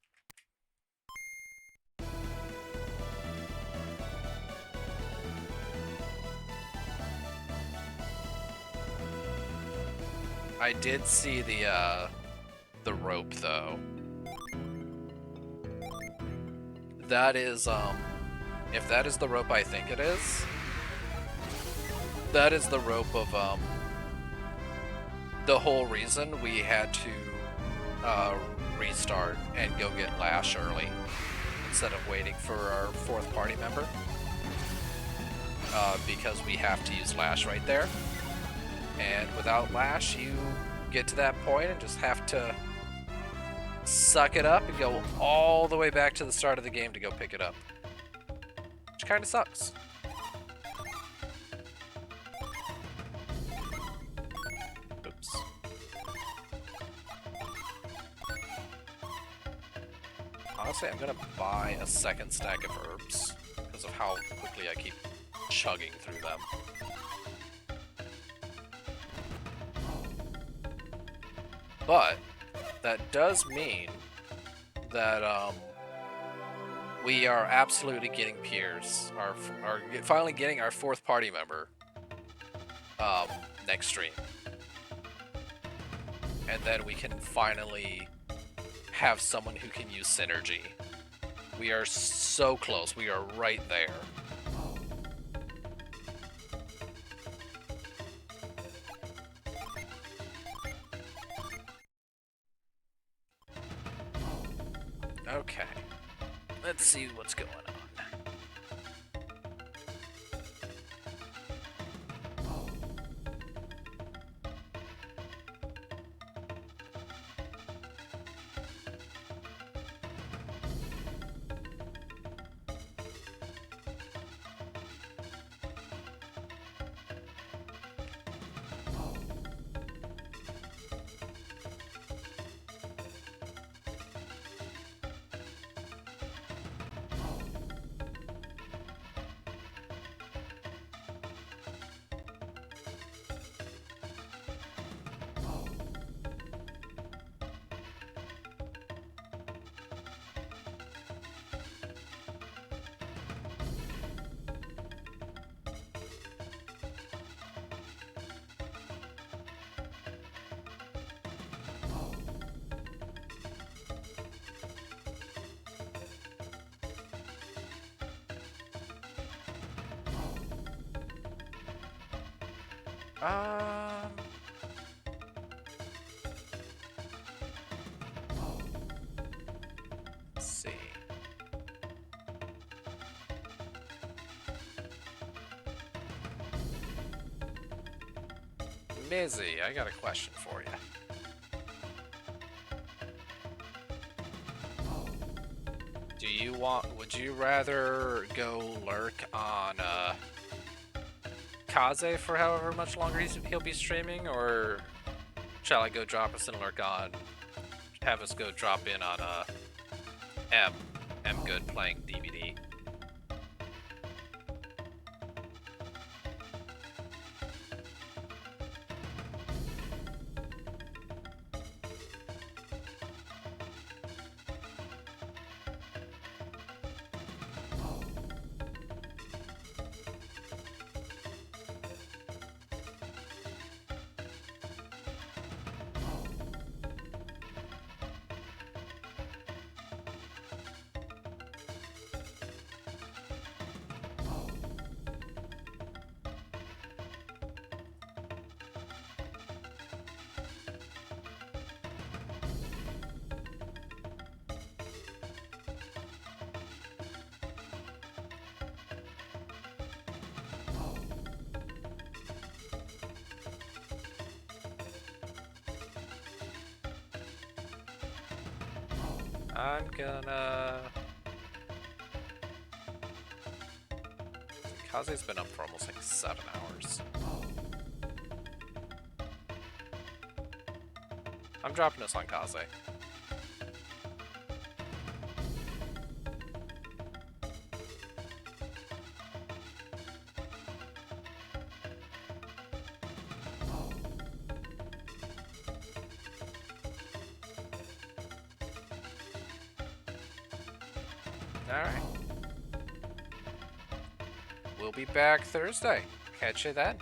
I did see the rope, though. That is, if that is the rope I think it is, that is the rope of, the whole reason we had to, restart and go get Lash early, instead of waiting for our fourth party member. Because we have to use Lash right there. And without Lash, you get to that point and just have to suck it up and go all the way back to the start of the game to go pick it up. Which kind of sucks. Oops. Honestly, I'm gonna buy a second stack of herbs because of how quickly I keep chugging through them. But that does mean that we are absolutely getting Piers, finally getting our fourth party member next stream, and then we can finally have someone who can use synergy. We are so close. We are right there. Okay, let's see what's going on. Let's see. Mizzy, I got a question for you. Would you rather go lurk on, Kaze for however much longer he'll be streaming, or shall I go drop a Cinelurk on? Have us go drop in on M Good playing DVD. I'm gonna... Kaze's been up for almost like 7 hours. I'm dropping this on Kaze. Alright. We'll be back Thursday. Catch you then.